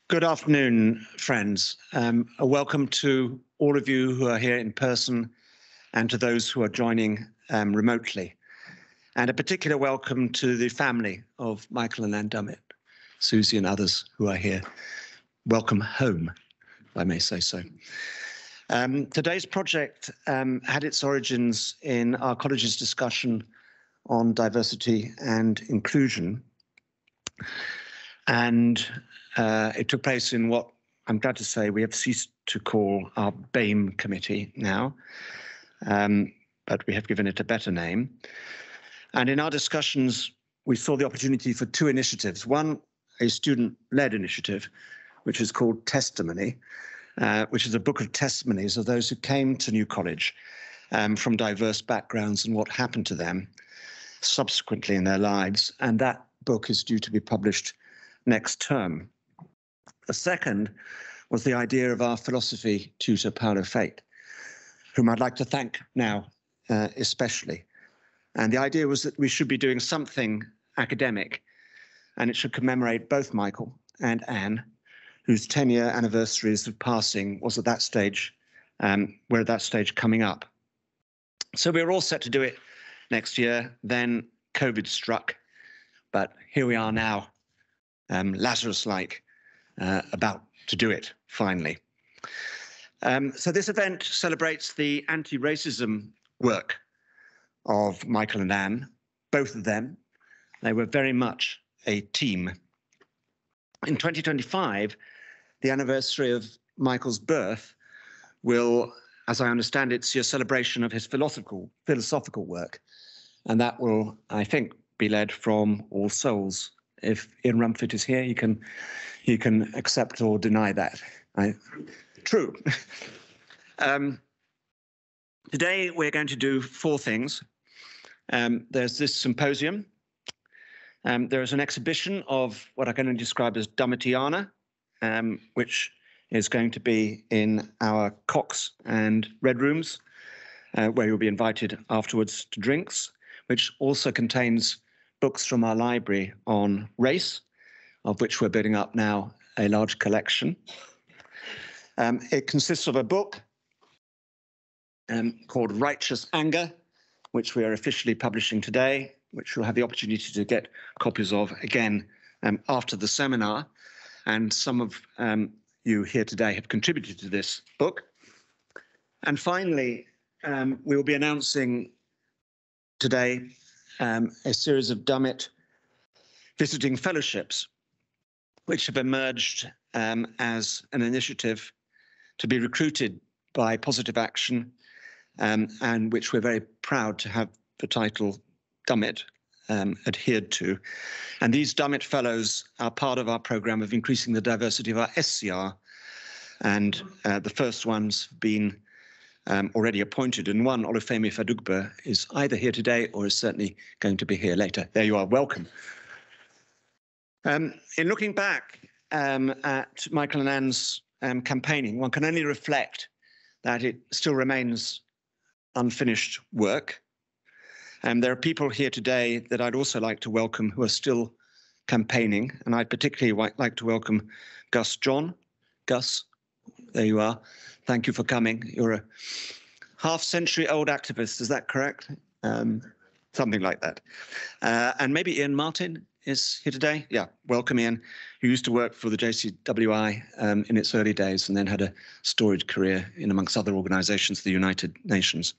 Good afternoon, friends. A welcome to all of you who are here in person and to those who are joining remotely. And a particular welcome to the family of Michael and Anne Dummett, Susie and others who are here. Welcome home, if I may say so. Today's project had its origins in our college's discussion on diversity and inclusion. And it took place in what I'm glad to say we have ceased to call our BAME committee now, but we have given it a better name. And in our discussions, we saw the opportunity for two initiatives. One, a student-led initiative, which is called Testimony, which is a book of testimonies of those who came to New College from diverse backgrounds and what happened to them subsequently in their lives. And that book is due to be published next term. The second was the idea of our philosophy tutor, Paolo Fate, whom I'd like to thank now especially. And the idea was that we should be doing something academic, and it should commemorate both Michael and Anne, whose 10-year anniversaries of passing was at that stage, we're at that stage coming up. So we were all set to do it next year, then COVID struck, but here we are now, Lazarus-like, about to do it, finally. So this event celebrates the anti-racism work of Michael and Anne, both of them. They were very much a team. In 2025, the anniversary of Michael's birth will, as I understand it, see a celebration of his philosophical work. And that will, I think, be led from All Souls. If Ian Rumford is here, he can accept or deny that. True. Today, we're going to do four things. There's this symposium. There is an exhibition of what I can only describe as Dummetiana, which is going to be in our Cox and Red Rooms, where you'll be invited afterwards to drinks, which also contains books from our library on race, of which we're building up now a large collection. It consists of a book called Righteous Anger, which we are officially publishing today, which you'll have the opportunity to get copies of again after the seminar. And some of you here today have contributed to this book. And finally, we will be announcing today a series of Dummett visiting fellowships, which have emerged as an initiative to be recruited by Positive Action, and which we're very proud to have the title Dummett adhered to. And these Dummett Fellows are part of our program of increasing the diversity of our SCR. And the first one's been already appointed, and one, Olufemi Fadugba, is either here today or is certainly going to be here later. There you are, welcome. In looking back at Michael and Anne's campaigning, one can only reflect that it still remains unfinished work. There are people here today that I'd also like to welcome who are still campaigning, and I'd particularly like to welcome Gus John. Gus, there you are. Thank you for coming. You're a half-century-old activist, is that correct? Something like that. And maybe Ian Martin is here today. Yeah, welcome Ian, who used to work for the JCWI in its early days and then had a storied career in, amongst other organizations, the United Nations.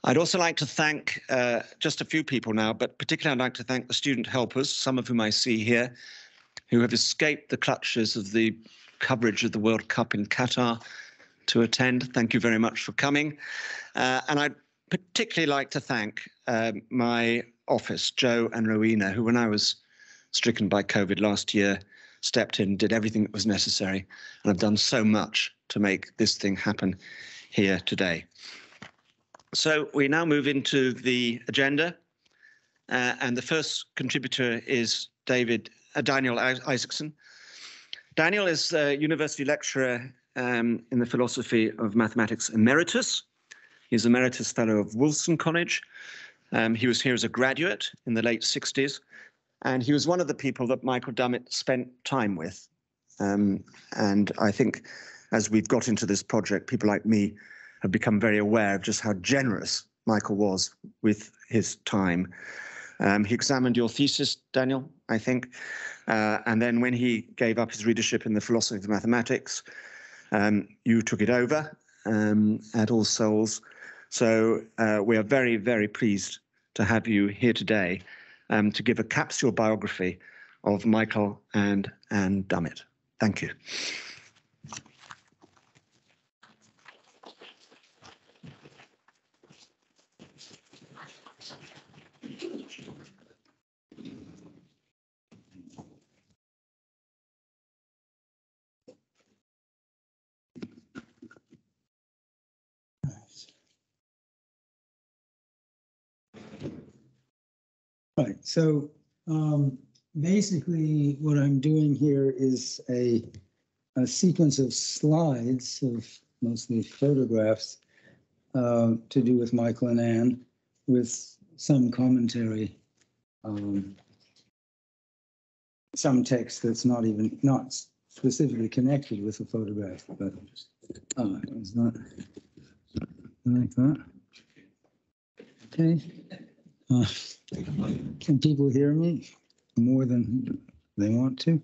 I'd also like to thank just a few people now, but particularly I'd like to thank the student helpers, some of whom I see here, who have escaped the clutches of the coverage of the World Cup in Qatar to attend. Thank you very much for coming. And I'd particularly like to thank my office, Joe and Rowena, who when I was stricken by COVID last year, stepped in, did everything that was necessary, and have done so much to make this thing happen here today. So we now move into the agenda, and the first contributor is Daniel Isaacson. Daniel is a university lecturer in the philosophy of mathematics emeritus. He's Emeritus Fellow of Wolfson College. He was here as a graduate in the late 60s, and he was one of the people that Michael Dummett spent time with. And I think as we've got into this project, people like me have become very aware of just how generous Michael was with his time. He examined your thesis, Daniel, I think, and then when he gave up his readership in the philosophy of mathematics, you took it over at All Souls. So we are very, very pleased to have you here today to give a capsule biography of Michael and Anne Dummett. Thank you. Right, so basically what I'm doing here is a sequence of slides of mostly photographs to do with Michael and Anne, with some commentary, some text that's not specifically connected with the photograph, but it's not like that. Okay. Can people hear me more than they want to?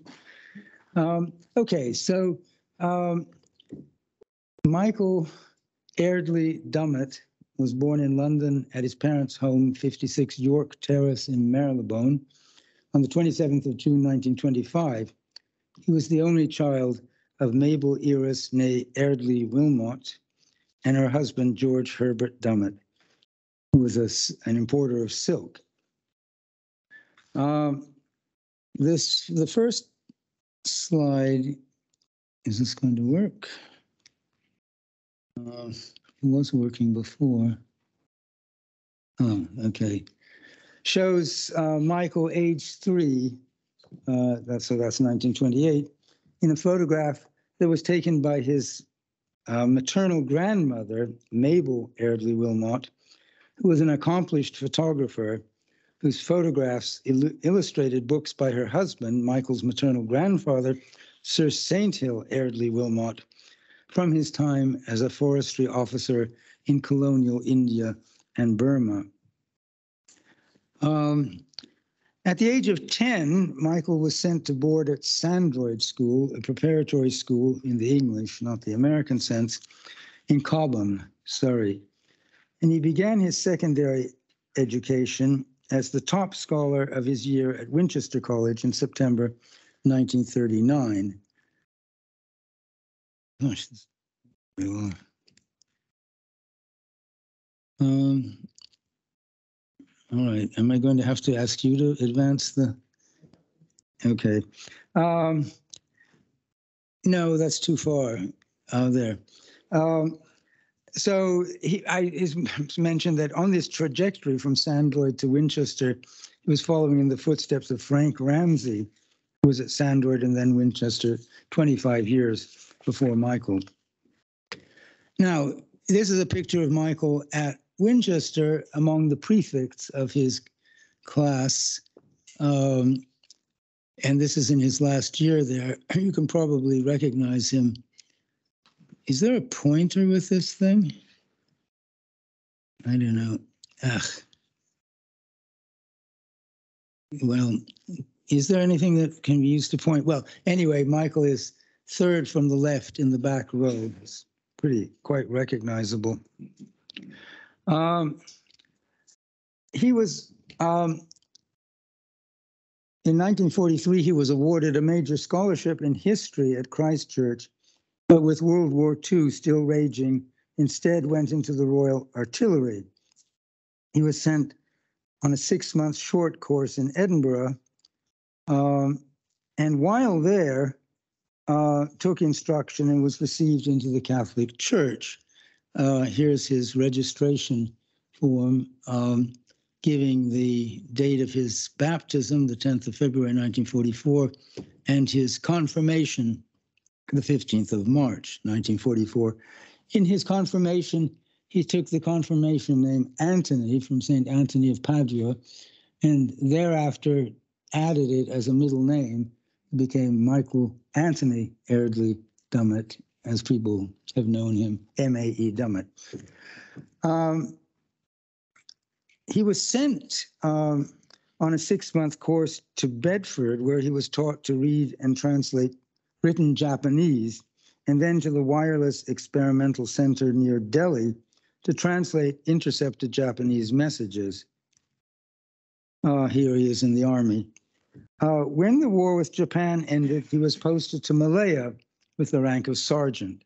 Okay, so Michael Airdley Dummett was born in London at his parents' home, 56 York Terrace in Marylebone, on the 27th of June, 1925. He was the only child of Mabel Iris née Airdley Wilmot and her husband, George Herbert Dummett, who was an importer of silk. The first slide, is this going to work? It was working before. Oh, okay. Shows Michael, age 3, that's 1928, in a photograph that was taken by his maternal grandmother, Mabel Airdley Wilmot, who was an accomplished photographer whose photographs illustrated books by her husband, Michael's maternal grandfather, Sir Sainthill Airdley Wilmot, from his time as a forestry officer in colonial India and Burma. At the age of 10, Michael was sent to board at Sandroyd School, a preparatory school in the English, not the American sense, in Cobham, Surrey. And he began his secondary education as the top scholar of his year at Winchester College in September 1939. Gosh, this is very long. All right, am I going to have to ask you to advance the? Okay. No, that's too far there. So it's mentioned that on this trajectory from Sandroyd to Winchester, he was following in the footsteps of Frank Ramsey, who was at Sandroyd and then Winchester 25 years before Michael. Now, this is a picture of Michael at Winchester among the prefects of his class. And this is in his last year there. You can probably recognize him. Is there a pointer with this thing? I don't know. Ugh. Well, is there anything that can be used to point? Well, anyway, Michael is third from the left in the back row. It's quite recognizable. He was, in 1943, he was awarded a major scholarship in history at Christ Church, but with World War II still raging, instead went into the Royal Artillery. He was sent on a 6-month short course in Edinburgh, and while there, took instruction and was received into the Catholic Church. Here's his registration form, giving the date of his baptism, the 10th of February, 1944, and his confirmation, the 15th of March, 1944. In his confirmation, he took the confirmation name Anthony from St. Anthony of Padua, and thereafter added it as a middle name. It became Michael Anthony Airdley Dummett, as people have known him, M.A.E. Dummett. He was sent on a 6-month course to Bedford, where he was taught to read and translate written Japanese, and then to the Wireless Experimental Center near Delhi to translate intercepted Japanese messages. Here he is in the army. When the war with Japan ended, he was posted to Malaya with the rank of sergeant.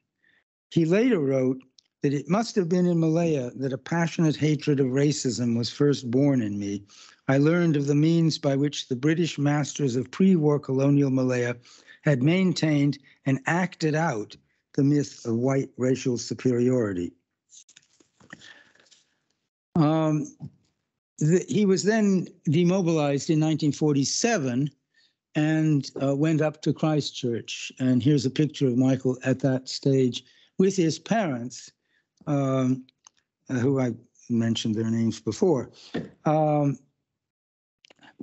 He later wrote that it must have been in Malaya that a passionate hatred of racism was first born in me. I learned of the means by which the British masters of pre-war colonial Malaya had maintained and acted out the myth of white racial superiority. He was then demobilized in 1947 and went up to Christchurch. And here's a picture of Michael at that stage with his parents, who I mentioned their names before.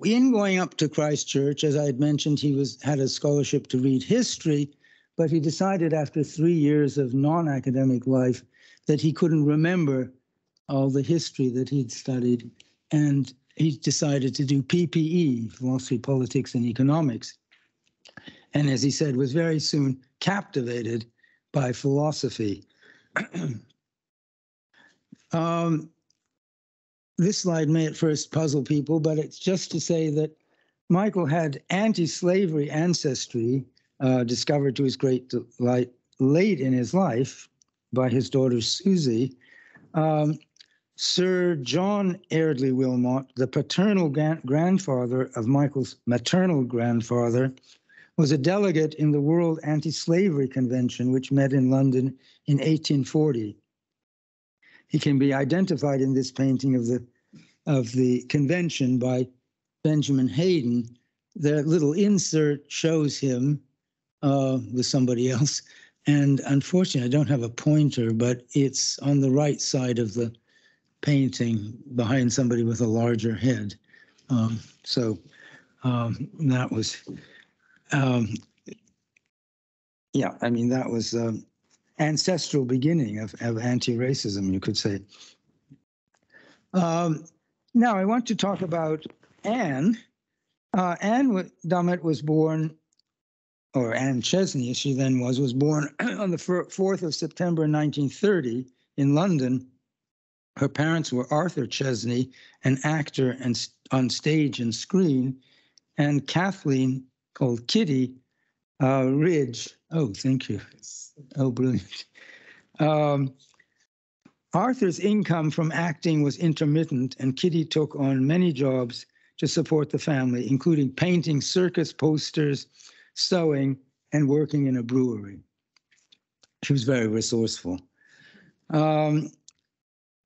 In going up to Christchurch, as I had mentioned, he had a scholarship to read history, but he decided after 3 years of non-academic life that he couldn't remember all the history that he'd studied, and he decided to do PPE, philosophy, politics, and economics. And as he said, was very soon captivated by philosophy. This slide may at first puzzle people, but it's just to say that Michael had anti-slavery ancestry discovered to his great delight late in his life by his daughter Susie. Sir John Airdley Wilmot, the paternal grandfather of Michael's maternal grandfather, was a delegate in the World Anti-Slavery Convention, which met in London in 1840. He can be identified in this painting of the convention by Benjamin Hayden. The little insert shows him with somebody else, and unfortunately, I don't have a pointer, but it's on the right side of the painting behind somebody with a larger head. That was, yeah, I mean, that was ancestral beginning of anti-racism, you could say. Now I want to talk about Anne. Anne Dummett was born, or Anne Chesney, as she then was born on the 4th of September 1930 in London. Her parents were Arthur Chesney, an actor and on stage and screen, and Kathleen, called Kitty Ridge. Oh, thank you. Oh, brilliant. Arthur's income from acting was intermittent, and Kitty took on many jobs to support the family, including painting circus posters, sewing, and working in a brewery. She was very resourceful.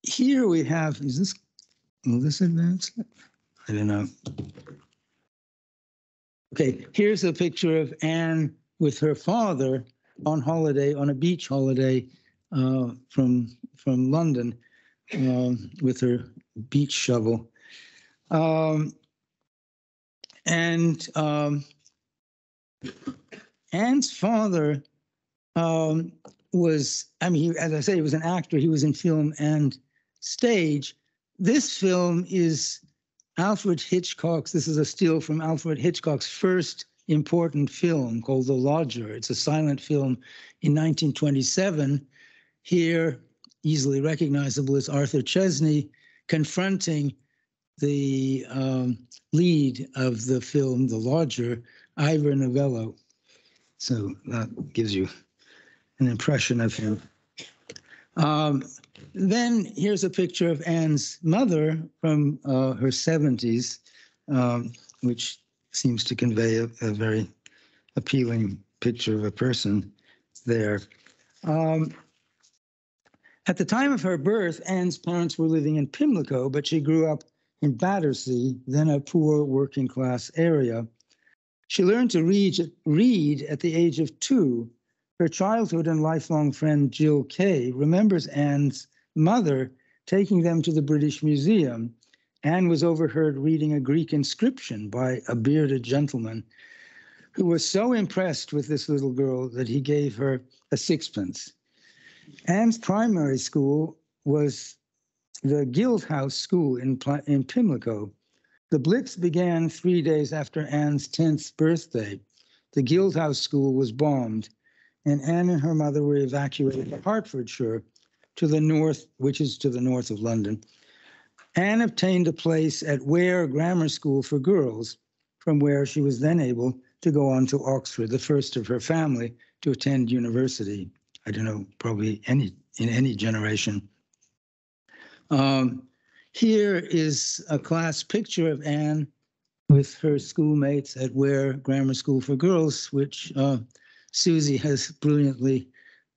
Here we have, will this advance? I don't know. Okay, here's a picture of Anne with her father on holiday, on a beach holiday from London with her beach shovel. Anne's father was, I mean, as I say, he was an actor. He was in film and stage. This film is Alfred Hitchcock's, this is a still from Alfred Hitchcock's first important film called The Lodger. It's a silent film in 1927. Here, easily recognizable as Arthur Chesney confronting the lead of the film, The Lodger, Ivor Novello. So that gives you an impression of him. Then here's a picture of Anne's mother from her 70s, which seems to convey a very appealing picture of a person there. At the time of her birth, Anne's parents were living in Pimlico, but she grew up in Battersea, then a poor working class area. She learned to read at the age of 2. Her childhood and lifelong friend Jill Kay remembers Anne's mother taking them to the British Museum. Anne was overheard reading a Greek inscription by a bearded gentleman who was so impressed with this little girl that he gave her a sixpence. Anne's primary school was the Guild House School in Pimlico. The Blitz began 3 days after Anne's 10th birthday. The Guild House School was bombed, and Anne and her mother were evacuated to Hertfordshire, to the north, which is to the north of London. Anne obtained a place at Ware Grammar School for Girls, from where she was then able to go on to Oxford, the first of her family to attend university. I don't know, probably in any generation. Here is a class picture of Anne with her schoolmates at Ware Grammar School for Girls, which Susie has brilliantly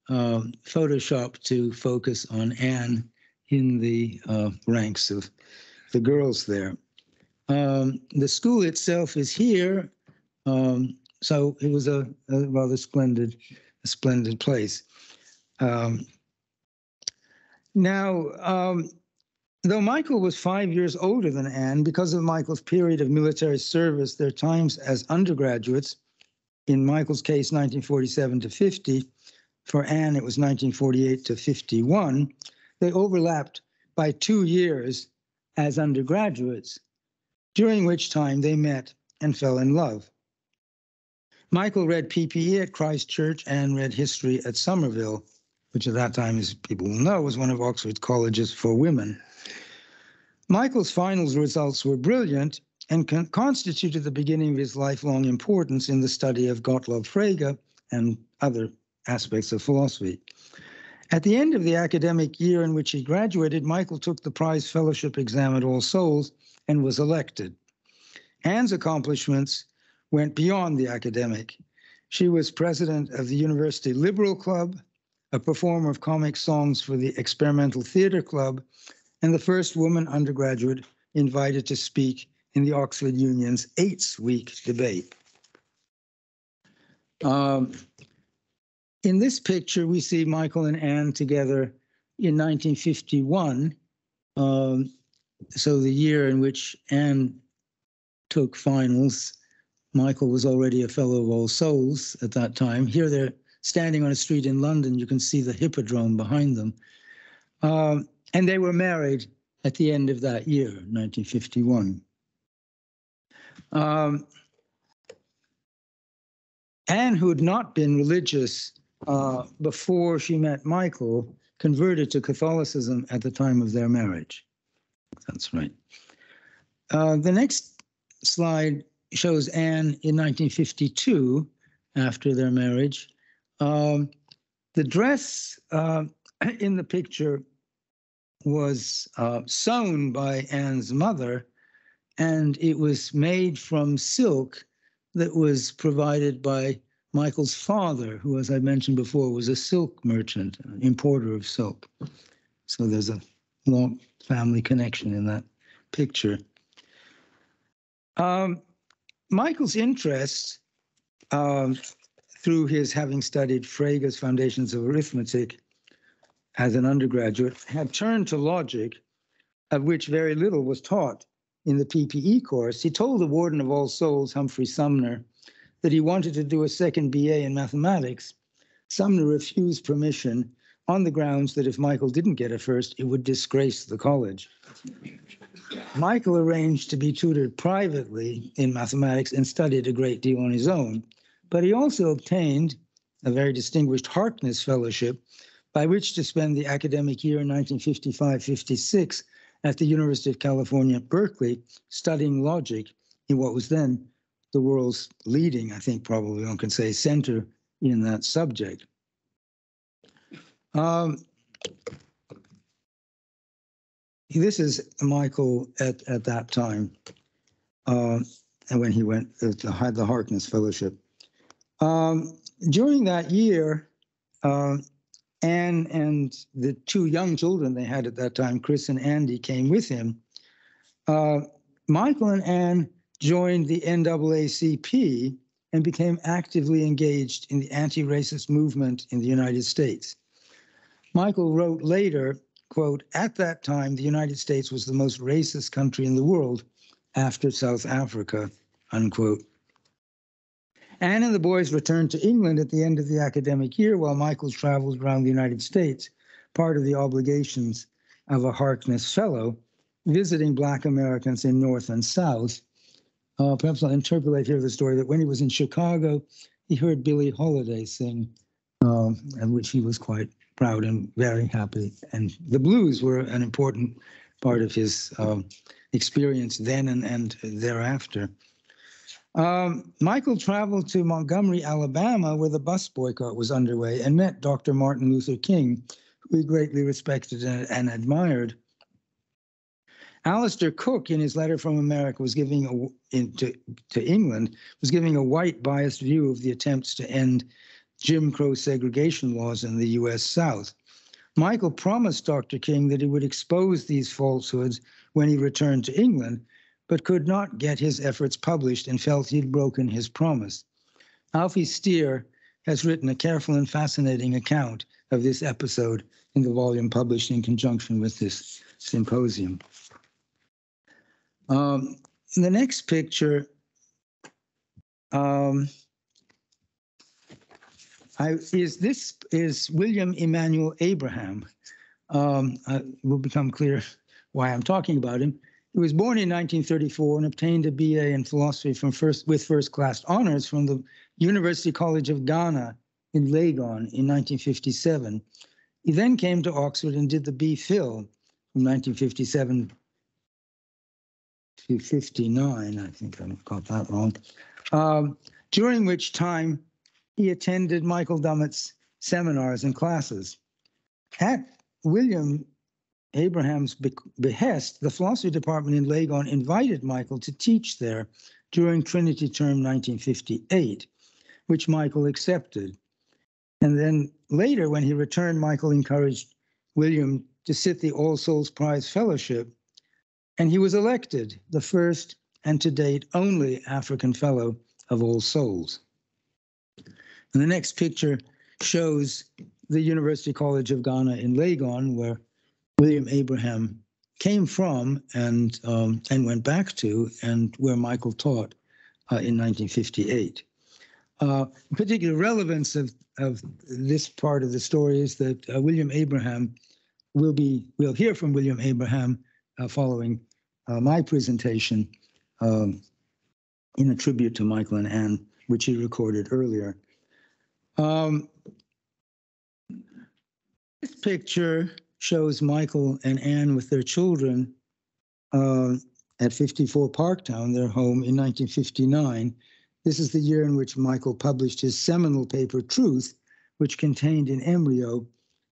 photoshopped to focus on Anne in the ranks of the girls there. The school itself is here, so it was a rather splendid place. Now, though Michael was 5 years older than Anne, because of Michael's period of military service, their times as undergraduates, in Michael's case, 1947 to 50, for Anne, it was 1948 to 51, they overlapped by 2 years as undergraduates, during which time they met and fell in love. Michael read PPE at Christ Church and read history at Somerville, which at that time, as people will know, was one of Oxford's colleges for women. Michael's finals results were brilliant and constituted the beginning of his lifelong importance in the study of Gottlob Frege and other aspects of philosophy. At the end of the academic year in which he graduated, Michael took the prize fellowship exam at All Souls and was elected. Anne's accomplishments went beyond the academic. She was president of the University Liberal Club, a performer of comic songs for the Experimental Theatre Club, and the first woman undergraduate invited to speak in the Oxford Union's 8th-week debate. In this picture, we see Michael and Anne together in 1951, so the year in which Anne took finals. Michael was already a fellow of All Souls at that time. Here they're standing on a street in London. You can see the Hippodrome behind them. And they were married at the end of that year, 1951. Anne, who had not been religious before she met Michael, converted to Catholicism at the time of their marriage. That's right. The next slide shows Anne in 1952, after their marriage. The dress in the picture was sewn by Anne's mother, and it was made from silk that was provided by Michael's father, who, as I mentioned before, was a silk merchant, an importer of silk. So there's a long family connection in that picture. Michael's interest, through his having studied Frege's Foundations of Arithmetic as an undergraduate, had turned to logic, of which very little was taught in the PPE course. He told the warden of All Souls, Humphrey Sumner, that he wanted to do a second BA in mathematics. Sumner refused permission on the grounds that if Michael didn't get a first, it would disgrace the college. Michael arranged to be tutored privately in mathematics and studied a great deal on his own, but he also obtained a very distinguished Harkness Fellowship by which to spend the academic year 1955-56 at the University of California, Berkeley, studying logic in what was then the world's leading, I think probably one can say, center in that subject. This is Michael at that time, and when he went had the Harkness Fellowship. During that year, Anne and the two young children they had at that time, Chris and Andy, came with him. Michael and Anne joined the NAACP and became actively engaged in the anti-racist movement in the United States. Michael wrote later quote, "At that time, the United States was the most racist country in the world after South Africa," unquote. Anne and the boys returned to England at the end of the academic year while Michael traveled around the United States, part of the obligations of a Harkness Fellow, visiting Black Americans in North and South. Perhaps I'll interpolate here the story that when he was in Chicago, he heard Billie Holiday sing, and which he was quite proud and very happy. And the blues were an important part of his experience then and thereafter. Michael traveled to Montgomery, Alabama, where the bus boycott was underway, and met Dr. Martin Luther King, who he greatly respected and admired. Alistair Cook, in his letter from America, was giving to England, was giving a white biased view of the attempts to end Jim Crow segregation laws in the U.S. South. Michael promised Dr. King that he would expose these falsehoods when he returned to England, but could not get his efforts published and felt he'd broken his promise. Alfie Steer has written a careful and fascinating account of this episode in the volume published in conjunction with this symposium. In the next picture, this is William EmmanuelAbraham. It will become clear why I'm talking about him. He was born in 1934 and obtained a BA in philosophy with first-class honors from the University College of Ghana in Legon in 1957. He then came to Oxford and did the B.Phil from 1957 to 59. I think I got that wrong. During which time he attended Michael Dummett's seminars and classes. At William Abraham's behest, the philosophy department in Legon invited Michael to teach there during Trinity term 1958, which Michael accepted. And then later, when he returned, Michael encouraged William to sit the All Souls Prize Fellowship, and he was elected the first and to date only African Fellow of All Souls. And the next picture shows the University College of Ghana in Legon, where William Abraham came from and went back to, and where Michael taught in 1958. Particular relevance of this part of the story is that William Abraham we'll hear from William Abraham following my presentation in a tribute to Michael and Anne, which he recorded earlier. This picture shows Michael and Anne with their children at 54 Parktown, their home, in 1959. This is the year in which Michael published his seminal paper, Truth, which contained in embryo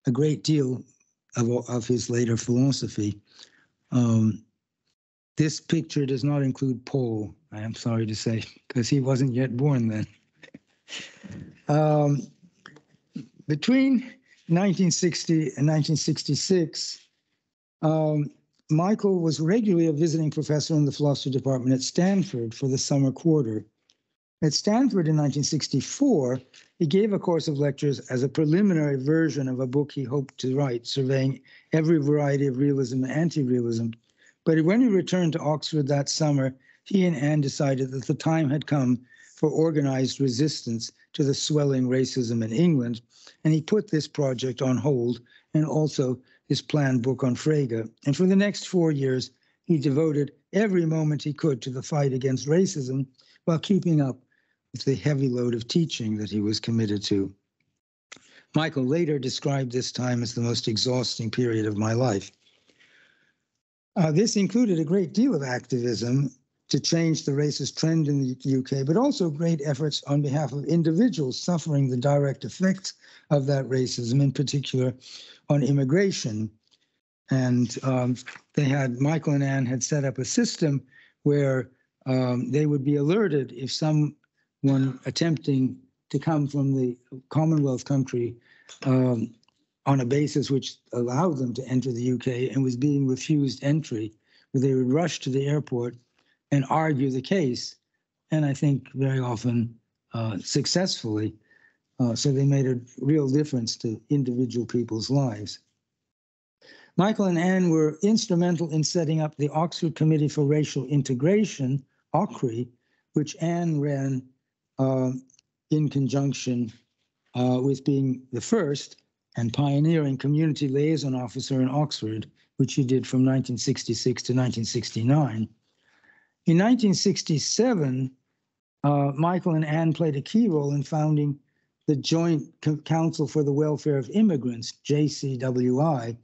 a great deal of his later philosophy. This picture does not include Paul, I am sorry to say, because he wasn't yet born then. Between 1960 and 1966, Michael was regularly a visiting professor in the philosophy department at Stanford for the summer quarter. At Stanford in 1964, he gave a course of lectures as a preliminary version of a book he hoped to write, surveying every variety of realism and anti-realism. But when he returned to Oxford that summer, he and Anne decided that the time had come for organized resistance to the swelling racism in England, and he put this project on hold and also his planned book on Frege. And for the next 4 years, he devoted every moment he could to the fight against racism while keeping up with the heavy load of teaching that he was committed to. Michael later described this time as the most exhausting period of my life. This included a great deal of activism to change the racist trend in the UK, but also great efforts on behalf of individuals suffering the direct effects of that racism, in particular on immigration. And Michael and Anne had set up a system where they would be alerted if someone attempting to come from the Commonwealth country on a basis which allowed them to enter the UK and was being refused entry, where they would rush to the airport and argue the case, and I think very often successfully. So they made a real difference to individual people's lives. Michael and Anne were instrumental in setting up the Oxford Committee for Racial Integration, OCRI, which Anne ran in conjunction with being the first and pioneering community liaison officer in Oxford, which she did from 1966 to 1969. In 1967, Michael and Anne played a key role in founding the Joint Council for the Welfare of Immigrants, JCWI,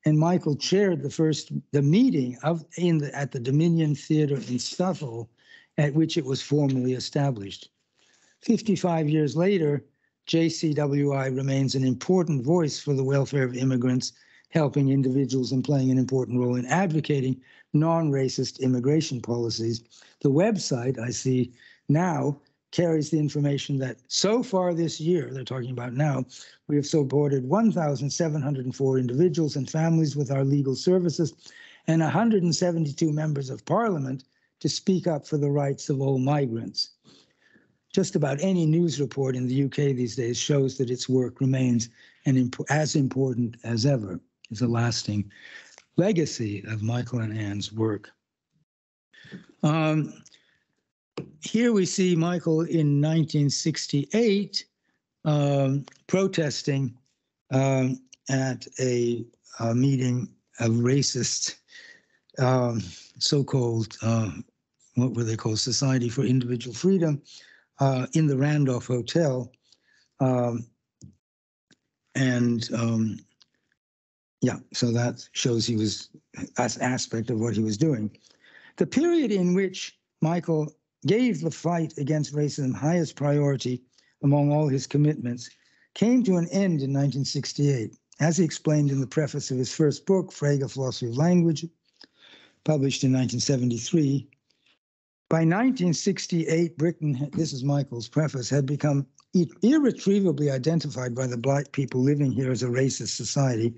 and Michael chaired the meeting at the Dominion Theatre in Southall, at which it was formally established. 55 years later, JCWI remains an important voice for the welfare of immigrants, helping individuals and playing an important role in advocating non-racist immigration policies. The website I see now carries the information that so far this year, they're talking about now, we have supported 1,704 individuals and families with our legal services and 172 members of parliament to speak up for the rights of all migrants. Just about any news report in the UK these days shows that its work remains as important as ever. It's a lasting legacy of Michael and Anne's work. Here we see Michael in 1968 protesting at a meeting of racist so-called, what were they called, Society for Individual Freedom, in the Randolph Hotel. Yeah, so that shows he was an aspect of what he was doing. The period in which Michael gave the fight against racism highest priority among all his commitments came to an end in 1968, as he explained in the preface of his first book, Frege, Philosophy of Language, published in 1973. By 1968, Britain, this is Michael's preface, had become irretrievably identified by the black people living here as a racist society.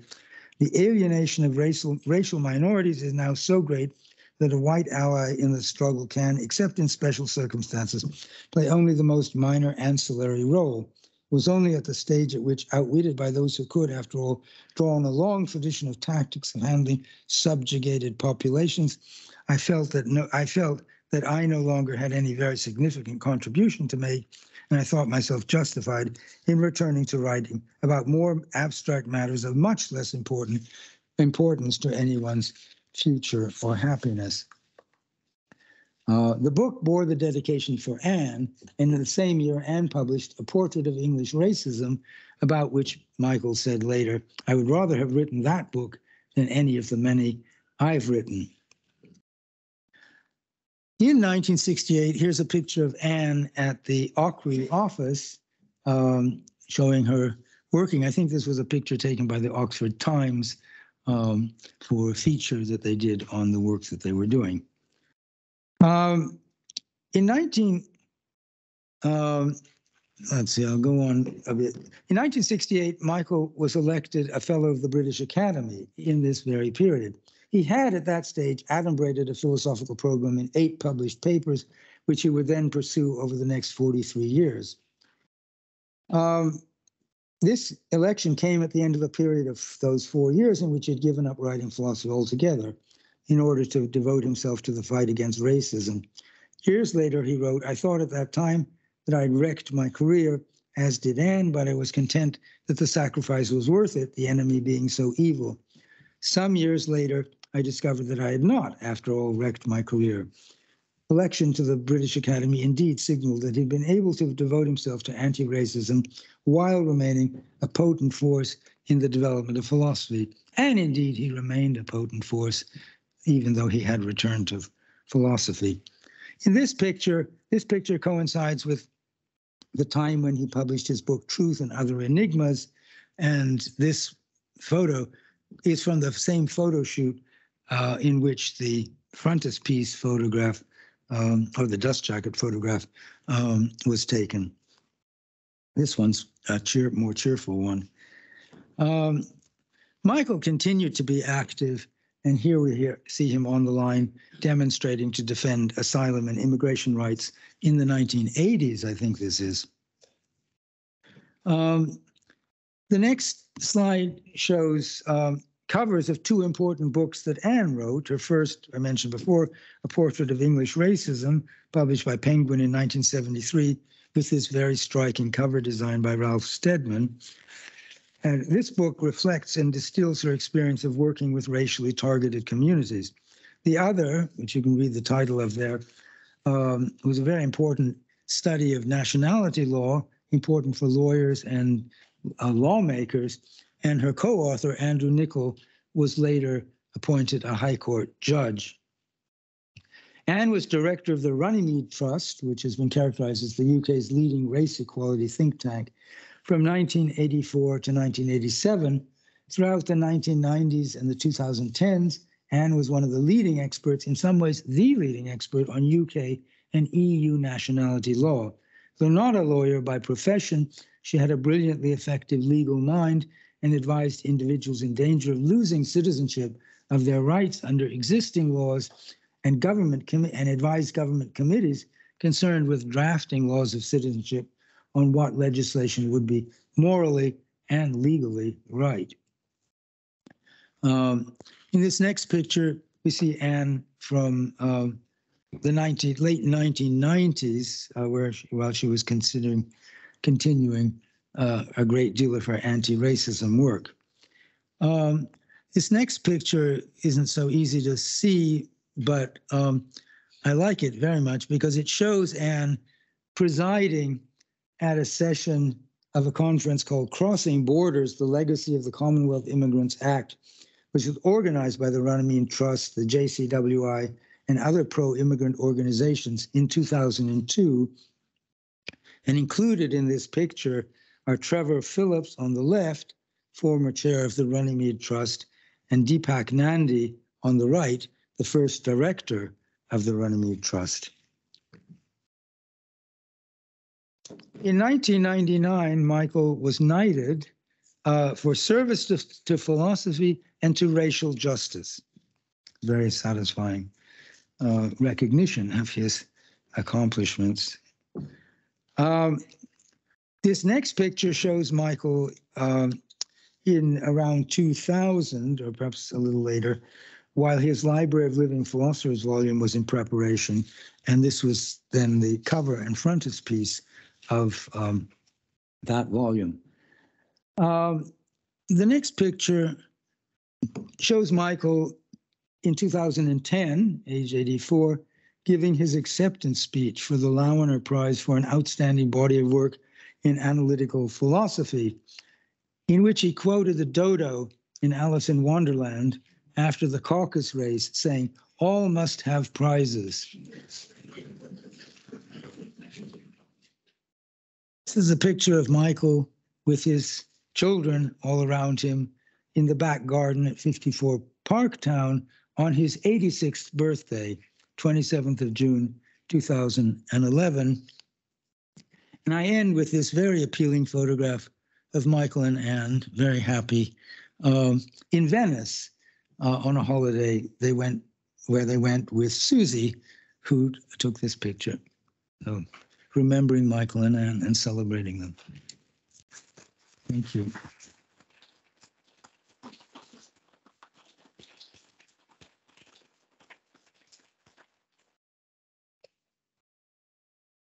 The alienation of racial minorities is now so great that a white ally in the struggle can, except in special circumstances, play only the most minor ancillary role. It was only at the stage at which, outwitted by those who could, after all, draw on a long tradition of tactics of handling subjugated populations, I felt that I no longer had any very significant contribution to make, and I thought myself justified in returning to writing about more abstract matters of much less importance to anyone's future or happiness. The book bore the dedication for Anne, and in the same year, Anne published A Portrait of English Racism, about which Michael said later, I would rather have written that book than any of the many I've written. In 1968, here's a picture of Anne at the OCRI office, showing her working. I think this was a picture taken by the Oxford Times for a feature that they did on the work that they were doing. Let's see, I'll go on a bit. In 1968, Michael was elected a Fellow of the British Academy in this very period. He had, at that stage, adumbrated a philosophical program in 8 published papers, which he would then pursue over the next 43 years. This election came at the end of a period of those 4 years in which he had given up writing philosophy altogether in order to devote himself to the fight against racism. Years later, he wrote, I thought at that time that I'd wrecked my career, as did Anne, but I was content that the sacrifice was worth it, the enemy being so evil. Some years later, I discovered that I had not, after all, wrecked my career. Election to the British Academy indeed signaled that he'd been able to devote himself to anti-racism while remaining a potent force in the development of philosophy. And indeed, he remained a potent force, even though he had returned to philosophy. In this picture coincides with the time when he published his book, Truth and Other Enigmas. And this photo is from the same photo shoot in which the frontispiece photograph, or the dust jacket photograph, was taken. This one's a more cheerful one. Michael continued to be active, and here we see him on the line demonstrating to defend asylum and immigration rights in the 1980s, I think this is. The next slide shows covers of two important books that Anne wrote. Her first, I mentioned before, A Portrait of English Racism, published by Penguin in 1973, with this very striking cover design by Ralph Steadman. And this book reflects and distills her experience of working with racially targeted communities. The other, which you can read the title of there, was a very important study of nationality law, important for lawyers and lawmakers. And her co-author, Andrew Nichol, was later appointed a High Court judge. Anne was director of the Runnymede Trust, which has been characterized as the UK's leading race equality think tank, from 1984 to 1987. Throughout the 1990s and the 2010s, Anne was one of the leading experts, in some ways the leading expert, on UK and EU nationality law. Though not a lawyer by profession, she had a brilliantly effective legal mind and advised individuals in danger of losing citizenship of their rights under existing laws, and advised government committees concerned with drafting laws of citizenship on what legislation would be morally and legally right. In this next picture, we see Anne from the late 1990s, while she was continuing a great deal of her anti-racism work. This next picture isn't so easy to see, but I like it very much because it shows Anne presiding at a session of a conference called Crossing Borders, the Legacy of the Commonwealth Immigrants Act, which was organized by the Runnymede Trust, the JCWI, and other pro-immigrant organizations in 2002. And included in this picture are Trevor Phillips on the left, former chair of the Runnymede Trust, and Deepak Nandi on the right, the first director of the Runnymede Trust. In 1999, Michael was knighted for service to philosophy and to racial justice. Very satisfying recognition of his accomplishments. This next picture shows Michael in around 2000, or perhaps a little later, while his Library of Living Philosophers volume was in preparation, and this was then the cover and frontispiece of that volume. The next picture shows Michael in 2010, age 84, giving his acceptance speech for the Lauener Prize for an outstanding body of work in analytical philosophy, in which he quoted the dodo in Alice in Wonderland after the caucus race, saying, "All must have prizes." This is a picture of Michael with his children all around him in the back garden at 54 Parktown on his 86th birthday, 27th of June, 2011. And I end with this very appealing photograph of Michael and Anne, very happy, in Venice on a holiday. They went with Susie, who took this picture. So, remembering Michael and Anne and celebrating them. Thank you.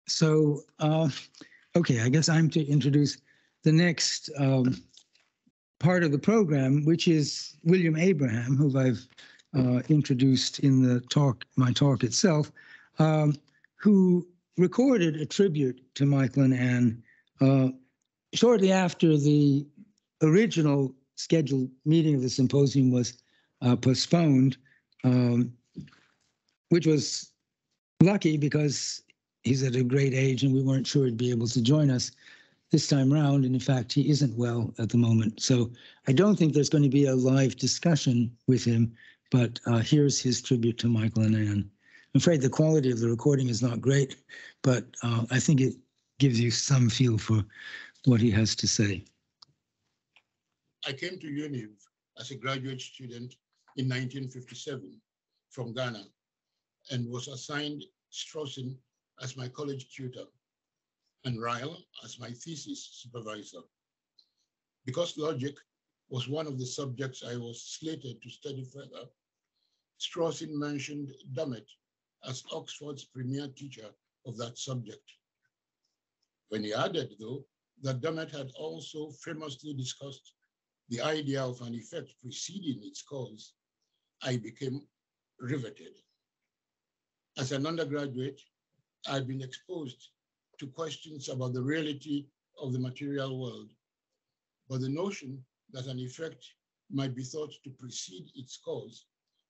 So, okay, I guess I'm to introduce the next part of the program, which is William Abraham, who I've introduced in the my talk itself, who recorded a tribute to Michael and Anne shortly after the original scheduled meeting of the symposium was postponed, which was lucky because he's at a great age and we weren't sure he'd be able to join us this time round. And in fact, he isn't well at the moment. So I don't think there's going to be a live discussion with him, but here's his tribute to Michael and Anne. I'm afraid the quality of the recording is not great, but I think it gives you some feel for what he has to say. I came to UNIV as a graduate student in 1957 from Ghana and was assigned Strawson as my college tutor and Ryle as my thesis supervisor. Because logic was one of the subjects I was slated to study further, Strawson mentioned Dummett as Oxford's premier teacher of that subject. When he added, though, that Dummett had also famously discussed the idea of an effect preceding its cause, I became riveted. As an undergraduate, I'd been exposed to questions about the reality of the material world, but the notion that an effect might be thought to precede its cause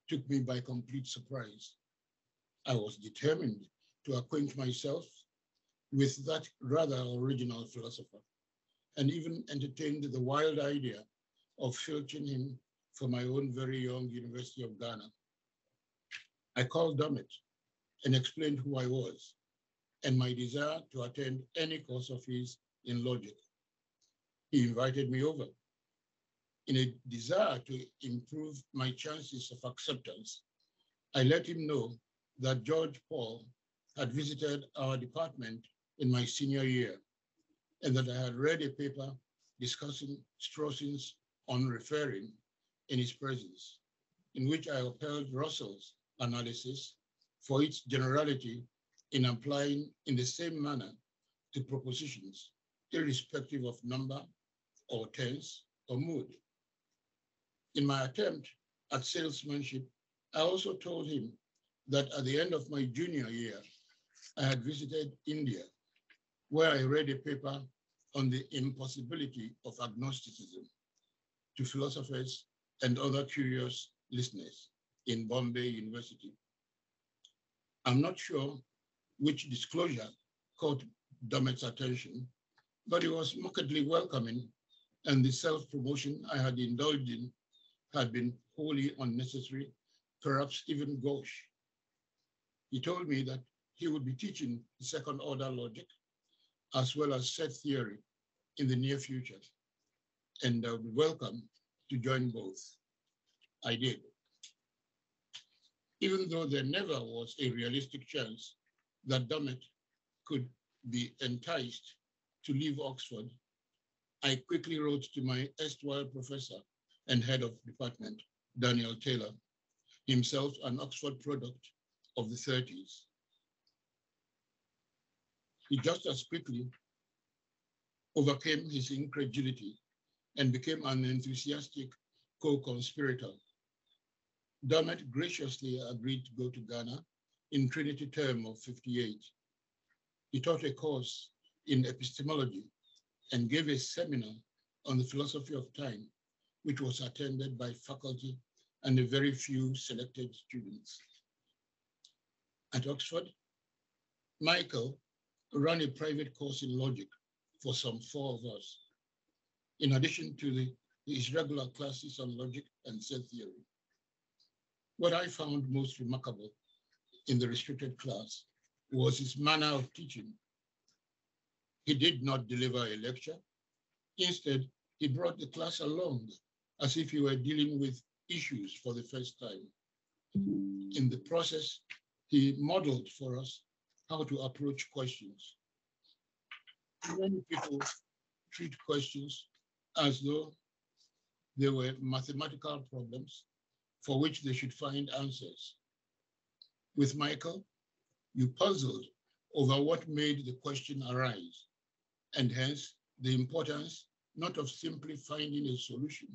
took me by complete surprise. I was determined to acquaint myself with that rather original philosopher, and even entertained the wild idea of filching him for my own very young University of Ghana. I called Dummett and explained who I was and my desire to attend any course of his in logic. He invited me over. In a desire to improve my chances of acceptance, I let him know that George Paul had visited our department in my senior year and that I had read a paper discussing Strawson's On Referring in his presence, in which I upheld Russell's analysis for its generality in applying in the same manner to propositions, irrespective of number or tense or mood. In my attempt at salesmanship, I also told him that at the end of my junior year, I had visited India, where I read a paper on the impossibility of agnosticism to philosophers and other curious listeners in Bombay University. I'm not sure which disclosure caught Dummett's attention, but it was markedly welcoming, and the self-promotion I had indulged in had been wholly unnecessary, perhaps even gauche. He told me that he would be teaching second-order logic as well as set theory in the near future, and I would be welcome to join both. I did. Even though there never was a realistic chance that Dummett could be enticed to leave Oxford, I quickly wrote to my erstwhile professor and head of department, Daniel Taylor, himself an Oxford product of the 30s. He just as quickly overcame his incredulity and became an enthusiastic co-conspirator. Dummett graciously agreed to go to Ghana in Trinity term of 58. He taught a course in epistemology and gave a seminar on the philosophy of time, which was attended by faculty and a very few selected students. At Oxford, Michael ran a private course in logic for some 4 of us, in addition to his regular classes on logic and set theory. What I found most remarkable in the restricted class was his manner of teaching. He did not deliver a lecture. Instead, he brought the class along as if he were dealing with issues for the first time. In the process, he modeled for us how to approach questions. Many people treat questions as though they were mathematical problems for which they should find answers. With Michael, you puzzled over what made the question arise, and hence the importance not of simply finding a solution,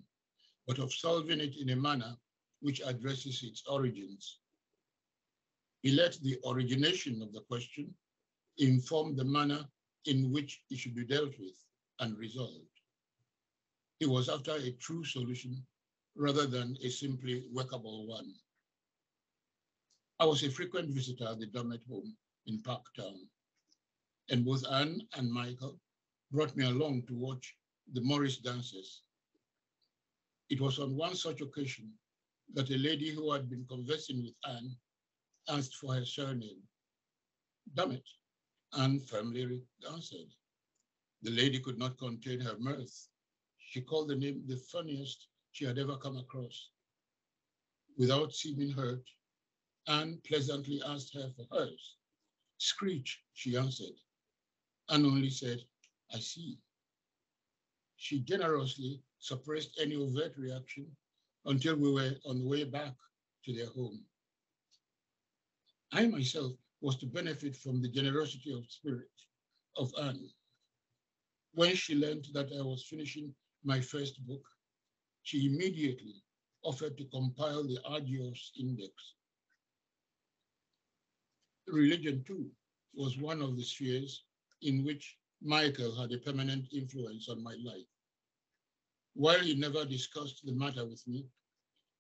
but of solving it in a manner which addresses its origins. He let the origination of the question inform the manner in which it should be dealt with and resolved. He was after a true solution rather than a simply workable one. I was a frequent visitor at the Dummett home in Parktown, and both Anne and Michael brought me along to watch the Morris dances. It was on one such occasion that a lady who had been conversing with Anne asked for her surname. Dummett, Anne firmly answered. The lady could not contain her mirth. She called the name the funniest she had ever come across. Without seeming hurt, Anne pleasantly asked her for hers. Screech, she answered. Anne only said, I see. she generously suppressed any overt reaction until we were on the way back to their home. I myself was to benefit from the generosity of spirit of Anne. When she learned that I was finishing my first book, she immediately offered to compile the arduous index. Religion, too, was one of the spheres in which Michael had a permanent influence on my life. While he never discussed the matter with me,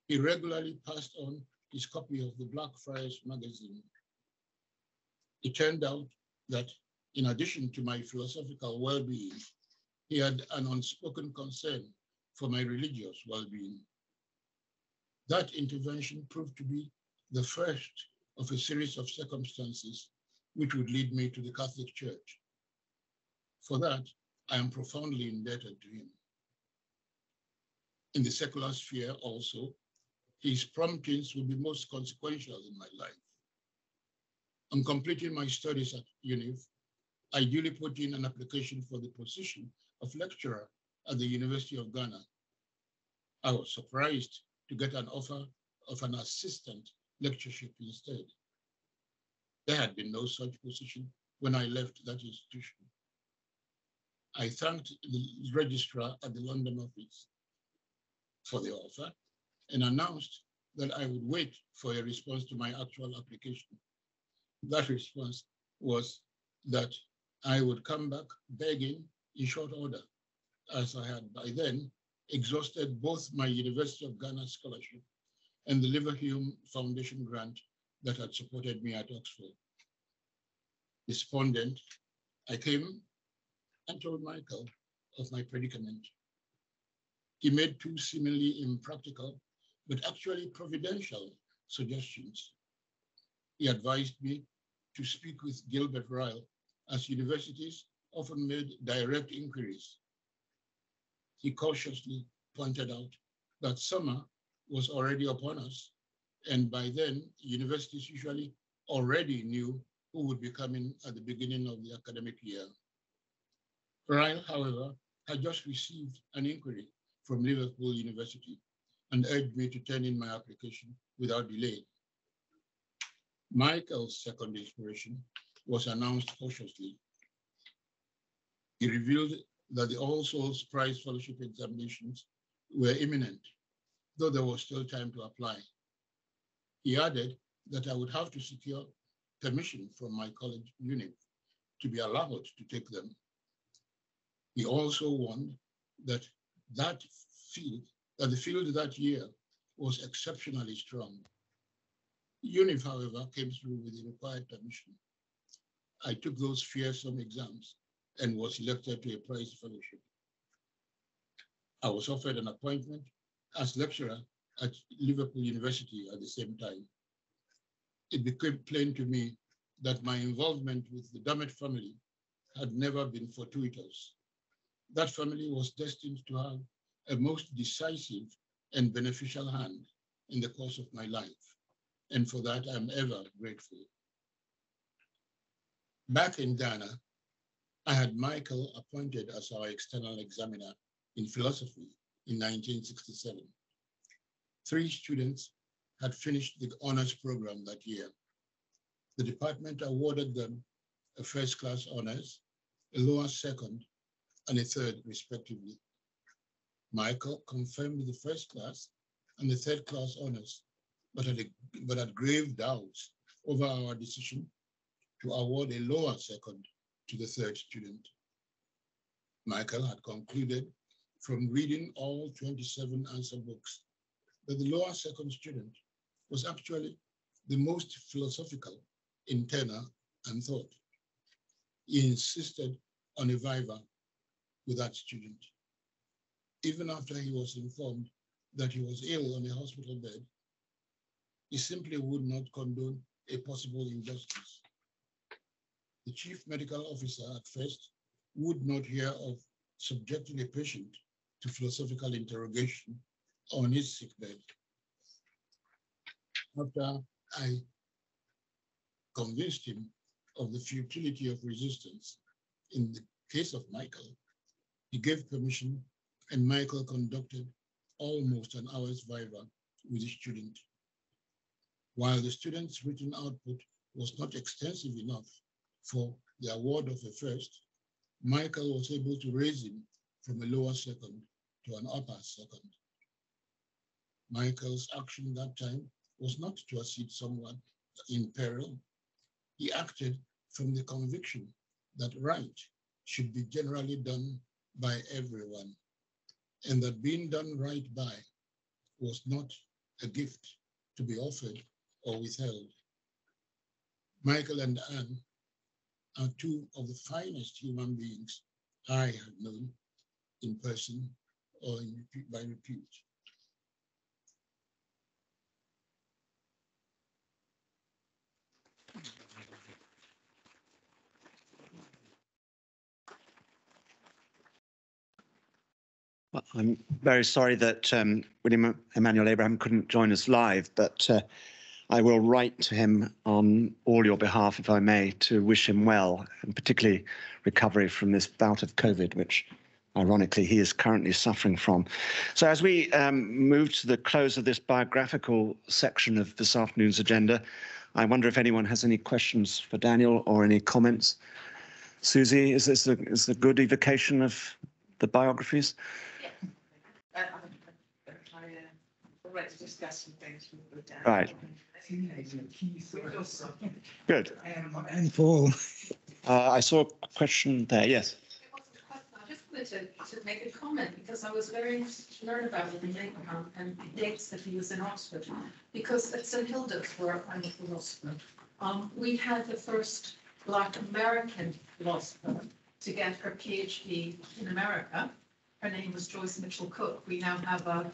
he regularly passed on his copy of the Blackfriars magazine. It turned out that in addition to my philosophical well-being, he had an unspoken concern for my religious well-being. That intervention proved to be the first of a series of circumstances which would lead me to the Catholic Church. For that, I am profoundly indebted to him. In the secular sphere also, his promptings will be most consequential in my life. On completing my studies at UNIV, I duly put in an application for the position of lecturer at the University of Ghana. I was surprised to get an offer of an assistant lectureship instead. There had been no such position when I left that institution. I thanked the registrar at the London office for the offer and announced that I would wait for a response to my actual application. That response was that I would come back begging in short order, as I had by then exhausted both my University of Ghana scholarship and the Liverhume Foundation grant that had supported me at Oxford. Despondent, I came and told Michael of my predicament. He made two seemingly impractical, but actually providential suggestions. He advised me to speak with Gilbert Ryle, as universities often made direct inquiries. He cautiously pointed out that summer was already upon us, and by then, universities usually already knew who would be coming at the beginning of the academic year. Ryle, however, had just received an inquiry from Liverpool University and urged me to turn in my application without delay. Michael's second inspiration was announced cautiously. He revealed that the All Souls Prize Fellowship examinations were imminent, though there was still time to apply. He added that I would have to secure permission from my college unit to be allowed to take them. He also warned that the field that year was exceptionally strong. UNIV, however, came through with the required permission. I took those fearsome exams and was elected to a prize fellowship. I was offered an appointment as lecturer at Liverpool University at the same time. It became plain to me that my involvement with the Dummett family had never been fortuitous. That family was destined to have a most decisive and beneficial hand in the course of my life, and for that I'm ever grateful. Back in Ghana, I had Michael appointed as our external examiner in philosophy in 1967. 3 students had finished the honors program that year. The department awarded them a first-class honors, a lower second, and a third, respectively. Michael confirmed the first class and the third class honors, but had grave doubts over our decision to award a lower second to the third student. Michael had concluded from reading all 27 answer books that the lower second student was actually the most philosophical in tenor and thought. He insisted on a viva with that student. Even after he was informed that he was ill on a hospital bed, he simply would not condone a possible injustice. The chief medical officer at first would not hear of subjecting a patient to philosophical interrogation on his sickbed. After I convinced him of the futility of resistance in the case of Michael, he gave permission and Michael conducted almost an hour's viva with the student. While the student's written output was not extensive enough for the award of a first, Michael was able to raise him from a lower second to an upper second. Michael's action that time was not to assist someone in peril. He acted from the conviction that right should be generally done by everyone, and that being done right by was not a gift to be offered or withheld. Michael and Anne are two of the finest human beings I have known in person or by repute. Well, I'm very sorry that William EmmanuelAbraham couldn't join us live, but I will write to him on all your behalf, if I may, to wish him well, and particularly recovery from this bout of COVID, which ironically he is currently suffering from. So as we move to the close of this biographical section of this afternoon's agenda, I wonder if anyone has any questions for Daniel or any comments. Susie, is this a good evocation of the biographies? I already discussed some things with Dan. Right. Good. And Paul. I saw a question there. Yes. I just wanted to make a comment because I was very interested to learn about William Abraham and the dates that he was in Oxford. Because at St Hilda's, where I'm a philosopher, we had the first Black American philosopher to get her PhD in America. Her name was Joyce MitchellCook. We now have an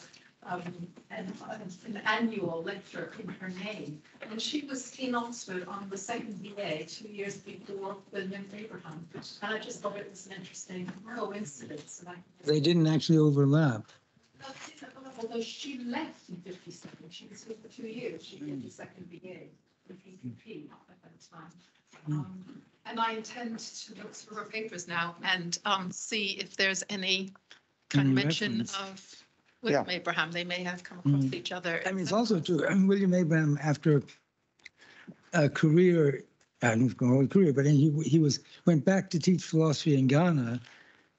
annual lecture in her name. And she was in Oxford on the second BA 2 years before William Abraham. And I just thought it was an interesting coincidence. They didn't actually overlap. Although she left in 57, she was here for 2 years. She did the second BA in PPP at that time. And I intend to look through her papers now and see if there's any kind of mention of William Abraham. They may have come across each other. I mean, it's also true. William Abraham, after a career, I don't know a career, but he went back to teach philosophy in Ghana.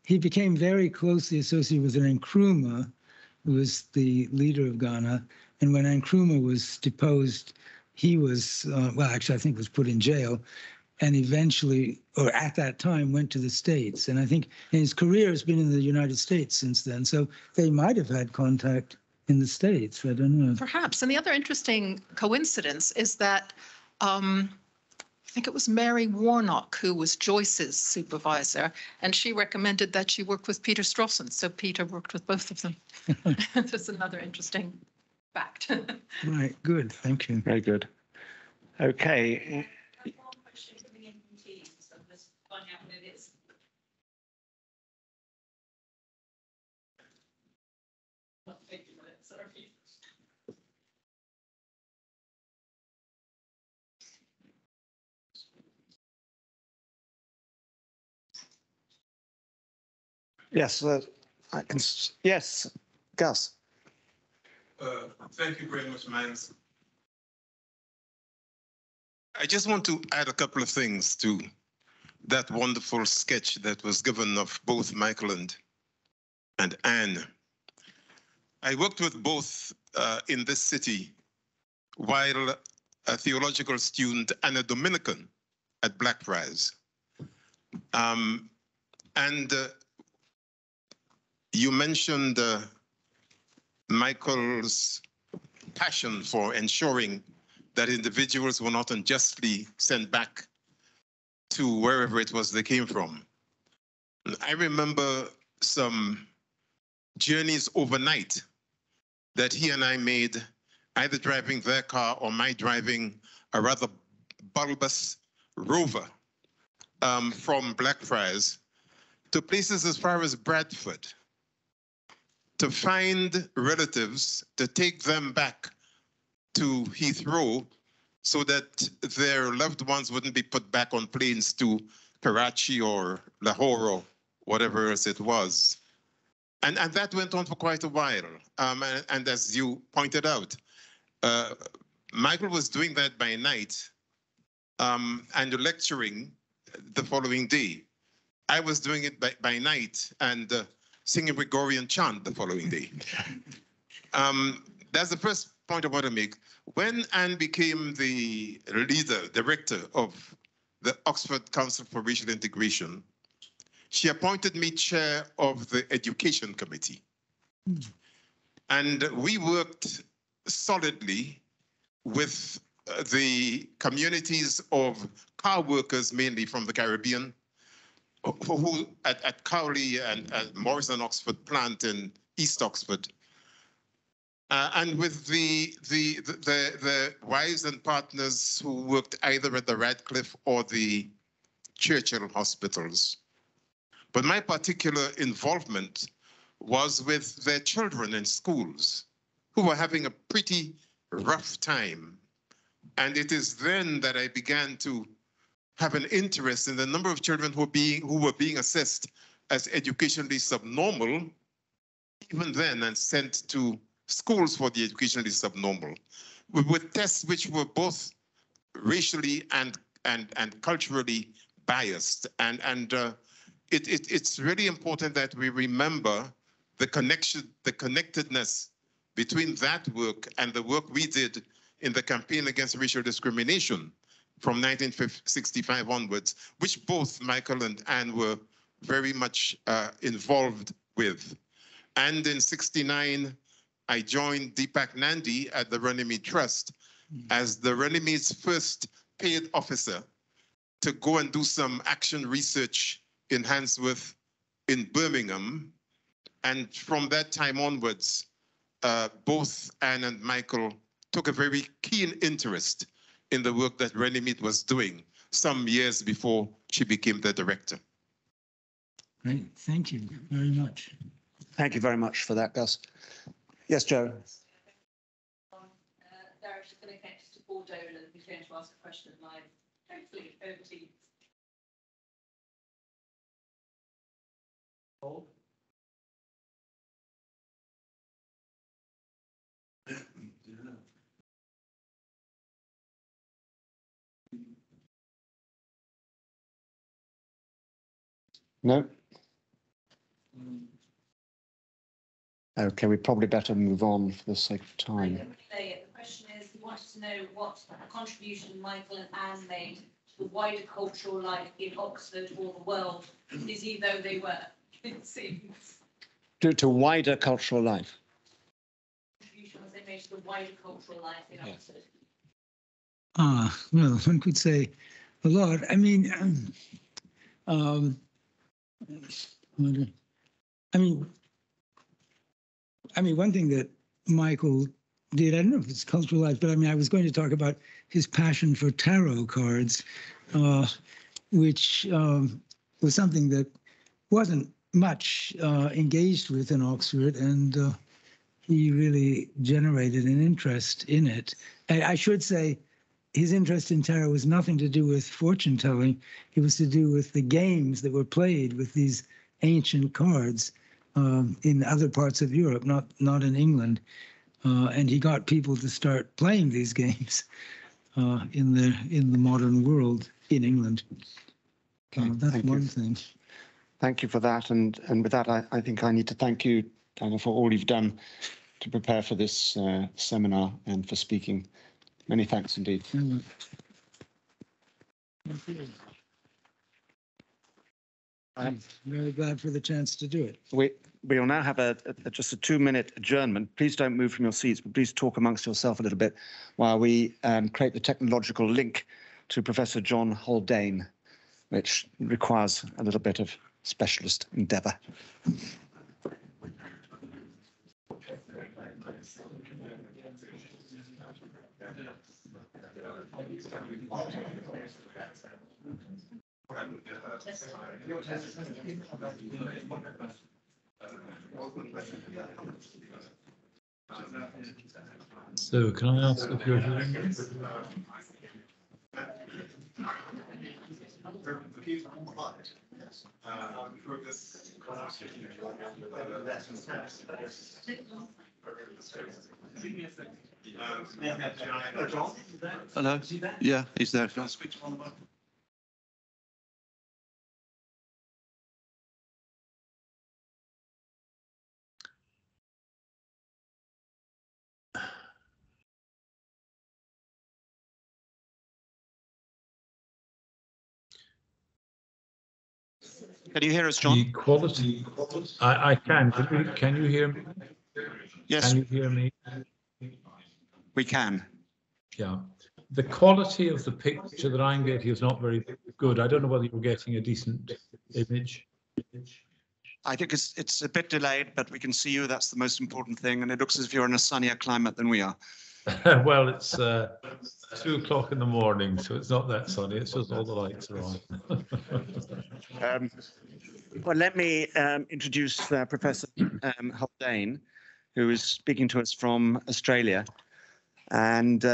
He became very closely associated with Nkrumah, who was the leader of Ghana. And when Nkrumah was deposed, he was, well, actually, I think was put in jail. And eventually, or at that time, went to the States. And I think his career has been in the United States since then. So they might have had contact in the States. I don't know. Perhaps. And the other interesting coincidence is that I think it was Mary Warnock who was Joyce's supervisor, and she recommended that she work with Peter Strawson. So Peter worked with both of them. That's another interesting fact. Right. Good. Thank you. Very good. Okay. Yes, I can. Yes, Gus. Thank you very much, Mans. I just want to add a couple of things to that wonderful sketch that was given of both Michael and Anne. I worked with both in this city while a theological student and a Dominican at Blackfriars. You mentioned Michael's passion for ensuring that individuals were not unjustly sent back to wherever it was they came from. I remember some journeys overnight that he and I made, either driving their car or my driving a rather bulbous Rover from Blackfriars to places as far as Bradford, to find relatives, to take them back to Heathrow so that their loved ones wouldn't be put back on planes to Karachi or Lahore or whatever else it was. And that went on for quite a while. And as you pointed out, Michael was doing that by night and lecturing the following day. I was doing it by night and singing Gregorian chant the following day. That's the first point I want to make. When Anne became the director of the Oxford Council for Racial Integration, she appointed me chair of the Education Committee. And we worked solidly with the communities of car workers, mainly from the Caribbean, who at Cowley and at Morrison Oxford plant in East Oxford, and with the wives and partners who worked either at the Radcliffe or the Churchill hospitals. But my particular involvement was with their children in schools who were having a pretty rough time. And it is then that I began to have an interest in the number of children who were being assessed as educationally subnormal, even then, and sent to schools for the educationally subnormal, with tests which were both racially and culturally biased. And it's really important that we remember the connectedness between that work and the work we did in the campaign against racial discrimination from 1965 onwards, which both Michael and Anne were very much involved with. And in '69, I joined Deepak Nandi at the Runnymede Trust as the Runnymede's first paid officer to go and do some action research in Handsworth in Birmingham. And from that time onwards, both Anne and Michael took a very keen interest in the work that Runnymede was doing some years before she became the director. Great, thank you very much. Thank you very much for that, Gus. Yes, Joe. Darren's going to connect to Paul Dolan, and he's going to ask a question live. Hopefully, over to you. No? Okay, we probably better move on for the sake of time. The question is, he wanted to know what contribution Michael and Anne made to the wider cultural life in Oxford or the world, busy though they were, it seems. To wider cultural life. Contributions they made to the wider cultural life in Oxford. Well, one could say a lot. I mean, one thing that Michael did, I don't know if it's cultural life, but I mean, I was going to talk about his passion for tarot cards, which was something that wasn't much engaged with in Oxford, and he really generated an interest in it. I should say his interest in tarot was nothing to do with fortune telling. It was to do with the games that were played with these ancient cards in other parts of Europe, not in England. And he got people to start playing these games in the modern world in England. Okay, that's one thing. Thank you for that. And with that, I think I need to thank you, Daniel, for all you've done to prepare for this seminar and for speaking. Many thanks indeed. I'm very glad for the chance to do it. We will now have just a 2-minute adjournment. Please don't move from your seats, but please talk amongst yourself a little bit while we create the technological link to Professor John Haldane, which requires a little bit of specialist endeavour. So, can I ask if you're hearing this? Hello. Yeah, he's there. Can you hear us, John? The quality. I can. Can you hear me? Yes, Can you hear me? we can. Yeah. The quality of the picture that I'm getting is not very good. I don't know whether you're getting a decent image. I think it's a bit delayed, but we can see you. That's the most important thing. And it looks as if you're in a sunnier climate than we are. Well, it's 2 o'clock in the morning, so it's not that sunny. It's just all the lights are on. Well, let me introduce Professor Haldane, who is speaking to us from Australia. And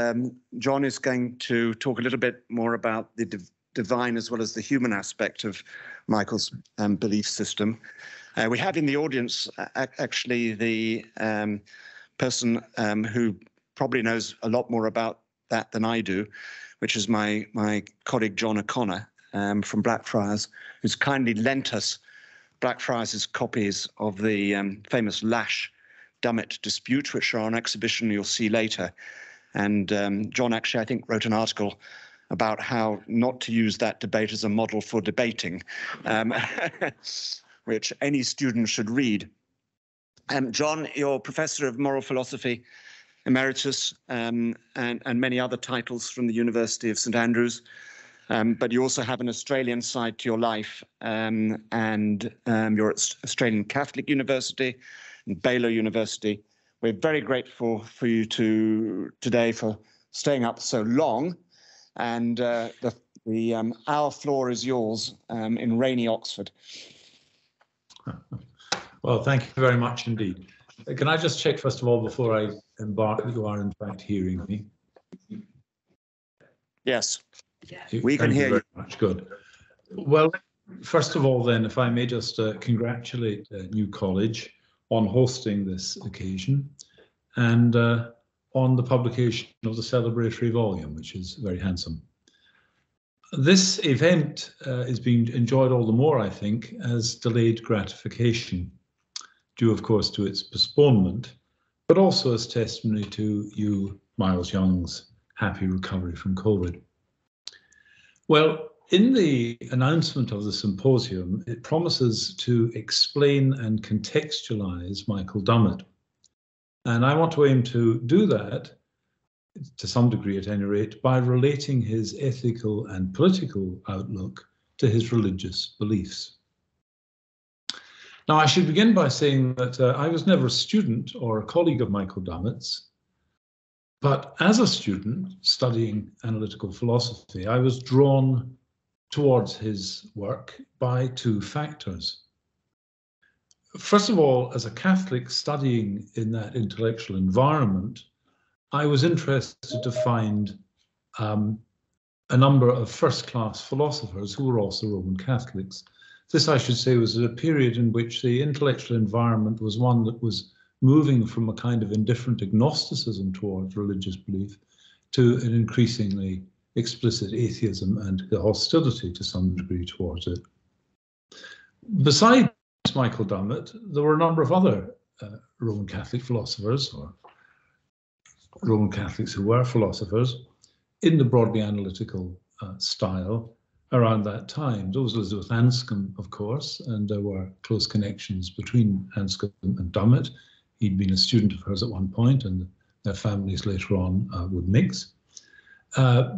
John is going to talk a little bit more about the divine as well as the human aspect of Michael's belief system. We have in the audience actually the person who probably knows a lot more about that than I do, which is my colleague John O'Connor from Blackfriars, who's kindly lent us Blackfriars' copies of the famous Lash-Dummett dispute, which are on exhibition you'll see later. And John actually, I think, wrote an article about how not to use that debate as a model for debating, which any student should read. John, you're Professor of Moral Philosophy Emeritus and many other titles from the University of St Andrews. But you also have an Australian side to your life, and you're at Australian Catholic University and Baylor University. We're very grateful for you today for staying up so long, and our floor is yours in rainy Oxford. Well, thank you very much indeed. Can I just check first of all before I embark that you are in fact hearing me? Yes. We can hear you. Very much. Good. Well, first of all, then, if I may just congratulate New College on hosting this occasion and on the publication of the celebratory volume, which is very handsome. This event is being enjoyed all the more, I think, as delayed gratification, due, of course, to its postponement, but also as testimony to you, Miles Young's happy recovery from COVID. Well, in the announcement of the symposium, it promises to explain and contextualise Michael Dummett. And I want to aim to do that, to some degree at any rate, by relating his ethical and political outlook to his religious beliefs. Now, I should begin by saying that I was never a student or a colleague of Michael Dummett's. But as a student studying analytical philosophy, I was drawn towards his work by 2 factors. First of all, as a Catholic studying in that intellectual environment, I was interested to find a number of first-class philosophers who were also Roman Catholics. This, I should say, was a period in which the intellectual environment was one that was moving from a kind of indifferent agnosticism towards religious belief to an increasingly explicit atheism and the hostility to some degree towards it. Besides Michael Dummett, there were a number of other Roman Catholic philosophers, or Roman Catholics who were philosophers, in the broadly analytical style around that time. There was Elizabeth Anscombe, of course, and there were close connections between Anscombe and Dummett. He'd been a student of hers at one point, and their families later on would mix.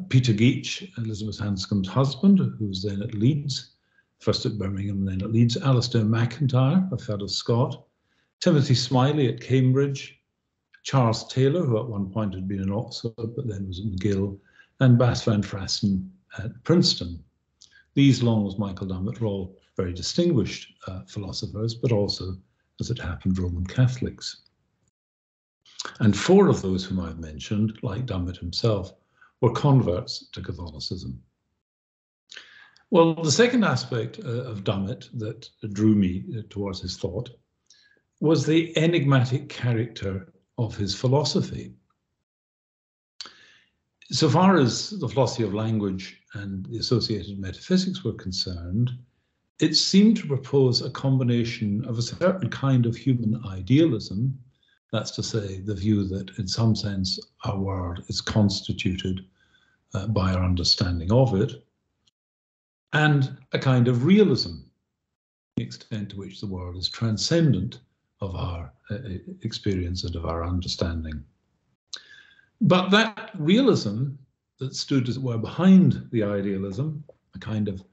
Peter Geach, Elizabeth Anscombe's husband, who was then at Leeds, first at Birmingham, then at Leeds. Alistair MacIntyre, a fellow Scot. Timothy Smiley at Cambridge. Charles Taylor, who at one point had been in Oxford, but then was at McGill. And Bas van Frassen at Princeton. These, along with Michael Dummett, were all very distinguished philosophers, but also, as it happened, Roman Catholics. And 4 of those whom I've mentioned, like Dummett himself, were converts to Catholicism. Well, the second aspect of Dummett that drew me towards his thought was the enigmatic character of his philosophy. So far as the philosophy of language and the associated metaphysics were concerned, it seemed to propose a combination of a certain kind of human idealism, that's to say, the view that in some sense our world is constituted by our understanding of it, and a kind of realism, the extent to which the world is transcendent of our experience and of our understanding. But that realism that stood, as it were, behind the idealism, a kind of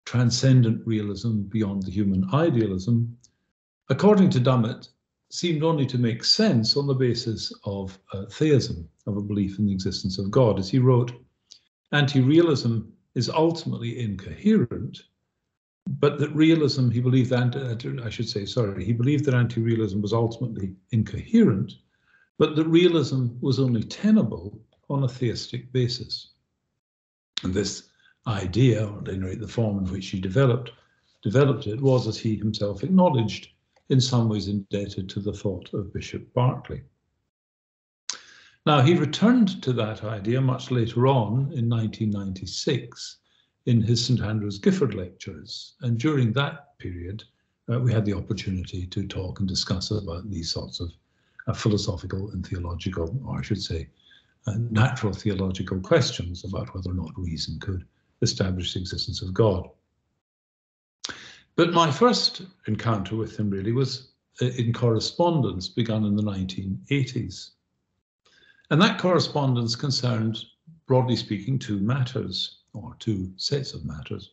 transcendent realism beyond the human idealism, according to Dummett, seemed only to make sense on the basis of theism, of a belief in the existence of God. As he wrote, anti-realism is ultimately incoherent, but that realism, he believed that, he believed that anti-realism was ultimately incoherent, but that realism was only tenable on a theistic basis. And this idea, or at any rate the form in which he developed it, was, as he himself acknowledged, in some ways indebted to the thought of Bishop Berkeley. Now, he returned to that idea much later on in 1996 in his St Andrews Gifford lectures. And during that period, we had the opportunity to talk and discuss about these sorts of philosophical and theological, or I should say, natural theological questions about whether or not reason could establish the existence of God. But my first encounter with him really was in correspondence begun in the 1980s. And that correspondence concerned, broadly speaking, two matters, or two sets of matters.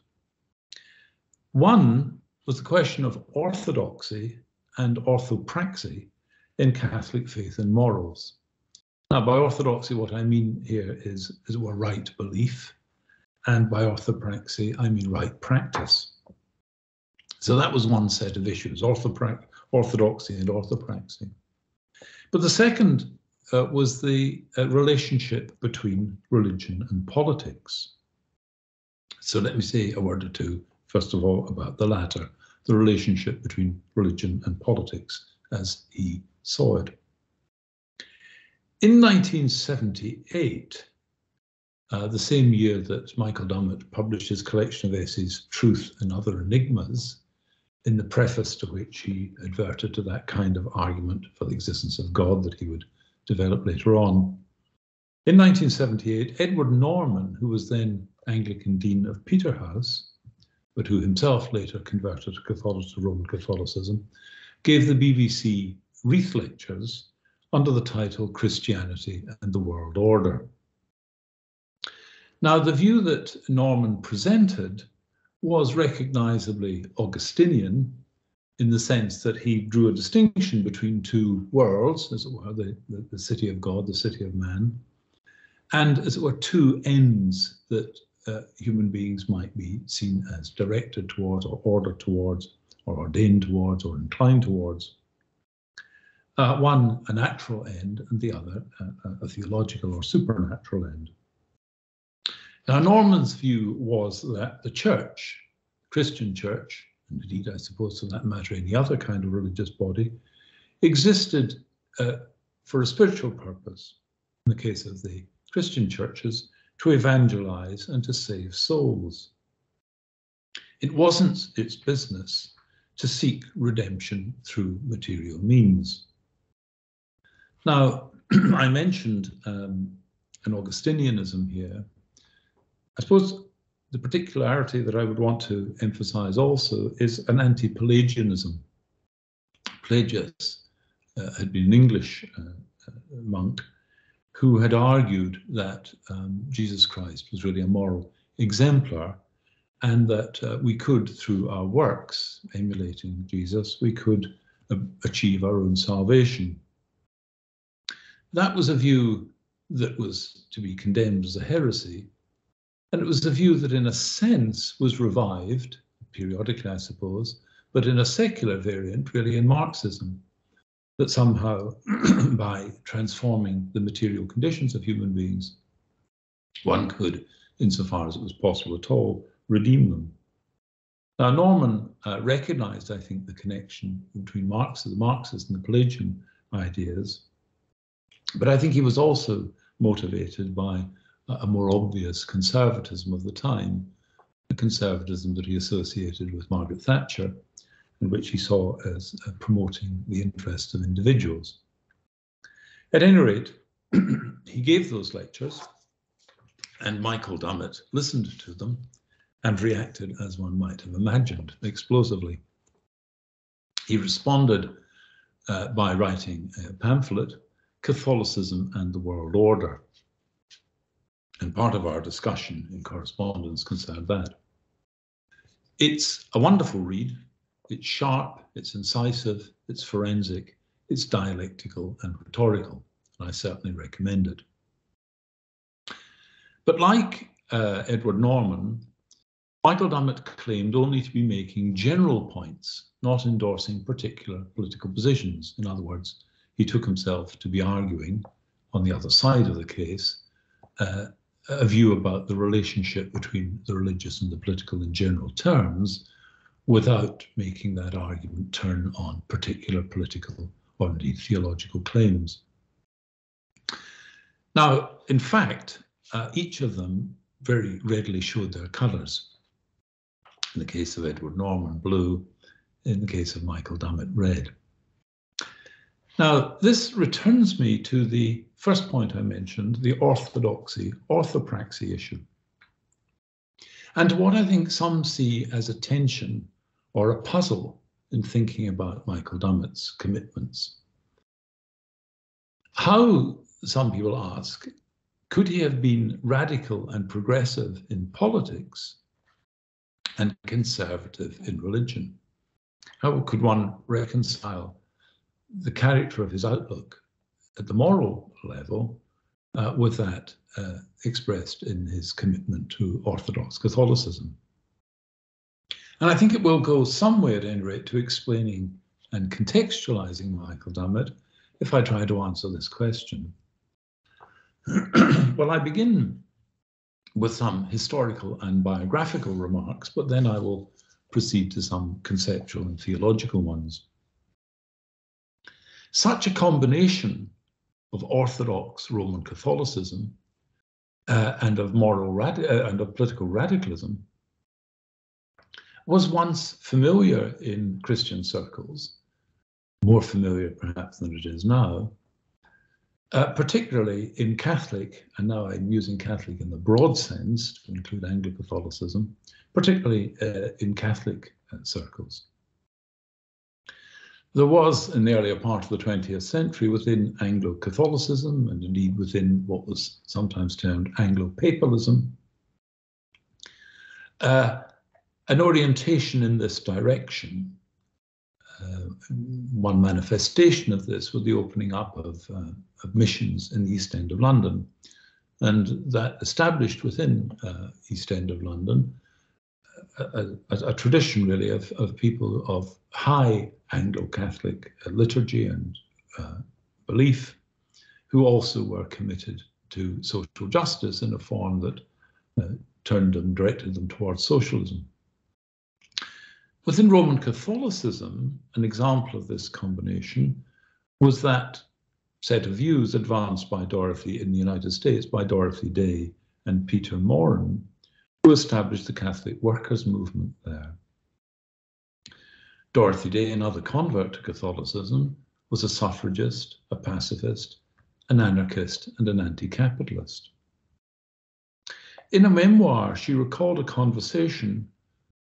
One was the question of orthodoxy and orthopraxy in Catholic faith and morals. Now, by orthodoxy, what I mean here is as it were, right belief, and by orthopraxy, I mean right practice. So that was one set of issues, orthodoxy and orthopraxy. But the second was the relationship between religion and politics. So let me say a word or two, first of all, about the latter, the relationship between religion and politics as he saw it. In 1978, the same year that Michael Dummett published his collection of essays, Truth and Other Enigmas, in the preface to which he adverted to that kind of argument for the existence of God that he would develop later on. In 1978, Edward Norman, who was then Anglican Dean of Peterhouse, but who himself later converted to Roman Catholicism, gave the BBC Wreath Lectures under the title Christianity and the World Order. Now, the view that Norman presented was recognizably Augustinian in the sense that he drew a distinction between two worlds, as it were, the city of God, the city of man, and as it were, two ends that human beings might be seen as directed towards, or ordered towards, or ordained towards, or inclined towards. One, a natural end, and the other, a theological or supernatural end. Now, Norman's view was that the church, Christian church, and indeed, I suppose for that matter, any other kind of religious body, existed for a spiritual purpose, in the case of the Christian churches, to evangelize and to save souls. It wasn't its business to seek redemption through material means. Now, I mentioned an Augustinianism here. I suppose the particularity that I would want to emphasize also is an anti-Pelagianism. Pelagius had been an English monk who had argued that Jesus Christ was really a moral exemplar, and that we could, through our works, emulating Jesus, we could achieve our own salvation. That was a view that was to be condemned as a heresy, and it was a view that in a sense was revived, periodically I suppose, but in a secular variant really in Marxism, that somehow by transforming the material conditions of human beings, one could, insofar as it was possible at all, redeem them. Now, Norman recognized, I think, the connection between the Marxist and the Pelagian ideas, but I think he was also motivated by a more obvious conservatism of the time, the conservatism that he associated with Margaret Thatcher, and which he saw as promoting the interests of individuals. At any rate, he gave those lectures, and Michael Dummett listened to them and reacted, as one might have imagined, explosively. He responded by writing a pamphlet, Catholicism and the World Order. And part of our discussion in correspondence concerned that. It's a wonderful read. It's sharp, it's incisive, it's forensic, it's dialectical and rhetorical, and I certainly recommend it. But like Edward Norman, Michael Dummett claimed only to be making general points, not endorsing particular political positions. In other words, he took himself to be arguing, on the other side of the case, a view about the relationship between the religious and the political in general terms, without making that argument turn on particular political or indeed theological claims. Now, in fact, each of them very readily showed their colours. In the case of Edward Norman, blue. In the case of Michael Dummett, red. Now, this returns me to the first point I mentioned, the orthopraxy issue. And what I think some see as a tension or a puzzle in thinking about Michael Dummett's commitments. How, some people ask, could he have been radical and progressive in politics and conservative in religion? How could one reconcile the character of his outlook at the moral level with that expressed in his commitment to Orthodox Catholicism? And I think it will go some way, at any rate, to explaining and contextualizing Michael Dummett if I try to answer this question. Well, I begin with some historical and biographical remarks, but then I will proceed to some conceptual and theological ones. Such a combination of Orthodox Roman Catholicism and of political radicalism was once familiar in Christian circles, more familiar perhaps than it is now, particularly in Catholic, and now I'm using Catholic in the broad sense to include Anglo-Catholicism, particularly in Catholic circles. There was, in the earlier part of the 20th century, within Anglo-Catholicism, and indeed within what was sometimes termed Anglo-Papalism, an orientation in this direction. One manifestation of this was the opening up of missions in the East End of London, and that established within East End of London a tradition really of people of high Anglo-Catholic liturgy and belief, who also were committed to social justice in a form that directed them towards socialism. Within Roman Catholicism, an example of this combination was that set of views advanced by Dorothy in the United States by Dorothy Day and Peter Moran, who established the Catholic workers' movement there. Dorothy Day, another convert to Catholicism, was a suffragist, a pacifist, an anarchist, and an anti-capitalist. In a memoir, she recalled a conversation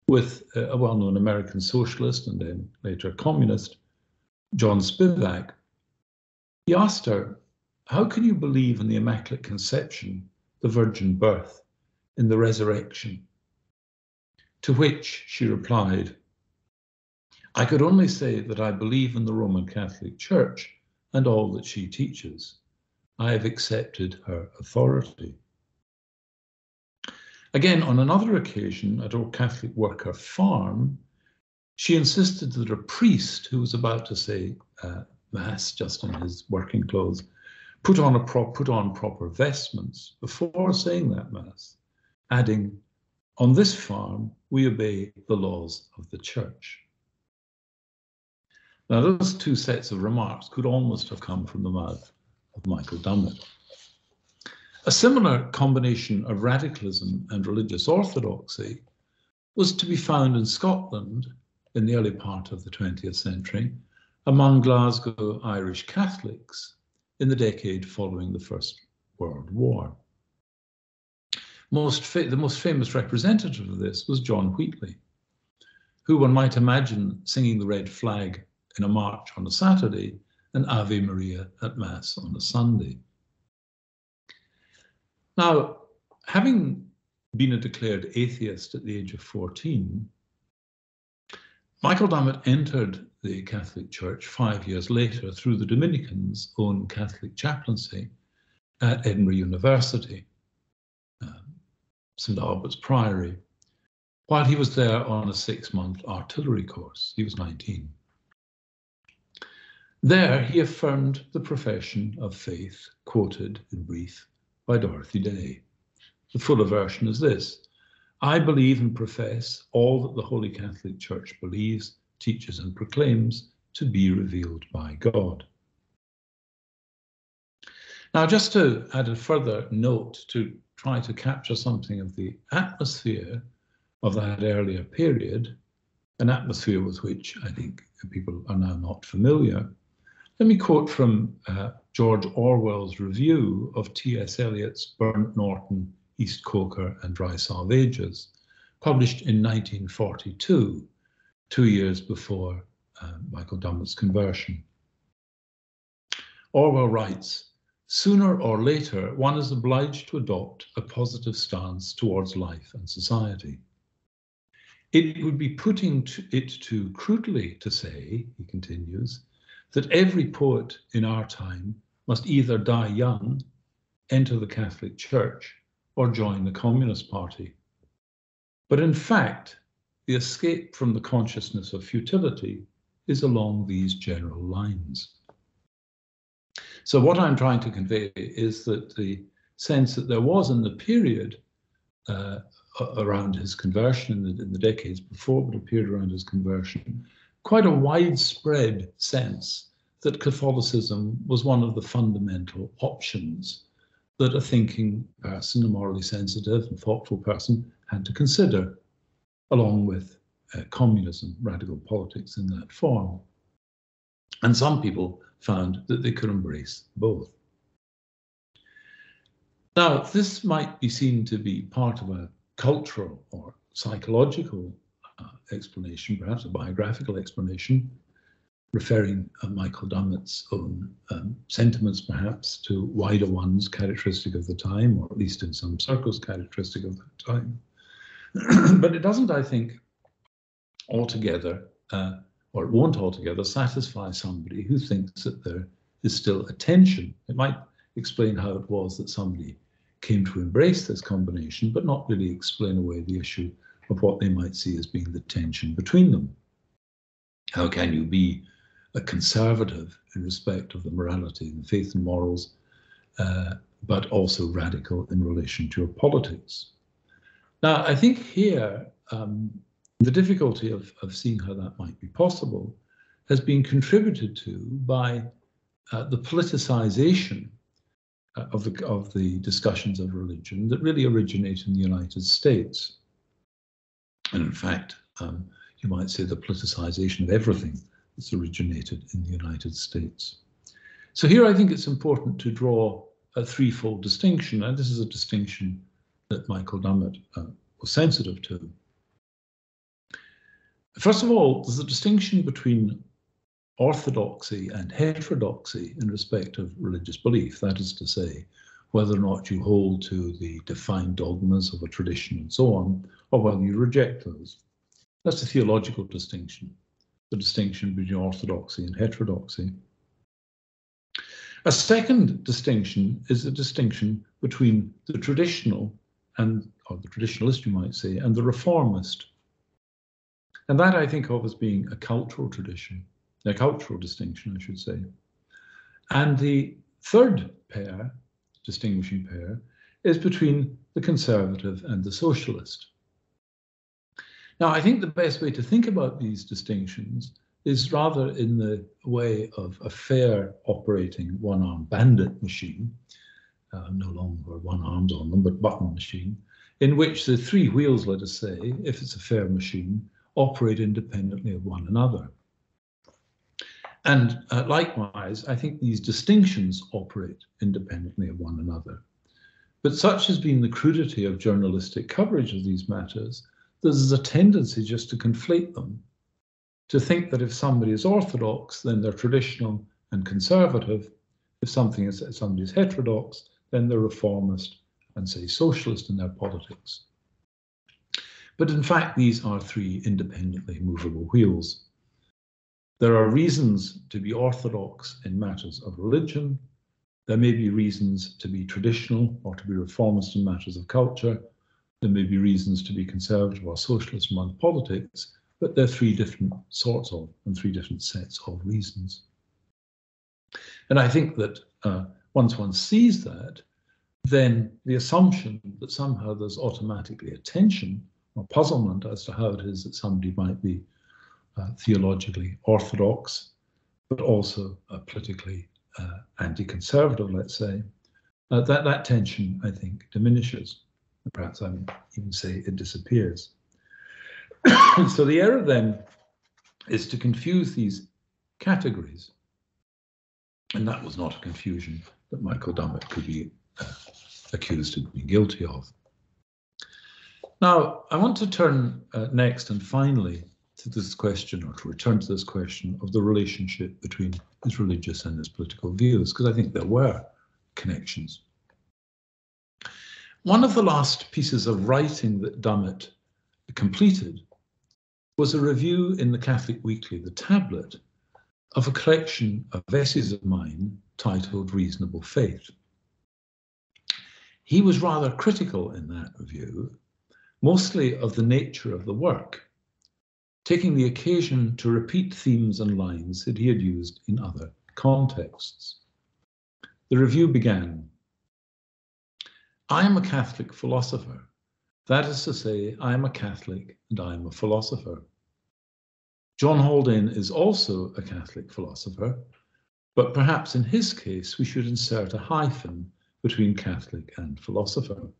with a well-known American socialist and then later communist, John Spivak. He asked her, "How can you believe in the Immaculate Conception, the virgin birth, in the resurrection?" To which she replied, "I could only say that I believe in the Roman Catholic Church and all that she teaches. I have accepted her authority." Again, on another occasion at a Catholic worker farm, she insisted that a priest who was about to say Mass just in his working clothes put on proper vestments before saying that Mass, adding, On this farm, we obey the laws of the church. Now, those two sets of remarks could almost have come from the mouth of Michael Dummett. A similar combination of radicalism and religious orthodoxy was to be found in Scotland in the early part of the 20th century among Glasgow Irish Catholics in the decade following the First World War. The most famous representative of this was John Wheatley, who one might imagine singing the red flag in a march on a Saturday and Ave Maria at Mass on a Sunday. Now, having been a declared atheist at the age of 14, Michael Dummett entered the Catholic Church 5 years later through the Dominicans' own Catholic chaplaincy at Edinburgh University, St Albert's Priory, while he was there on a 6-month artillery course. He was 19. There, he affirmed the profession of faith quoted in brief by Dorothy Day. The fuller version is this: I believe and profess all that the Holy Catholic Church believes, teaches, and proclaims to be revealed by God. Now, just to add a further note to try to capture something of the atmosphere of that earlier period, an atmosphere with which I think people are now not familiar, let me quote from George Orwell's review of T.S. Eliot's Burnt Norton, East Coker and Dry Salvages, published in 1942, 2 years before Michael Dummett's conversion. Orwell writes, "Sooner or later, one is obliged to adopt a positive stance towards life and society. It would be putting it too crudely to say," he continues, "that every poet in our time must either die young, enter the Catholic Church, or join the Communist Party. But in fact, the escape from the consciousness of futility is along these general lines." So what I'm trying to convey is that the sense that there was in the period around his conversion, in the decades before, but a period around his conversion, quite a widespread sense that Catholicism was one of the fundamental options that a thinking person, a morally sensitive and thoughtful person, had to consider, along with communism, radical politics in that form. And some people found that they could embrace both. Now, this might be seen to be part of a cultural or psychological explanation, perhaps a biographical explanation, referring Michael Dummett's own sentiments perhaps to wider ones characteristic of the time, or at least in some circles characteristic of that time. But it doesn't, I think, altogether, or it won't altogether satisfy somebody who thinks that there is still a tension. It might explain how it was that somebody came to embrace this combination, but not really explain away the issue of what they might see as being the tension between them. How can you be a conservative in respect of the morality and faith and morals, but also radical in relation to your politics? Now, I think here, the difficulty of seeing how that might be possible has been contributed to by the politicization of the discussions of religion that really originate in the United States. And in fact, you might say the politicization of everything that's originated in the United States. So here I think it's important to draw a threefold distinction, and this is a distinction that Michael Dummett was sensitive to. First of all, there's a distinction between orthodoxy and heterodoxy in respect of religious belief. That is to say, whether or not you hold to the defined dogmas of a tradition and so on, or whether you reject those. That's a theological distinction, the distinction between orthodoxy and heterodoxy. A second distinction is the distinction between the traditional or the traditionalist, you might say, and the reformist. And that I think of as being a cultural tradition, a cultural distinction, I should say. And the third pair, distinguishing pair, is between the conservative and the socialist. Now, I think the best way to think about these distinctions is rather in the way of a fair operating one-armed bandit machine, no longer one armed on them, but button machine, in which the three wheels, let us say, if it's a fair machine, operate independently of one another. And likewise, I think these distinctions operate independently of one another. But such has been the crudity of journalistic coverage of these matters, there's a tendency just to conflate them, to think that if somebody is orthodox, then they're traditional and conservative. If somebody is heterodox, then they're reformist and, say, socialist in their politics. But in fact, these are three independently movable wheels. There are reasons to be orthodox in matters of religion. There may be reasons to be traditional or to be reformist in matters of culture. There may be reasons to be conservative or socialist among politics, but there are three different sorts of and three different sets of reasons. And I think that once one sees that, then the assumption that somehow there's automatically a tension or puzzlement as to how it is that somebody might be theologically orthodox, but also politically anti-conservative, let's say, that tension, I think, diminishes. Perhaps I would even say it disappears. So the error then is to confuse these categories. And that was not a confusion that Michael Dummett could be accused of being guilty of. Now, I want to turn next and finally to this question, or to return to this question of the relationship between his religious and his political views, because I think there were connections. One of the last pieces of writing that Dummett completed was a review in the Catholic Weekly, the Tablet, of a collection of essays of mine titled Reasonable Faith. He was rather critical in that review, mostly of the nature of the work, taking the occasion to repeat themes and lines that he had used in other contexts. The review began, "I am a Catholic philosopher. That is to say, I am a Catholic and I am a philosopher. John Haldane is also a Catholic philosopher, but perhaps in his case we should insert a hyphen between Catholic and philosopher.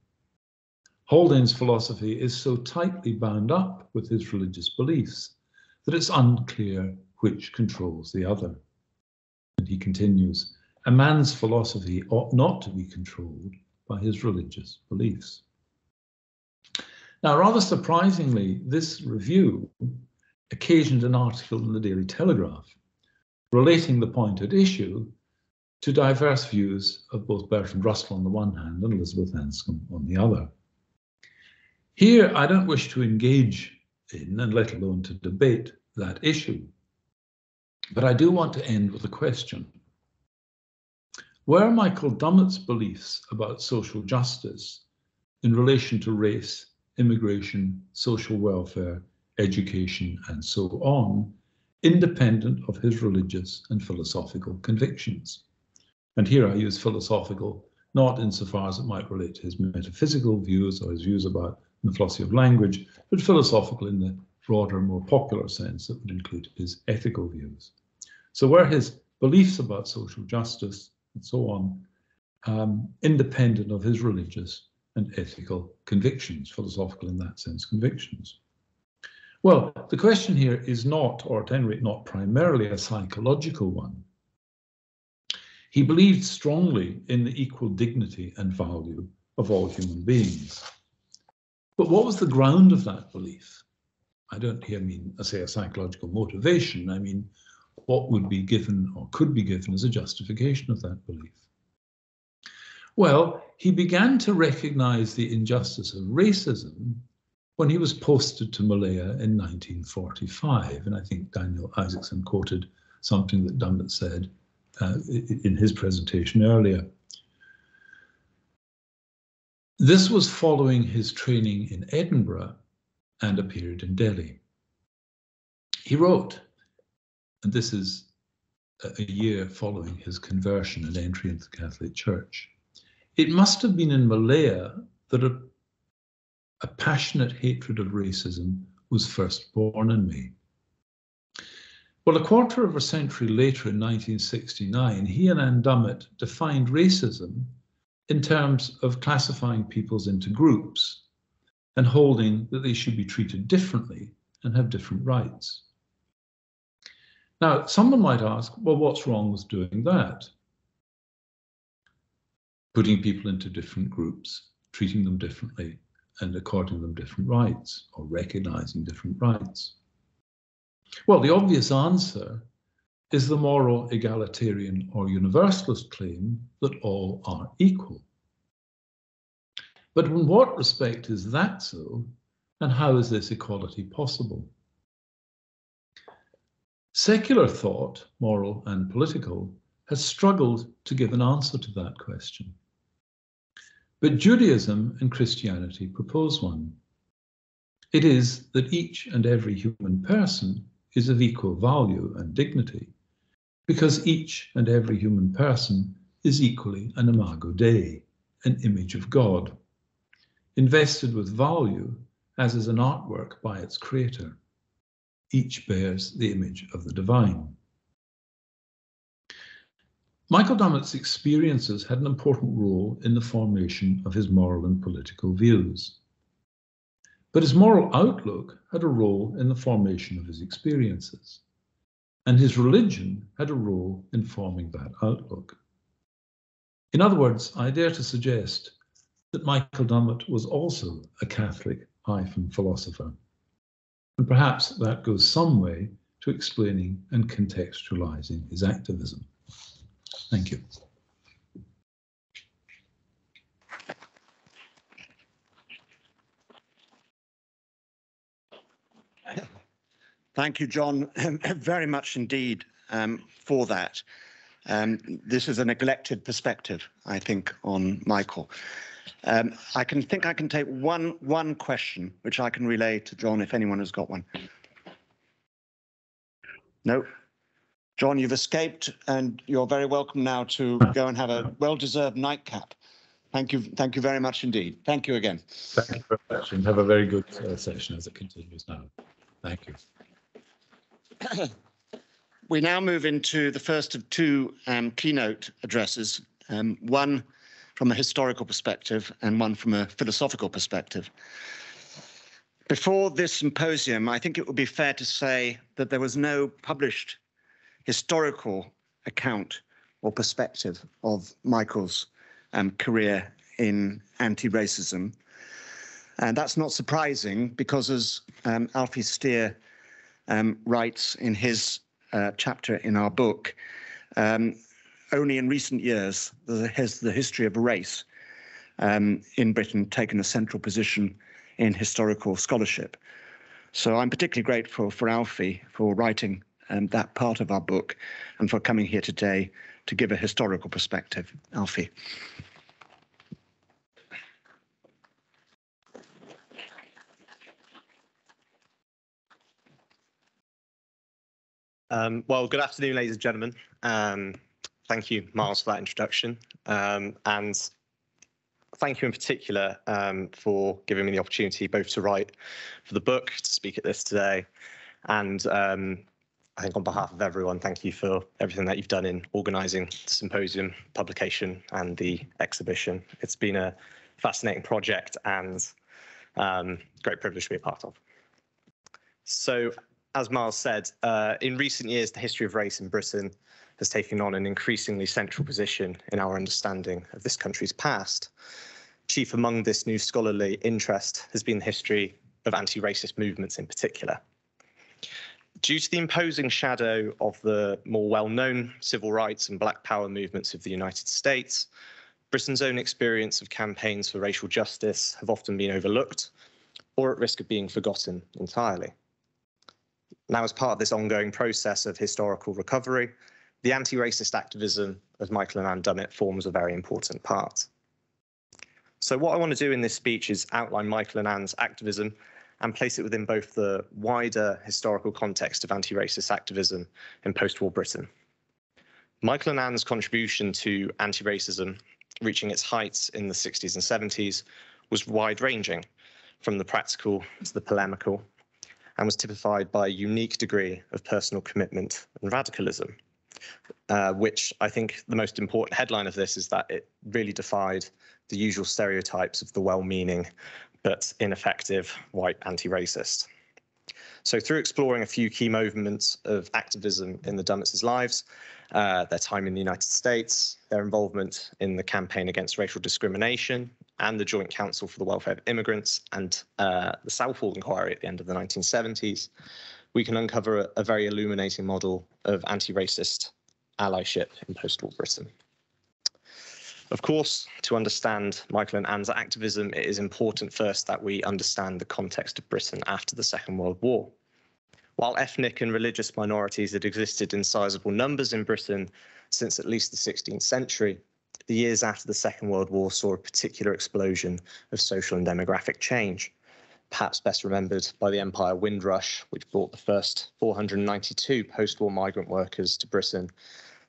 Haldane's philosophy is so tightly bound up with his religious beliefs that it's unclear which controls the other." And he continues, "A man's philosophy ought not to be controlled by his religious beliefs." Now, rather surprisingly, this review occasioned an article in the Daily Telegraph relating the point at issue to diverse views of both Bertrand Russell on the one hand and Elizabeth Anscombe on the other. Here, I don't wish to engage in, and let alone to debate, that issue, but I do want to end with a question. Were Michael Dummett's beliefs about social justice in relation to race, immigration, social welfare, education, and so on, independent of his religious and philosophical convictions? And here I use philosophical not insofar as it might relate to his metaphysical views or his views about the philosophy of language, but philosophical in the broader, more popular sense that would include his ethical views. So were his beliefs about social justice and so on independent of his religious and ethical convictions, philosophical in that sense convictions? Well, the question here is not, or at any rate not primarily, a psychological one. He believed strongly in the equal dignity and value of all human beings. But what was the ground of that belief? I don't here mean, say, a psychological motivation. I mean, what would be given or could be given as a justification of that belief? Well, he began to recognize the injustice of racism when he was posted to Malaya in 1945. And I think Daniel Isaacson quoted something that Dummett said in his presentation earlier. This was following his training in Edinburgh and a period in Delhi. He wrote, and this is a year following his conversion and entry into the Catholic Church, "It must have been in Malaya that a passionate hatred of racism was first born in me. Well, a quarter of a century later, in 1969, he and Anne Dummett defined racism in terms of classifying peoples into groups and holding that they should be treated differently and have different rights. Now, someone might ask, well, what's wrong with doing that? Putting people into different groups, treating them differently, and according them different rights, or recognizing different rights. Well, the obvious answer is the moral, egalitarian, or universalist claim that all are equal. But in what respect is that so, and how is this equality possible? Secular thought, moral and political, has struggled to give an answer to that question. But Judaism and Christianity propose one. It is that each and every human person is of equal value and dignity, because each and every human person is equally an imago Dei, an image of God, invested with value as is an artwork by its creator. Each bears the image of the divine. Michael Dummett's experiences had an important role in the formation of his moral and political views. But his moral outlook had a role in the formation of his experiences, and his religion had a role in forming that outlook. In other words, I dare to suggest that Michael Dummett was also a Catholic-philosopher, and perhaps that goes some way to explaining and contextualizing his activism. Thank you. Thank you, John, very much indeed for that. This is a neglected perspective, I think, on Michael. I can take one question, which I can relay to John if anyone has got one. No? John, you've escaped, and you're very welcome now to go and have a well-deserved nightcap. Thank you very much indeed. Thank you again. Thank you very much, and have a very good session as it continues now. Thank you. We now move into the first of two keynote addresses, one from a historical perspective and one from a philosophical perspective. Before this symposium, I think it would be fair to say that there was no published historical account or perspective of Michael's career in anti-racism. And that's not surprising because, as Alfie Steer writes in his chapter in our book, only in recent years has the history of race in Britain taken a central position in historical scholarship. So I'm particularly grateful for Alfie for writing that part of our book and for coming here today to give a historical perspective. Alfie. Well, good afternoon, ladies and gentlemen. Thank you, Miles, for that introduction. And thank you in particular for giving me the opportunity both to write for the book, to speak at this today, and I think on behalf of everyone, thank you for everything that you've done in organising the symposium, publication, and the exhibition. It's been a fascinating project and great privilege to be a part of. So, as Miles said, in recent years, the history of race in Britain has taken on an increasingly central position in our understanding of this country's past. Chief among this new scholarly interest has been the history of anti-racist movements in particular. Due to the imposing shadow of the more well-known civil rights and Black Power movements of the United States, Britain's own experience of campaigns for racial justice have often been overlooked or at risk of being forgotten entirely. Now, as part of this ongoing process of historical recovery, the anti-racist activism of Michael and Anne Dummett forms a very important part. So what I want to do in this speech is outline Michael and Anne's activism and place it within both the wider historical context of anti-racist activism in post-war Britain. Michael and Anne's contribution to anti-racism, reaching its heights in the 60s and 70s, was wide-ranging, from the practical to the polemical, and was typified by a unique degree of personal commitment and radicalism, which I think the most important headline of this is that it really defied the usual stereotypes of the well-meaning but ineffective white anti-racist. So through exploring a few key moments of activism in the Dummetts' lives, their time in the United States, their involvement in the campaign against racial discrimination and the Joint Council for the Welfare of Immigrants and the Southall Inquiry at the end of the 1970s, we can uncover a very illuminating model of anti-racist allyship in post-war Britain. Of course, to understand Michael and Anne's activism, it is important first that we understand the context of Britain after the Second World War. While ethnic and religious minorities had existed in sizable numbers in Britain since at least the 16th century, the years after the Second World War saw a particular explosion of social and demographic change, perhaps best remembered by the Empire Windrush, which brought the first 492 post-war migrant workers to Britain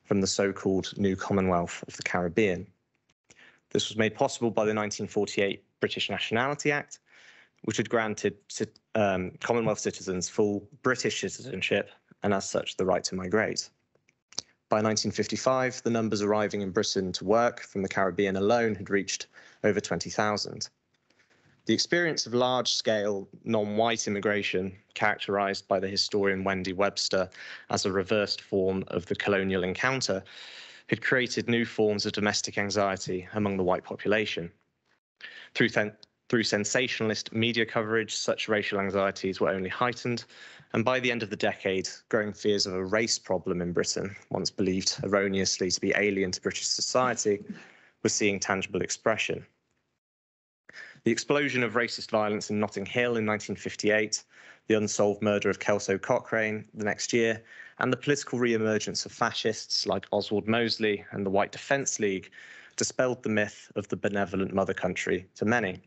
from the so-called New Commonwealth of the Caribbean. This was made possible by the 1948 British Nationality Act, which had granted Commonwealth citizens full British citizenship and as such the right to migrate. By 1955, the numbers arriving in Britain to work from the Caribbean alone had reached over 20,000. The experience of large-scale non-white immigration, characterized by the historian Wendy Webster as a reversed form of the colonial encounter, had created new forms of domestic anxiety among the white population. Through sensationalist media coverage, such racial anxieties were only heightened, and by the end of the decade, growing fears of a race problem in Britain, once believed erroneously to be alien to British society, were seeing tangible expression. The explosion of racist violence in Notting Hill in 1958, the unsolved murder of Kelso Cochrane the next year, and the political re-emergence of fascists like Oswald Mosley and the White Defence League dispelled the myth of the benevolent mother country to many.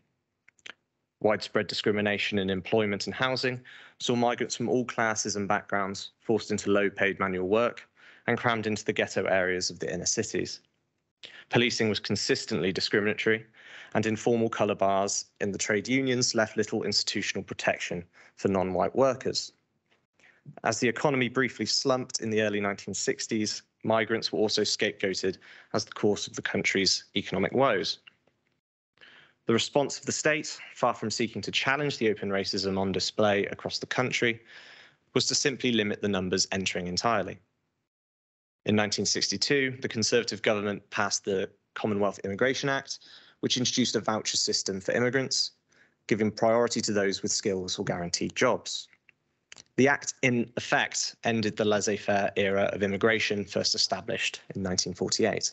Widespread discrimination in employment and housing saw migrants from all classes and backgrounds forced into low-paid manual work and crammed into the ghetto areas of the inner cities. Policing was consistently discriminatory, and informal colour bars in the trade unions left little institutional protection for non-white workers. As the economy briefly slumped in the early 1960s, migrants were also scapegoated as the cause of the country's economic woes. The response of the state, far from seeking to challenge the open racism on display across the country, was to simply limit the numbers entering entirely. In 1962, the Conservative government passed the Commonwealth Immigration Act, which introduced a voucher system for immigrants, giving priority to those with skills or guaranteed jobs. The Act, in effect, ended the laissez-faire era of immigration first established in 1948.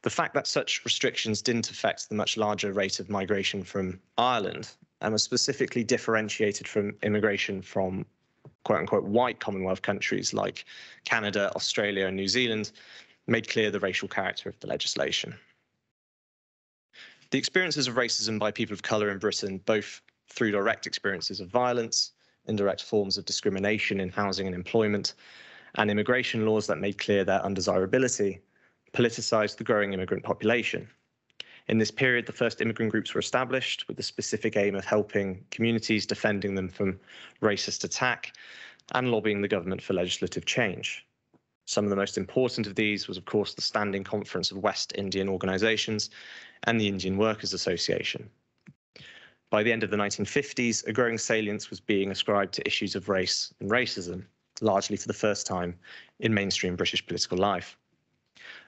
The fact that such restrictions didn't affect the much larger rate of migration from Ireland and was specifically differentiated from immigration from quote-unquote white Commonwealth countries like Canada, Australia, and New Zealand made clear the racial character of the legislation. The experiences of racism by people of colour in Britain, both through direct experiences of violence, indirect forms of discrimination in housing and employment, and immigration laws that made clear their undesirability, politicised the growing immigrant population. In this period, the first immigrant groups were established with the specific aim of helping communities, defending them from racist attack, and lobbying the government for legislative change. Some of the most important of these was, of course, the Standing Conference of West Indian Organisations and the Indian Workers Association. By the end of the 1950s, a growing salience was being ascribed to issues of race and racism, largely for the first time in mainstream British political life.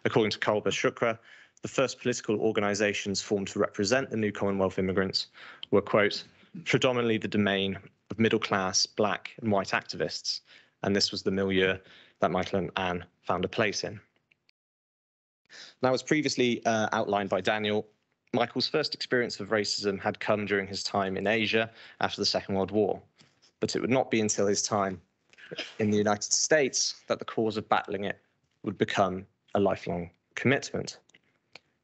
According to Kalba Shukra, the first political organisations formed to represent the new Commonwealth immigrants were, quote, predominantly the domain of middle-class black and white activists, and this was the milieu that Michael and Anne found a place in. Now, as previously outlined by Daniel, Michael's first experience of racism had come during his time in Asia after the Second World War, but it would not be until his time in the United States that the cause of battling it would become a lifelong commitment.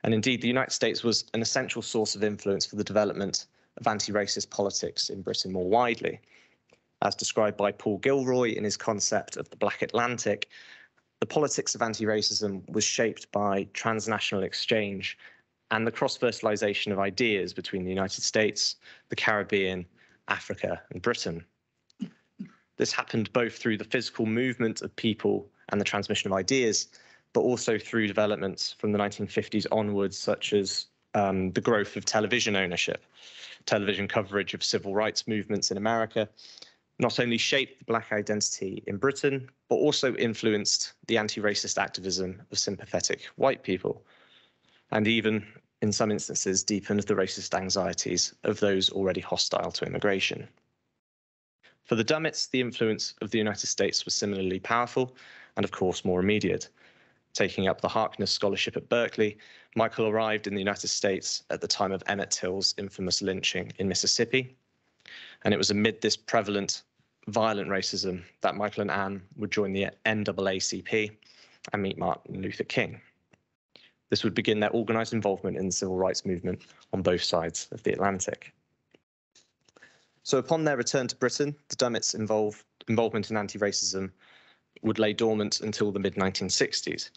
And indeed, the United States was an essential source of influence for the development of anti-racist politics in Britain more widely. As described by Paul Gilroy in his concept of the Black Atlantic, the politics of anti-racism was shaped by transnational exchange and the cross-fertilization of ideas between the United States, the Caribbean, Africa, and Britain. This happened both through the physical movement of people and the transmission of ideas, but also through developments from the 1950s onwards, such as the growth of television ownership. Television coverage of civil rights movements in America not only shaped the Black identity in Britain, but also influenced the anti-racist activism of sympathetic white people, and even, in some instances, deepened the racist anxieties of those already hostile to immigration. For the Dummetts, the influence of the United States was similarly powerful and, of course, more immediate. Taking up the Harkness Scholarship at Berkeley, Michael arrived in the United States at the time of Emmett Till's infamous lynching in Mississippi. And it was amid this prevalent, violent racism that Michael and Anne would join the NAACP and meet Martin Luther King. This would begin their organized involvement in the civil rights movement on both sides of the Atlantic. So upon their return to Britain, the Dummetts' involvement in anti-racism would lay dormant until the mid-1960s.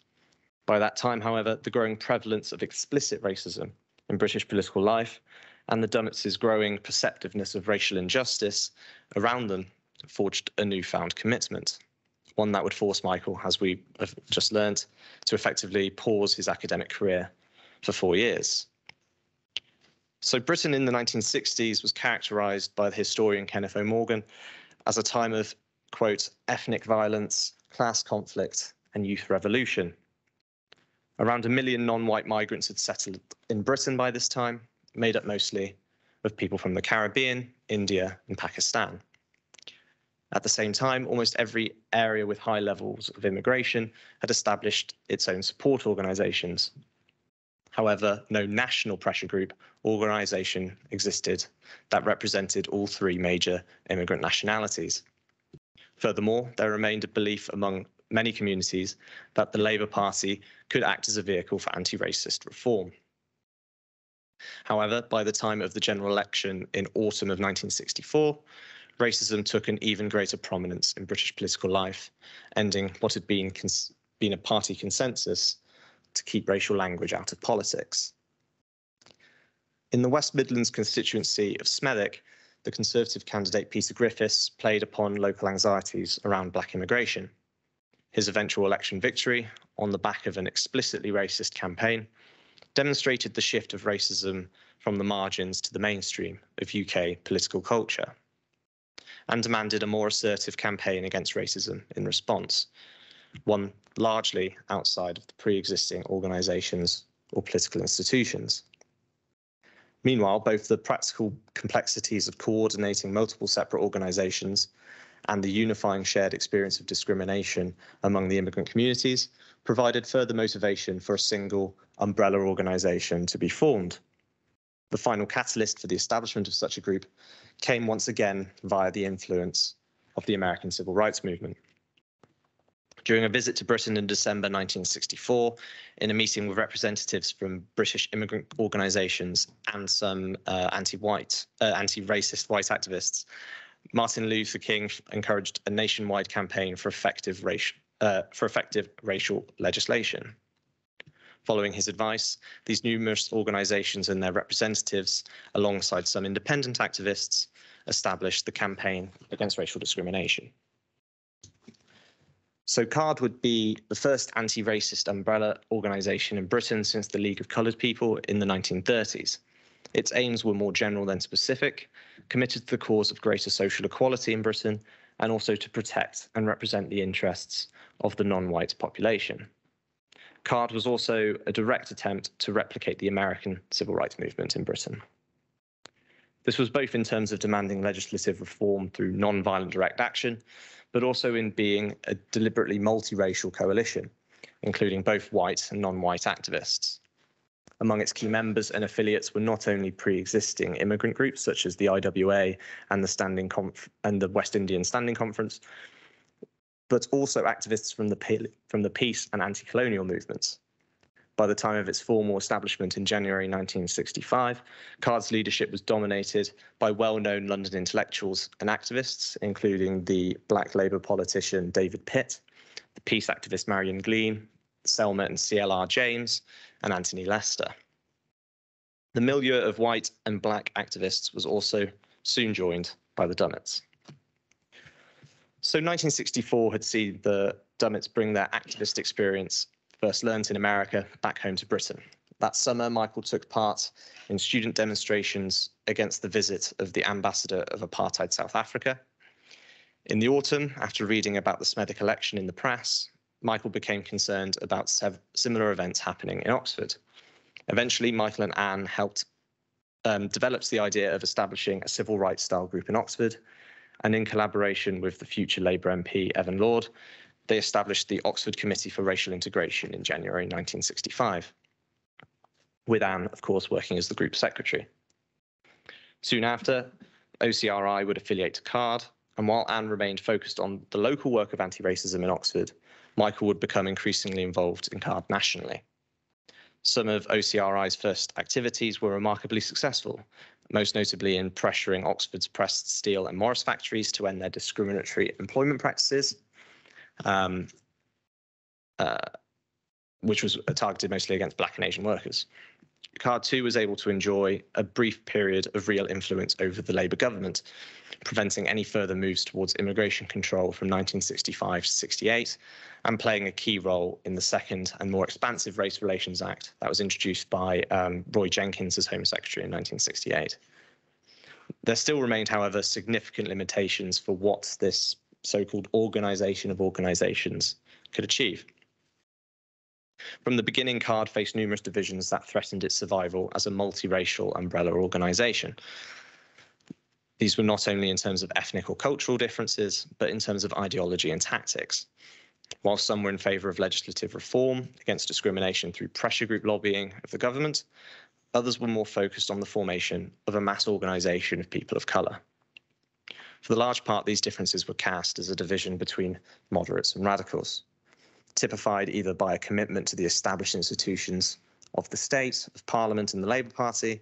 By that time, however, the growing prevalence of explicit racism in British political life and the Dummetts' growing perceptiveness of racial injustice around them forged a newfound commitment, one that would force Michael, as we have just learned, to effectively pause his academic career for 4 years. So Britain in the 1960s was characterized by the historian Kenneth O'Morgan as a time of, quote, ethnic violence, class conflict, and youth revolution. Around 1 million non-white migrants had settled in Britain by this time, made up mostly of people from the Caribbean, India, and Pakistan. At the same time, almost every area with high levels of immigration had established its own support organizations. However, no national pressure group organization existed that represented all three major immigrant nationalities. Furthermore, there remained a belief among many communities that the Labour Party could act as a vehicle for anti-racist reform. However, by the time of the general election in autumn of 1964, racism took an even greater prominence in British political life, ending what had been a party consensus to keep racial language out of politics. In the West Midlands constituency of Smethwick, the Conservative candidate Peter Griffiths played upon local anxieties around black immigration. His eventual election victory, on the back of an explicitly racist campaign, demonstrated the shift of racism from the margins to the mainstream of UK political culture, and demanded a more assertive campaign against racism in response, one largely outside of the pre-existing organisations or political institutions. Meanwhile, both the practical complexities of coordinating multiple separate organisations and the unifying shared experience of discrimination among the immigrant communities provided further motivation for a single umbrella organisation to be formed. The final catalyst for the establishment of such a group came once again via the influence of the American Civil Rights Movement. During a visit to Britain in December 1964, in a meeting with representatives from British immigrant organisations and some anti-racist white activists, Martin Luther King encouraged a nationwide campaign for effective racial legislation. Following his advice, these numerous organisations and their representatives, alongside some independent activists, established the Campaign Against Racial Discrimination. So CARD would be the first anti-racist umbrella organisation in Britain since the League of Coloured People in the 1930s. Its aims were more general than specific, committed to the cause of greater social equality in Britain, and also to protect and represent the interests of the non-white population. CARD was also a direct attempt to replicate the American civil rights movement in Britain. This was both in terms of demanding legislative reform through non-violent direct action, but also in being a deliberately multiracial coalition, including both white and non-white activists. Among its key members and affiliates were not only pre-existing immigrant groups such as the IWA and the West Indian Standing Conference, but also activists from the peace and anti-colonial movements. By the time of its formal establishment in January 1965, CARD's leadership was dominated by well-known London intellectuals and activists, including the Black Labour politician David Pitt, the peace activist Marion Glean, Selma and CLR James, and Anthony Lester. The milieu of white and black activists was also soon joined by the Dummetts. So 1964 had seen the Dummetts bring their activist experience, first learnt in America, back home to Britain. That summer, Michael took part in student demonstrations against the visit of the ambassador of apartheid South Africa. In the autumn, after reading about the Smethwick election in the press, Michael became concerned about similar events happening in Oxford. Eventually, Michael and Anne helped develop the idea of establishing a civil rights style group in Oxford, and in collaboration with the future Labour MP Evan Lord, they established the Oxford Committee for Racial Integration in January 1965, with Anne, of course, working as the group secretary. Soon after, OCRI would affiliate to CARD, and while Anne remained focused on the local work of anti-racism in Oxford, Michael would become increasingly involved in CARD nationally. Some of OCRI's first activities were remarkably successful, most notably in pressuring Oxford's pressed steel and Morris factories to end their discriminatory employment practices, which was targeted mostly against Black and Asian workers. CARD too was able to enjoy a brief period of real influence over the Labour government, preventing any further moves towards immigration control from 1965 to 68, and playing a key role in the second and more expansive Race Relations Act that was introduced by Roy Jenkins as Home Secretary in 1968. There still remained, however, significant limitations for what this so-called organisation of organisations could achieve. From the beginning, CARD faced numerous divisions that threatened its survival as a multiracial umbrella organisation. These were not only in terms of ethnic or cultural differences, but in terms of ideology and tactics. While some were in favour of legislative reform against discrimination through pressure group lobbying of the government, others were more focused on the formation of a mass organisation of people of colour. For the large part, these differences were cast as a division between moderates and radicals, typified either by a commitment to the established institutions of the state, of Parliament and the Labour Party,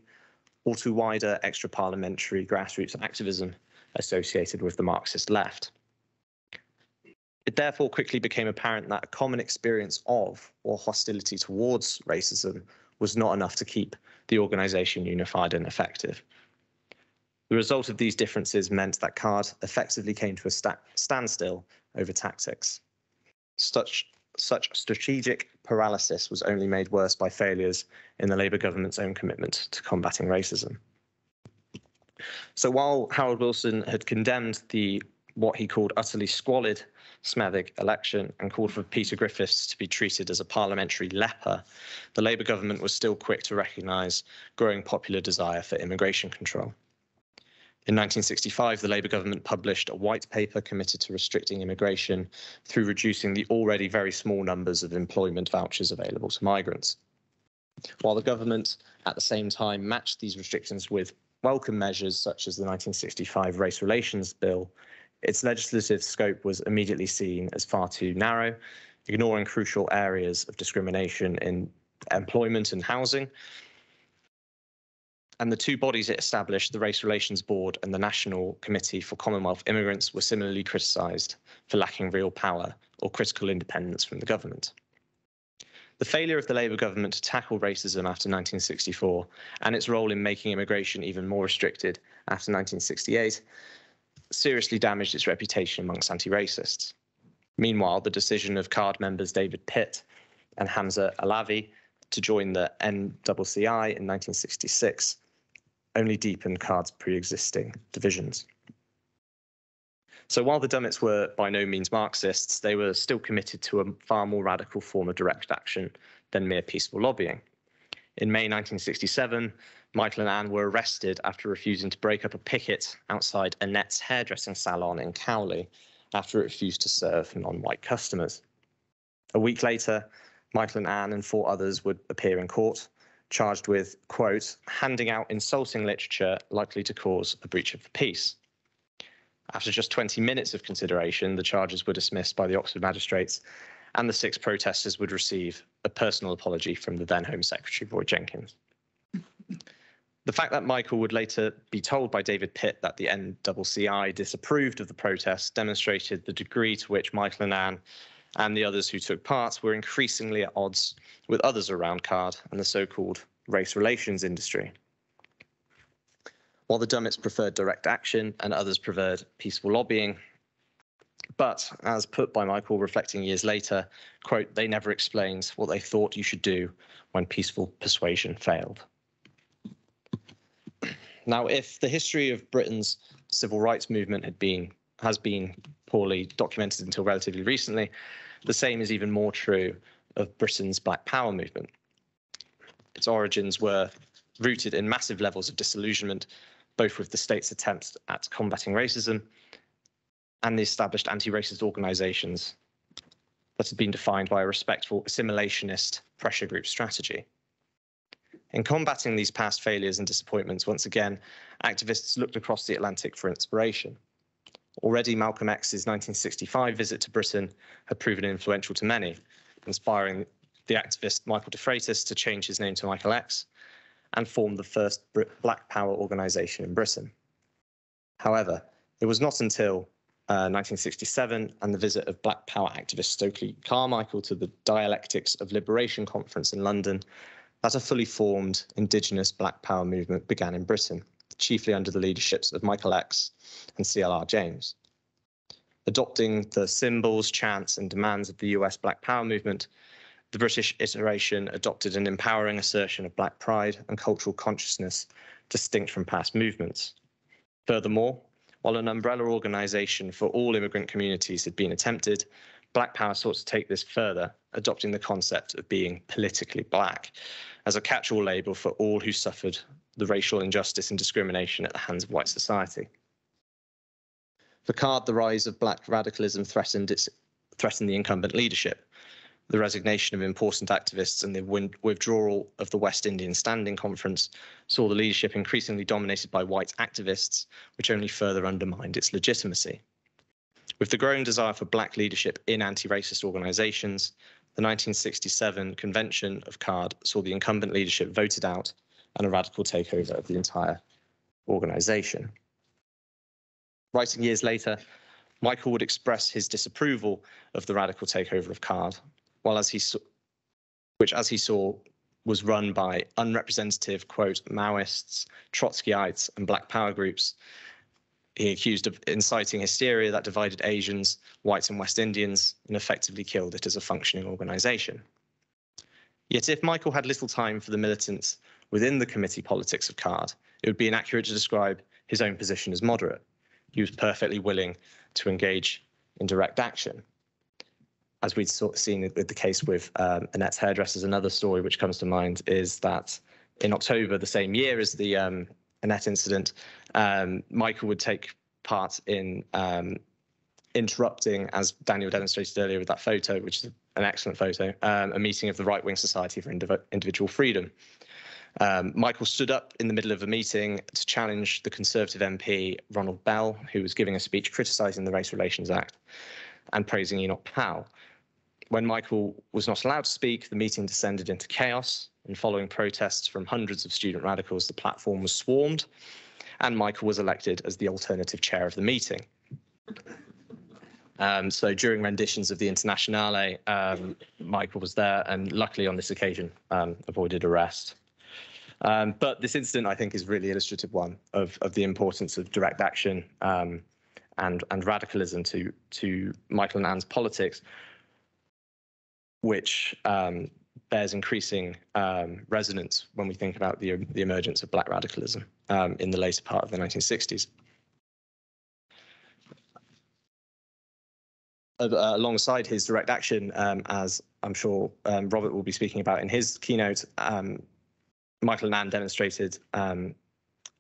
or to wider extra-parliamentary grassroots activism associated with the Marxist left. It therefore quickly became apparent that a common experience of or hostility towards racism was not enough to keep the organisation unified and effective. The result of these differences meant that CARD effectively came to a standstill over tactics. Such strategic paralysis was only made worse by failures in the Labour government's own commitment to combating racism. So while Harold Wilson had condemned what he called utterly squalid Smethwick election and called for Peter Griffiths to be treated as a parliamentary leper, the Labour government was still quick to recognise growing popular desire for immigration control. In 1965, the Labour government published a white paper committed to restricting immigration through reducing the already very small numbers of employment vouchers available to migrants. While the government, at the same time, matched these restrictions with welcome measures such as the 1965 Race Relations Bill, its legislative scope was immediately seen as far too narrow, ignoring crucial areas of discrimination in employment and housing. And the two bodies it established, the Race Relations Board and the National Committee for Commonwealth Immigrants, were similarly criticised for lacking real power or critical independence from the government. The failure of the Labour government to tackle racism after 1964 and its role in making immigration even more restricted after 1968 seriously damaged its reputation amongst anti-racists. Meanwhile, the decision of CARD members David Pitt and Hamza Alavi to join the NCCI in 1966 only deepened CARD's pre-existing divisions. So while the Dummetts were by no means Marxists, they were still committed to a far more radical form of direct action than mere peaceful lobbying. In May 1967, Michael and Anne were arrested after refusing to break up a picket outside Annette's hairdressing salon in Cowley after it refused to serve non-white customers. A week later, Michael and Anne and 4 others would appear in court, charged with, quote, handing out insulting literature likely to cause a breach of the peace. After just 20 minutes of consideration, the charges were dismissed by the Oxford magistrates, and the 6 protesters would receive a personal apology from the then Home Secretary, Roy Jenkins. The fact that Michael would later be told by David Pitt that the NCCI disapproved of the protest demonstrated the degree to which Michael and Anne and the others who took part were increasingly at odds with others around CARD and the so-called race relations industry. while the Dummetts preferred direct action and others preferred peaceful lobbying. But as put by Michael reflecting years later, quote, they never explained what they thought you should do when peaceful persuasion failed. Now, if the history of Britain's civil rights movement has been poorly documented until relatively recently, the same is even more true of Britain's Black Power movement. Its origins were rooted in massive levels of disillusionment, both with the state's attempts at combating racism and the established anti-racist organizations that had been defined by a respectful assimilationist pressure group strategy. In combating these past failures and disappointments, once again, activists looked across the Atlantic for inspiration. Already Malcolm X's 1965 visit to Britain had proven influential to many, inspiring the activist Michael de Freitas to change his name to Michael X and form the first Black Power organization in Britain. However, it was not until 1967 and the visit of Black Power activist Stokely Carmichael to the Dialectics of Liberation conference in London that a fully formed indigenous Black Power movement began in Britain, chiefly under the leaderships of Michael X and CLR James. Adopting the symbols, chants, and demands of the US Black Power movement, the British iteration adopted an empowering assertion of Black pride and cultural consciousness distinct from past movements. Furthermore, while an umbrella organisation for all immigrant communities had been attempted, Black Power sought to take this further, adopting the concept of being politically black as a catch-all label for all who suffered the racial injustice and discrimination at the hands of white society. For Card, the rise of Black radicalism threatened the incumbent leadership. The resignation of important activists and the withdrawal of the West Indian Standing Conference saw the leadership increasingly dominated by white activists, which only further undermined its legitimacy. With the growing desire for Black leadership in anti-racist organizations, the 1967 convention of Card saw the incumbent leadership voted out and a radical takeover of the entire organization. Writing years later, Michael would express his disapproval of the radical takeover of Card, which, as he saw, was run by unrepresentative, quote, Maoists, Trotskyites, and Black Power groups. He accused of inciting hysteria that divided Asians, whites, and West Indians, and effectively killed it as a functioning organization. Yet if Michael had little time for the militants within the committee politics of Card, it would be inaccurate to describe his own position as moderate. He was perfectly willing to engage in direct action. As we'd seen with the case with Annette's hairdressers, another story which comes to mind is that in October the same year as the Annette incident, Michael would take part in interrupting, as Daniel demonstrated earlier with that photo, which is an excellent photo, a meeting of the Right Wing Society for Individual Freedom. Michael stood up in the middle of a meeting to challenge the Conservative MP Ronald Bell, who was giving a speech criticising the Race Relations Act and praising Enoch Powell. When Michael was not allowed to speak, the meeting descended into chaos, and following protests from hundreds of student radicals, the platform was swarmed, and Michael was elected as the alternative chair of the meeting. So during renditions of the Internationale, Michael was there, and luckily on this occasion avoided arrest. But this incident, I think, is really illustrative one of the importance of direct action and radicalism to Michael and Anne's politics, which bears increasing resonance when we think about the emergence of Black radicalism in the later part of the 1960s. Alongside his direct action, as I'm sure Robert will be speaking about in his keynote, Michael and Anne demonstrated an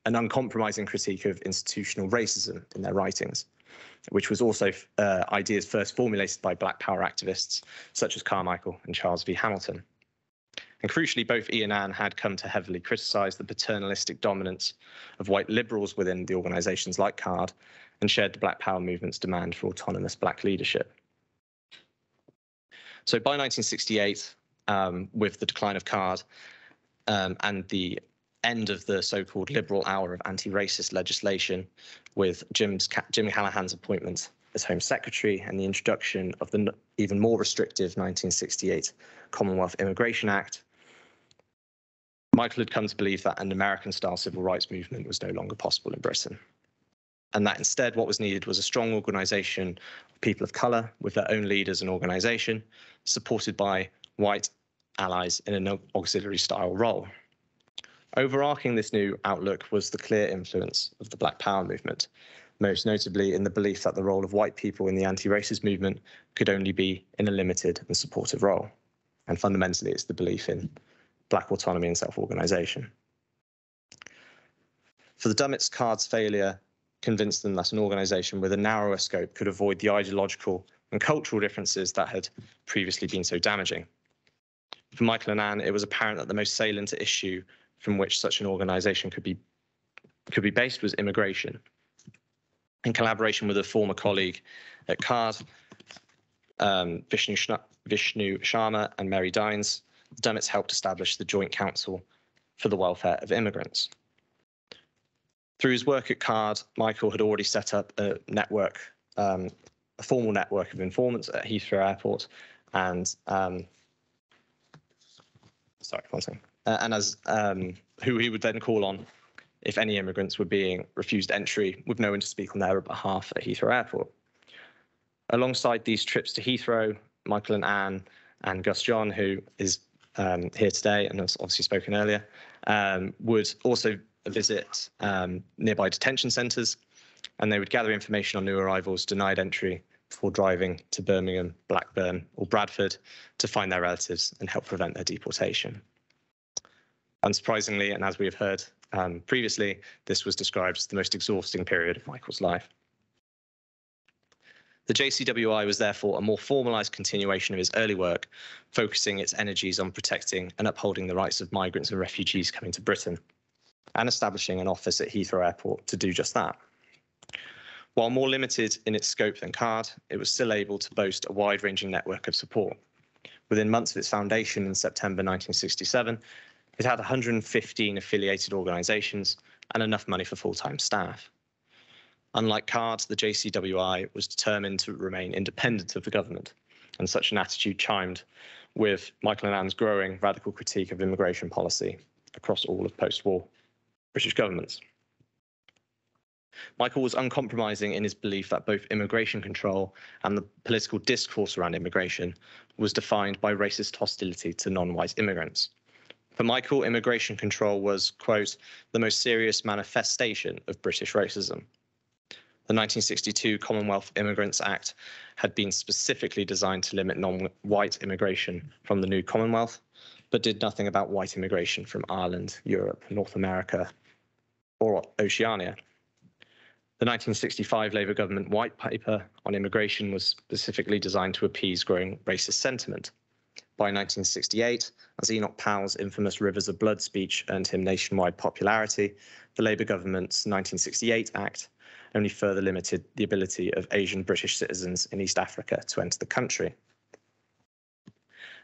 uncompromising critique of institutional racism in their writings, which was also ideas first formulated by Black Power activists such as Carmichael and Charles V. Hamilton. And crucially, both Ian and Anne had come to heavily criticize the paternalistic dominance of white liberals within the organizations like CARD and shared the Black Power movement's demand for autonomous Black leadership. So by 1968, with the decline of CARD and the end of the so-called liberal hour of anti-racist legislation, with Jim Callaghan's appointment as Home Secretary and the introduction of the even more restrictive 1968 Commonwealth Immigration Act, Michael had come to believe that an American-style civil rights movement was no longer possible in Britain, and that instead what was needed was a strong organisation of people of colour with their own leaders and organisation, supported by white allies in an auxiliary-style role. Overarching this new outlook was the clear influence of the Black Power movement, most notably in the belief that the role of white people in the anti-racist movement could only be in a limited and supportive role. And fundamentally, it's the belief in Black autonomy and self-organisation. For the Dummett's, Card's failure convinced them that an organisation with a narrower scope could avoid the ideological and cultural differences that had previously been so damaging. For Michael and Anne, it was apparent that the most salient issue from which such an organisation could be based was immigration. In collaboration with a former colleague at Card, Vishnu Sharma and Mary Dines, the Dummetts helped establish the Joint Council for the Welfare of Immigrants. Through his work at Card, Michael had already set up a network, a formal network of informants at Heathrow Airport, and who he would then call on if any immigrants were being refused entry with no one to speak on their behalf at Heathrow Airport. Alongside these trips to Heathrow, Michael and Anne and Gus John, who is here today and has obviously spoken earlier, would also visit nearby detention centres, and they would gather information on new arrivals denied entry before driving to Birmingham, Blackburn or Bradford to find their relatives and help prevent their deportation. Unsurprisingly, and as we have heard previously, this was described as the most exhausting period of Michael's life. The JCWI was therefore a more formalised continuation of his early work, focusing its energies on protecting and upholding the rights of migrants and refugees coming to Britain, and establishing an office at Heathrow Airport to do just that. While more limited in its scope than Card, it was still able to boast a wide-ranging network of support. Within months of its foundation in September 1967, it had 115 affiliated organisations and enough money for full-time staff. Unlike Card, the JCWI was determined to remain independent of the government, and such an attitude chimed with Michael and Anne's growing radical critique of immigration policy across all of post-war British governments. Michael was uncompromising in his belief that both immigration control and the political discourse around immigration was defined by racist hostility to non-white immigrants. For Michael, immigration control was, quote, the most serious manifestation of British racism. The 1962 Commonwealth Immigrants Act had been specifically designed to limit non-white immigration from the new Commonwealth, but did nothing about white immigration from Ireland, Europe, North America, or Oceania. The 1965 Labour government white paper on immigration was specifically designed to appease growing racist sentiment. By 1968, as Enoch Powell's infamous Rivers of Blood speech earned him nationwide popularity, the Labour government's 1968 Act only further limited the ability of Asian British citizens in East Africa to enter the country.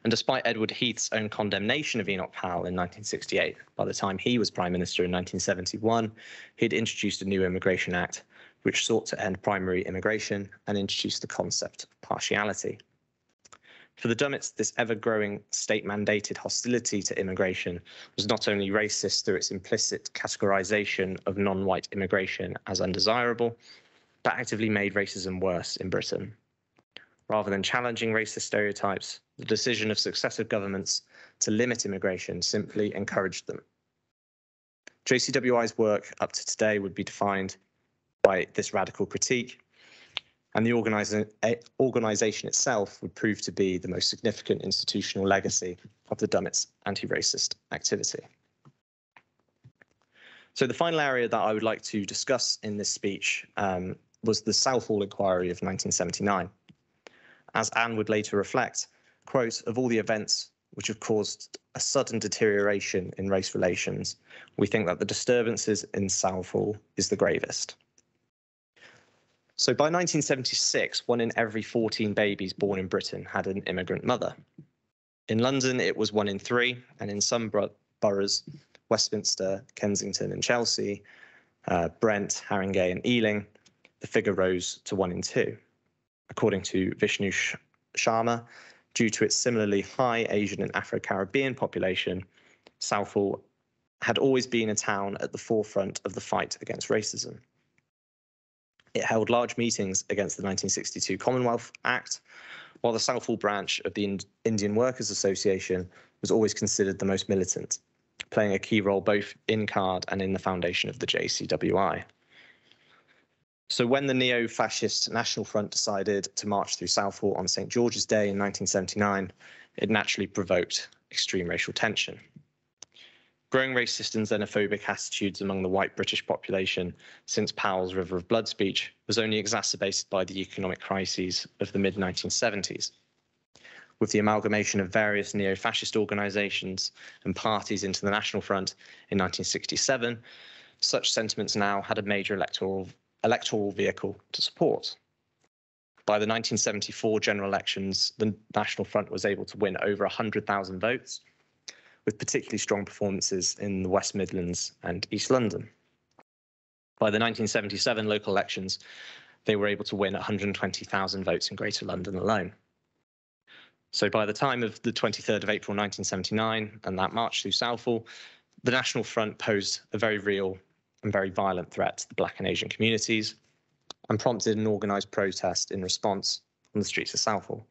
And despite Edward Heath's own condemnation of Enoch Powell in 1968, by the time he was Prime Minister in 1971, he'd introduced a new Immigration Act, which sought to end primary immigration and introduce the concept of partiality. For the Dummetts, this ever-growing state-mandated hostility to immigration was not only racist through its implicit categorisation of non-white immigration as undesirable, but actively made racism worse in Britain. Rather than challenging racist stereotypes, the decision of successive governments to limit immigration simply encouraged them. JCWI's work up to today would be defined by this radical critique, and the organisation itself would prove to be the most significant institutional legacy of the Dummett's anti-racist activity. So the final area that I would like to discuss in this speech was the Southall Inquiry of 1979. As Anne would later reflect, quote, of all the events which have caused a sudden deterioration in race relations, we think that the disturbances in Southall is the gravest. So by 1976, 1 in every 14 babies born in Britain had an immigrant mother. In London, it was 1 in 3, and in some boroughs, Westminster, Kensington and Chelsea, Brent, Haringey and Ealing, the figure rose to 1 in 2. According to Vishnu Sharma, due to its similarly high Asian and Afro-Caribbean population, Southall had always been a town at the forefront of the fight against racism. It held large meetings against the 1962 Commonwealth Act, while the Southall branch of the Indian Workers Association was always considered the most militant, playing a key role both in Card and in the foundation of the JCWI. So when the neo-fascist National Front decided to march through Southall on St. George's Day in 1979, it naturally provoked extreme racial tension. Growing racist and xenophobic attitudes among the white British population since Powell's River of Blood speech was only exacerbated by the economic crises of the mid-1970s. With the amalgamation of various neo-fascist organisations and parties into the National Front in 1967, such sentiments now had a major electoral vehicle to support. By the 1974 general elections, the National Front was able to win over 100,000 votes, with particularly strong performances in the West Midlands and East London. By the 1977 local elections, they were able to win 120,000 votes in Greater London alone. So by the time of the 23rd of April 1979 and that march through Southall, the National Front posed a very real and very violent threat to the Black and Asian communities and prompted an organised protest in response on the streets of Southall.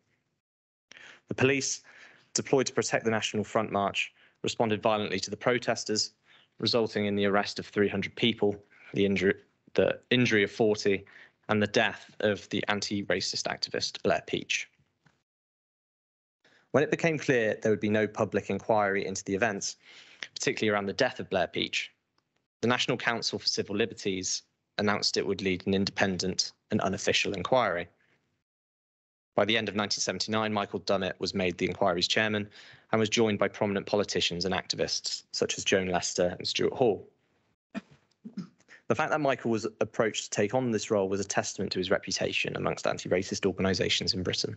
The police, deployed to protect the National Front march, responded violently to the protesters, resulting in the arrest of 300 people, the injury of 40, and the death of the anti-racist activist Blair Peach. When it became clear there would be no public inquiry into the events, particularly around the death of Blair Peach, the National Council for Civil Liberties announced it would lead an independent and unofficial inquiry. By the end of 1979, Michael Dummett was made the inquiry's chairman and was joined by prominent politicians and activists such as Joan Lester and Stuart Hall. The fact that Michael was approached to take on this role was a testament to his reputation amongst anti-racist organisations in Britain.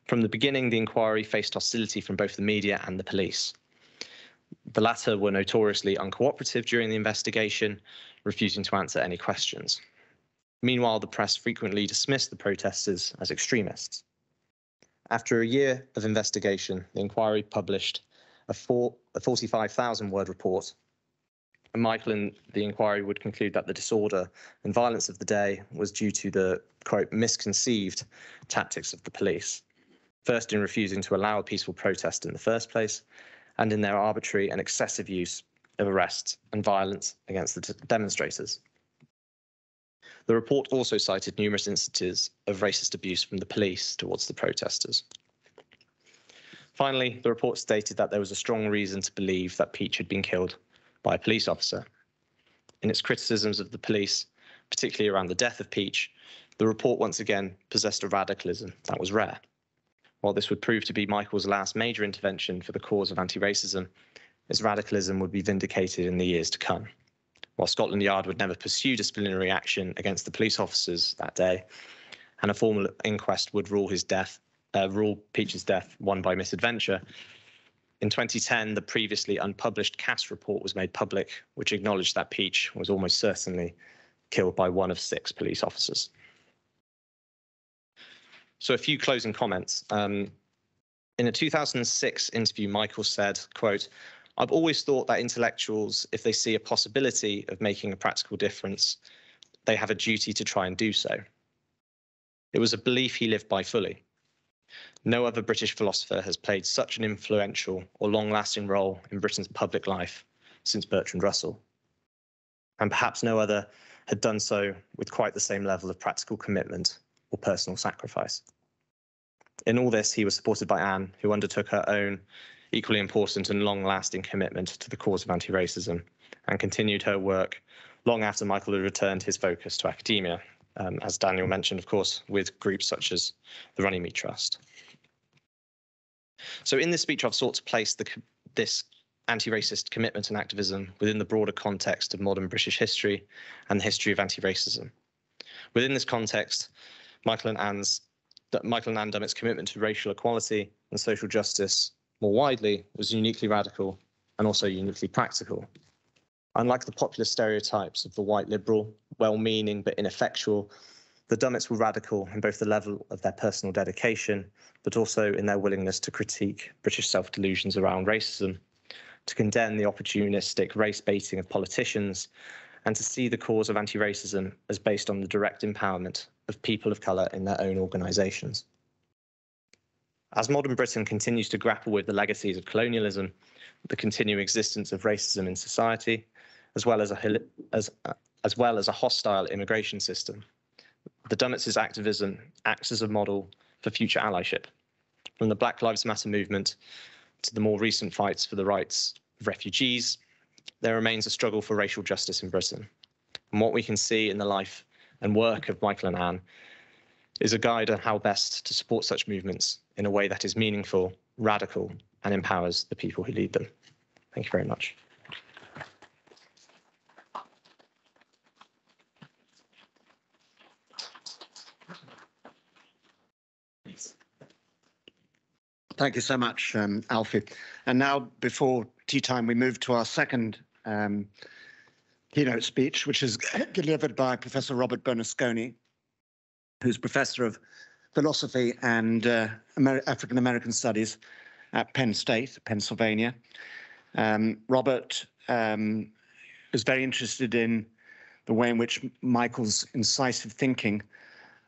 From the beginning, the inquiry faced hostility from both the media and the police. The latter were notoriously uncooperative during the investigation, refusing to answer any questions. Meanwhile, the press frequently dismissed the protesters as extremists. After a year of investigation, the inquiry published a 45,000-word report, and Michael in the inquiry would conclude that the disorder and violence of the day was due to the, quote, misconceived tactics of the police, first in refusing to allow a peaceful protest in the first place, and in their arbitrary and excessive use of arrests and violence against the demonstrators. The report also cited numerous instances of racist abuse from the police towards the protesters. Finally, the report stated that there was a strong reason to believe that Peach had been killed by a police officer. In its criticisms of the police, particularly around the death of Peach, the report once again possessed a radicalism that was rare. While this would prove to be Michael's last major intervention for the cause of anti-racism, his radicalism would be vindicated in the years to come. While Scotland Yard would never pursue disciplinary action against the police officers that day, and a formal inquest would rule Peach's death won by misadventure, in 2010, the previously unpublished Cass report was made public, which acknowledged that Peach was almost certainly killed by one of 6 police officers. So a few closing comments. In a 2006 interview, Michael said, quote, "I've always thought that intellectuals, if they see a possibility of making a practical difference, they have a duty to try and do so." It was a belief he lived by fully. No other British philosopher has played such an influential or long-lasting role in Britain's public life since Bertrand Russell. And perhaps no other had done so with quite the same level of practical commitment or personal sacrifice. In all this, he was supported by Anne, who undertook her own equally important and long-lasting commitment to the cause of anti-racism and continued her work long after Michael had returned his focus to academia, as Daniel mentioned, of course, with groups such as the Runnymede Trust. So in this speech, I've sought to place this anti-racist commitment and activism within the broader context of modern British history and the history of anti-racism. Within this context, Michael and Anne Dummett's commitment to racial equality and social justice more widely was uniquely radical and also uniquely practical. Unlike the popular stereotypes of the white liberal, well-meaning but ineffectual, the Dummetts were radical in both the level of their personal dedication, but also in their willingness to critique British self-delusions around racism, to condemn the opportunistic race baiting of politicians, and to see the cause of anti-racism as based on the direct empowerment of people of colour in their own organisations. As modern Britain continues to grapple with the legacies of colonialism, the continuing existence of racism in society, as well as a hostile immigration system, the Dummett's activism acts as a model for future allyship. From the Black Lives Matter movement to the more recent fights for the rights of refugees, there remains a struggle for racial justice in Britain. And what we can see in the life and work of Michael and Anne is a guide on how best to support such movements in a way that is meaningful, radical, and empowers the people who lead them. Thank you very much. Thank you so much, Alfie. And now, before tea time, we move to our second keynote speech, which is delivered by Professor Robert Bernasconi, who's Professor of Philosophy and African American Studies at Penn State, Pennsylvania. Robert was very interested in the way in which Michael's incisive thinking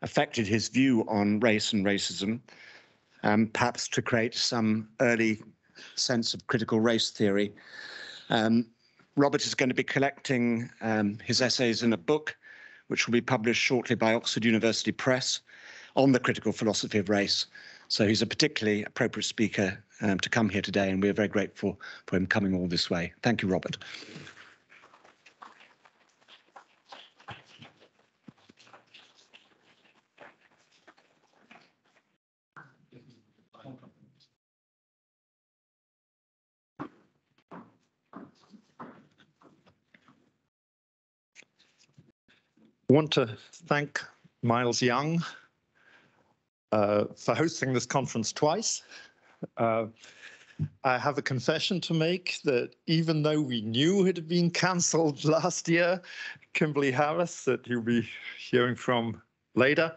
affected his view on race and racism, perhaps to create some early sense of critical race theory. Robert is going to be collecting his essays in a book, which will be published shortly by Oxford University Press, on the critical philosophy of race. So he's a particularly appropriate speaker to come here today, and we're very grateful for him coming all this way. Thank you, Robert. I want to thank Miles Young for hosting this conference twice. I have a confession to make that even though we knew it had been cancelled last year, Kimberly Harris, that you'll be hearing from later,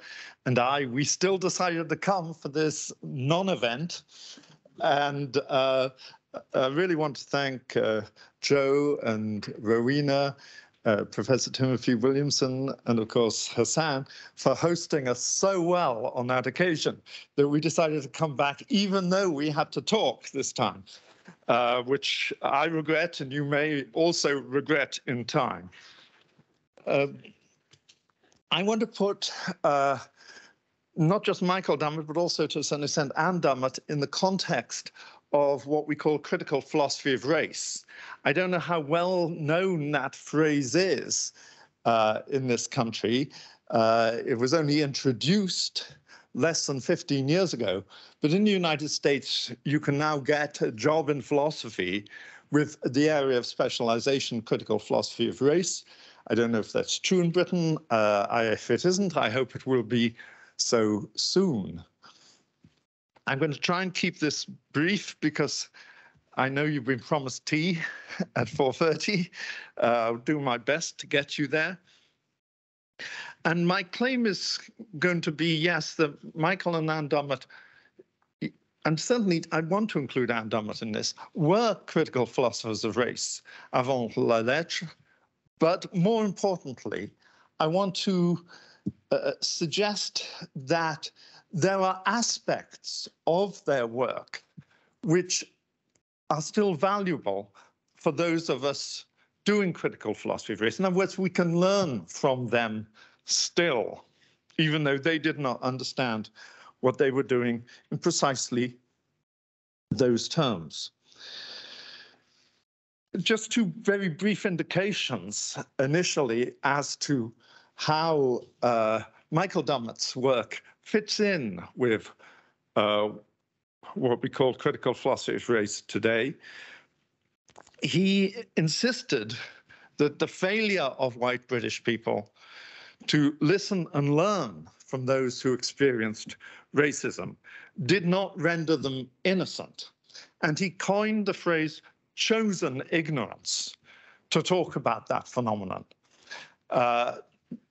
and we still decided to come for this non-event. And I really want to thank Joe and Rowena, Professor Timothy Williamson, and of course Hassan, for hosting us so well on that occasion that we decided to come back even though we had to talk this time, which I regret, and you may also regret in time. I want to put not just Michael Dummett, but also to some extent Anne Dummett in the context of what we call critical philosophy of race. I don't know how well known that phrase is in this country. It was only introduced less than 15 years ago, but in the United States, you can now get a job in philosophy with the area of specialization, critical philosophy of race. I don't know if that's true in Britain. If it isn't, I hope it will be so soon. I'm going to try and keep this brief because I know you've been promised tea at 4:30. I'll do my best to get you there. And my claim is going to be, yes, that Michael and Anne Dummett, and certainly I want to include Anne Dummett in this, were critical philosophers of race avant la lettre. But more importantly, I want to suggest that there are aspects of their work which are still valuable for those of us doing critical philosophy of race. In other words, we can learn from them still, even though they did not understand what they were doing in precisely those terms. Just two very brief indications initially as to how Michael Dummett's work fits in with what we call critical philosophy of race today. He insisted that the failure of white British people to listen and learn from those who experienced racism did not render them innocent. And he coined the phrase chosen ignorance to talk about that phenomenon.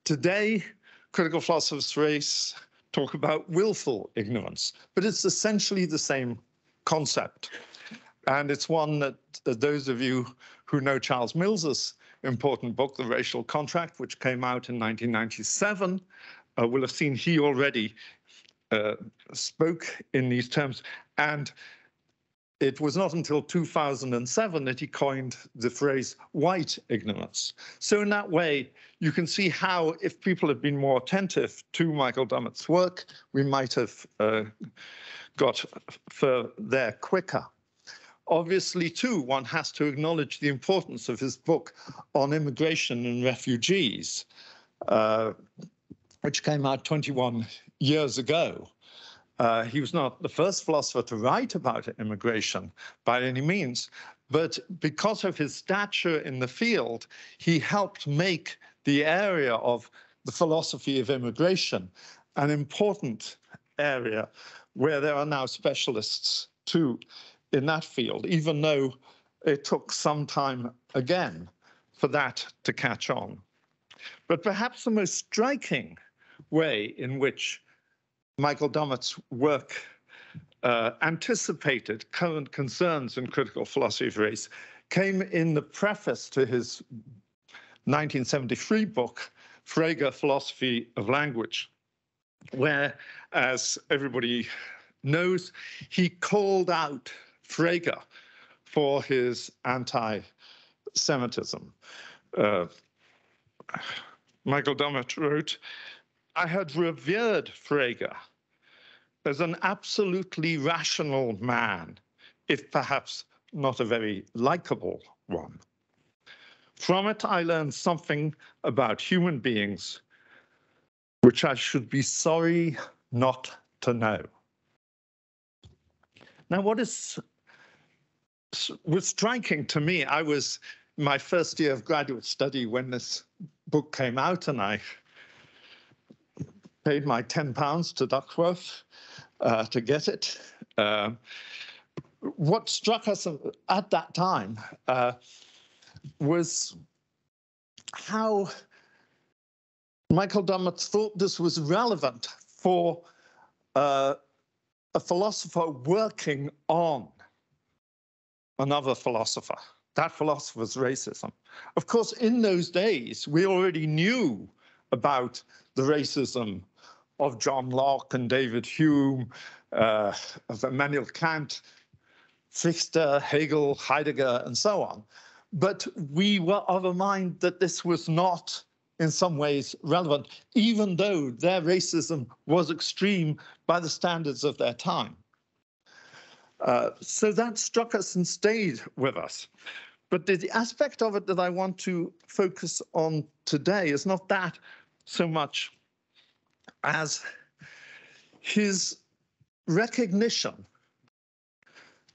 Today, critical philosophers of race talk about willful ignorance, but it's essentially the same concept. And it's one that those of you who know Charles Mills's important book, The Racial Contract, which came out in 1997, will have seen he already spoke in these terms. And it was not until 2007 that he coined the phrase white ignorance. So in that way, you can see how, if people had been more attentive to Michael Dummett's work, we might have got there quicker. Obviously, too, one has to acknowledge the importance of his book on immigration and refugees, which came out 21 years ago. He was not the first philosopher to write about immigration by any means, but because of his stature in the field, he helped make the area of the philosophy of immigration an important area where there are now specialists too in that field, even though it took some time again for that to catch on. But perhaps the most striking way in which Michael Dummett's work anticipated current concerns in critical philosophy of race came in the preface to his 1973 book, Frege, Philosophy of Language, where, as everybody knows, he called out Frege for his anti-Semitism. Michael Dummett wrote, "I had revered Frege as an absolutely rational man, if perhaps not a very likable one. From it, I learned something about human beings which I should be sorry not to know." Now, what was striking to me, I was in my first year of graduate study when this book came out, and I paid my £10 to Duckworth to get it. What struck us at that time was how Michael Dummett thought this was relevant for a philosopher working on another philosopher. That philosopher's racism. Of course, in those days, we already knew about the racism of John Locke and David Hume, of Emmanuel Kant, Fichte, Hegel, Heidegger, and so on. But we were of a mind that this was not in some ways relevant, even though their racism was extreme by the standards of their time. So that struck us and stayed with us. But the aspect of it that I want to focus on today is not that so much as his recognition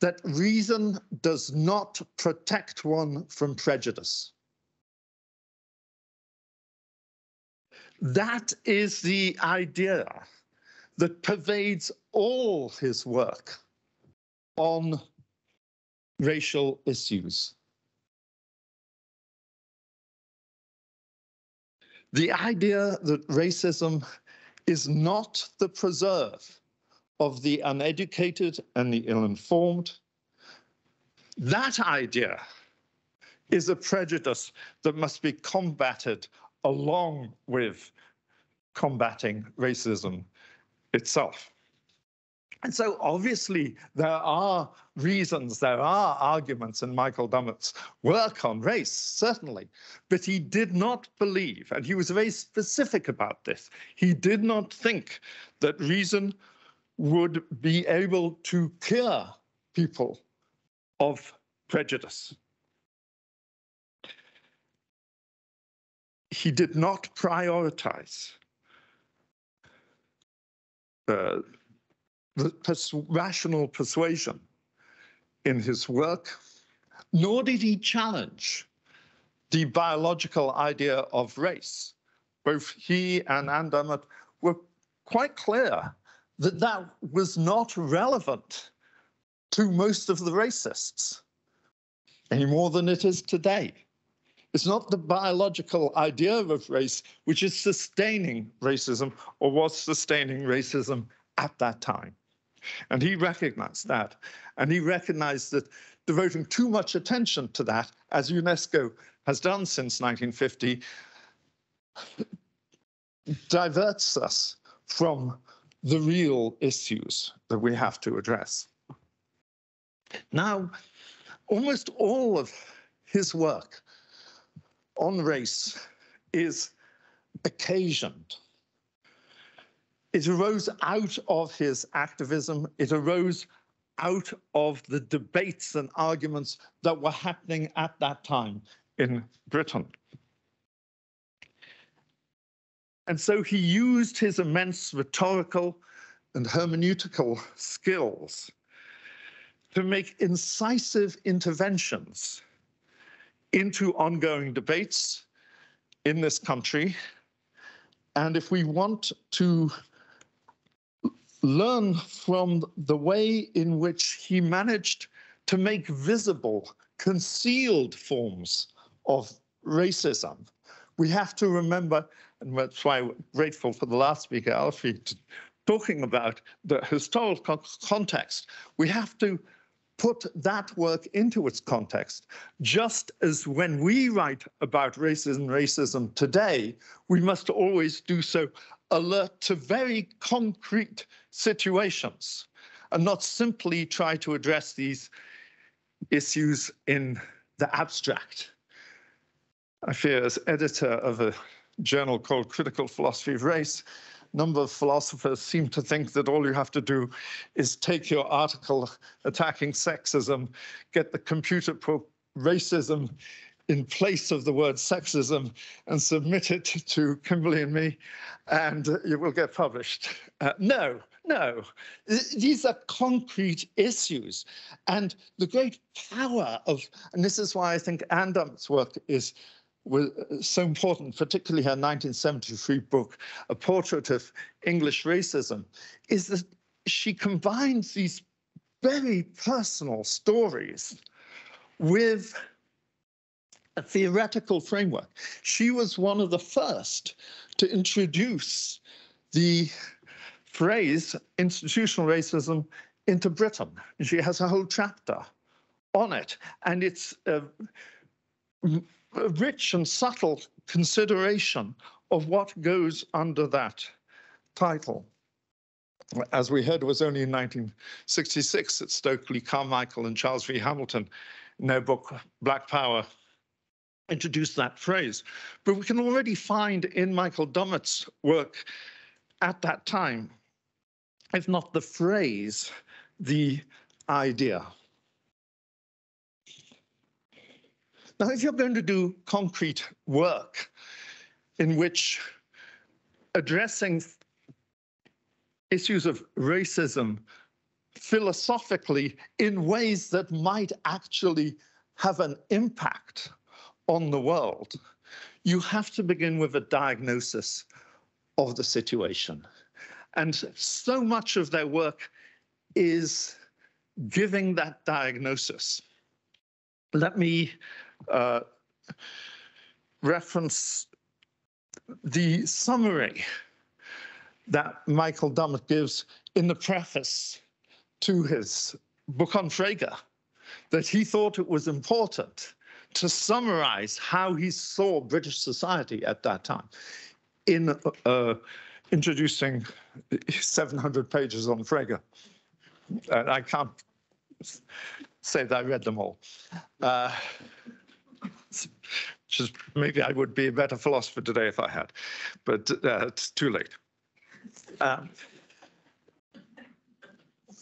that reason does not protect one from prejudice. That is the idea that pervades all his work on racial issues. The idea that racism is not the preserve of the uneducated and the ill-informed. That idea is a prejudice that must be combated along with combating racism itself. And so obviously there are reasons, there are arguments in Michael Dummett's work on race, certainly, but he did not believe, and he was very specific about this, he did not think that reason would be able to cure people of prejudice. He did not prioritize the rational persuasion in his work, nor did he challenge the biological idea of race. Both he and Anne Dummett were quite clear that that was not relevant to most of the racists, any more than it is today. It's not the biological idea of race which is sustaining racism or was sustaining racism at that time. And he recognized that. And he recognized that devoting too much attention to that, as UNESCO has done since 1950, diverts us from the real issues that we have to address. Now, almost all of his work on race is occasioned. It arose out of his activism. It arose out of the debates and arguments that were happening at that time in Britain. And so he used his immense rhetorical and hermeneutical skills to make incisive interventions into ongoing debates in this country. And if we want to learn from the way in which he managed to make visible concealed forms of racism, we have to remember, and that's why we're grateful for the last speaker, Alfie, talking about the historical context. We have to put that work into its context, just as when we write about racism today, we must always do so alert to very concrete situations and not simply try to address these issues in the abstract. I fear, as editor of a journal called Critical Philosophy of Race, a number of philosophers seem to think that all you have to do is take your article attacking sexism, get the computer racism in place of the word sexism, and submit it to Kimberly and me, and it will get published. No. These are concrete issues. And the great power of, and this is why I think Anne Dummett's work was so important, particularly her 1973 book, A Portrait of English Racism, is that she combines these very personal stories with a theoretical framework. She was one of the first to introduce the phrase institutional racism into Britain. She has a whole chapter on it, and it's a rich and subtle consideration of what goes under that title. As we heard, it was only in 1966 that Stokely Carmichael and Charles V. Hamilton, in their book Black Power, introduced that phrase. But we can already find in Michael Dummett's work at that time, if not the phrase, the idea. Now, if you're going to do concrete work in which addressing issues of racism philosophically in ways that might actually have an impact on the world, you have to begin with a diagnosis of the situation. And so much of their work is giving that diagnosis. Let me reference the summary that Michael Dummett gives in the preface to his book on Frege, that he thought it was important to summarize how he saw British society at that time in introducing 700 pages on Frege. And I can't say that I read them all. Just maybe I would be a better philosopher today if I had, but it's too late.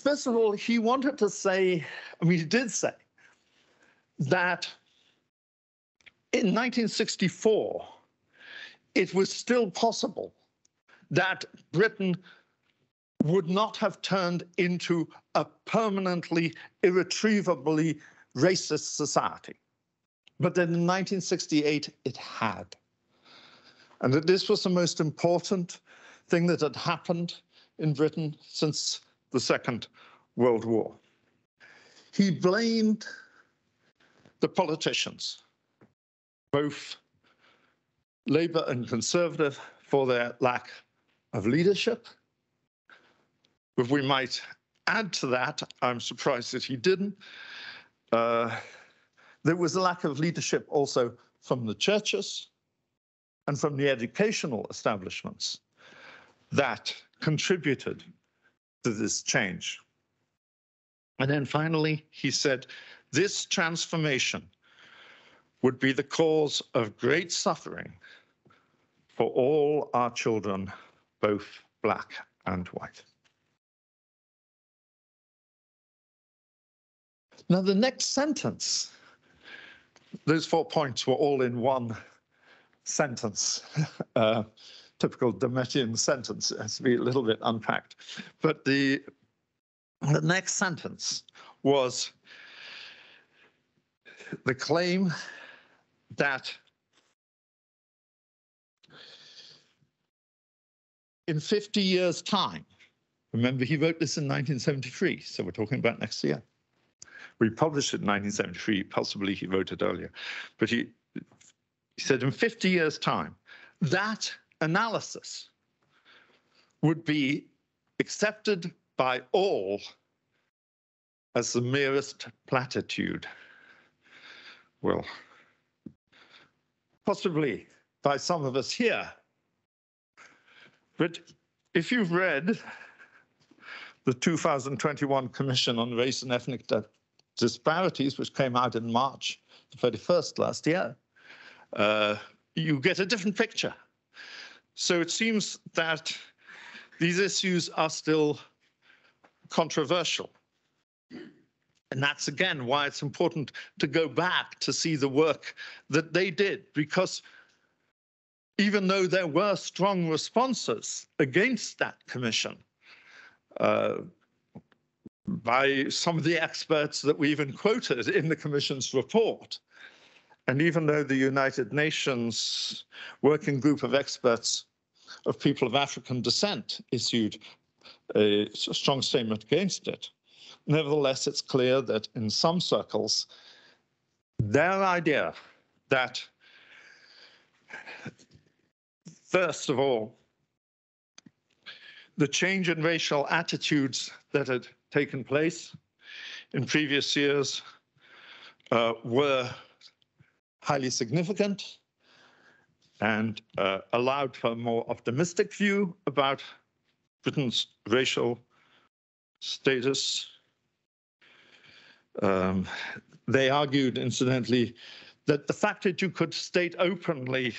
First of all, he wanted to say, I mean, he did say that in 1964, it was still possible that Britain would not have turned into a permanently, irretrievably racist society. But then in 1968, it had. And that this was the most important thing that had happened in Britain since the Second World War. He blamed the politicians, both Labour and Conservative, for their lack of leadership. If we might add to that, I'm surprised that he didn't, there was a lack of leadership also from the churches and from the educational establishments that contributed to this change. And then finally, he said, this transformation would be the cause of great suffering for all our children, both black and white. Now, the next sentence, those 4 points were all in one sentence. Typical Dummettian sentence. It has to be a little bit unpacked. But the next sentence was the claim that in 50 years' time, remember he wrote this in 1973, so we're talking about next year. We published it in 1973, possibly he wrote it earlier, but he said in 50 years' time, that analysis would be accepted by all as the merest platitude. Well, possibly by some of us here. But if you've read the 2021 Commission on Race and Ethnic Disparities, which came out in March the 31st last year, you get a different picture. So it seems that these issues are still controversial. And that's, again, why it's important to go back to see the work that they did, because even though there were strong responses against that commission by some of the experts that we even quoted in the commission's report, and even though the United Nations Working Group of Experts of People of African Descent issued a strong statement against it, nevertheless, it's clear that in some circles, their idea that, first of all, the change in racial attitudes that had taken place in previous years were highly significant and allowed for a more optimistic view about Britain's racial status. They argued, incidentally, that the fact that you could state openly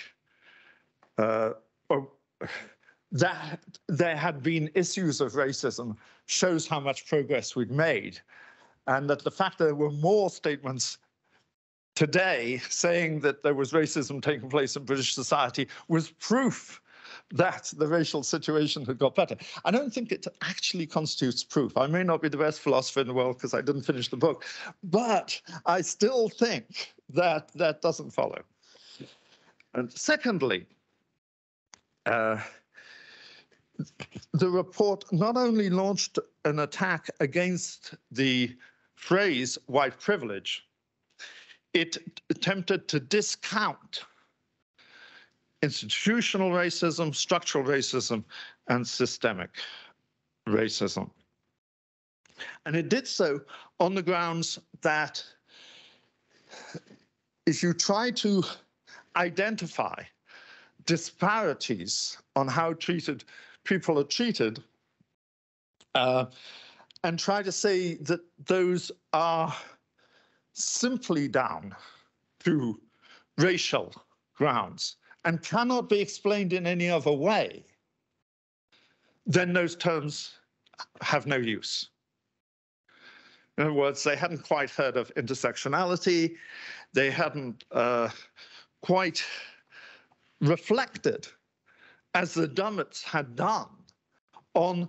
that there had been issues of racism shows how much progress we'd made, and that the fact that there were more statements today saying that there was racism taking place in British society was proof that the racial situation had got better. I don't think it actually constitutes proof. I may not be the best philosopher in the world because I didn't finish the book, but I still think that that doesn't follow. And secondly, the report not only launched an attack against the phrase white privilege, it attempted to discount institutional racism, structural racism, and systemic racism. And it did so on the grounds that if you try to identify disparities on how people are treated, and try to say that those are simply down to racial grounds and cannot be explained in any other way, then those terms have no use. In other words, they hadn't quite heard of intersectionality. They hadn't quite reflected, as the Dummetts had done, on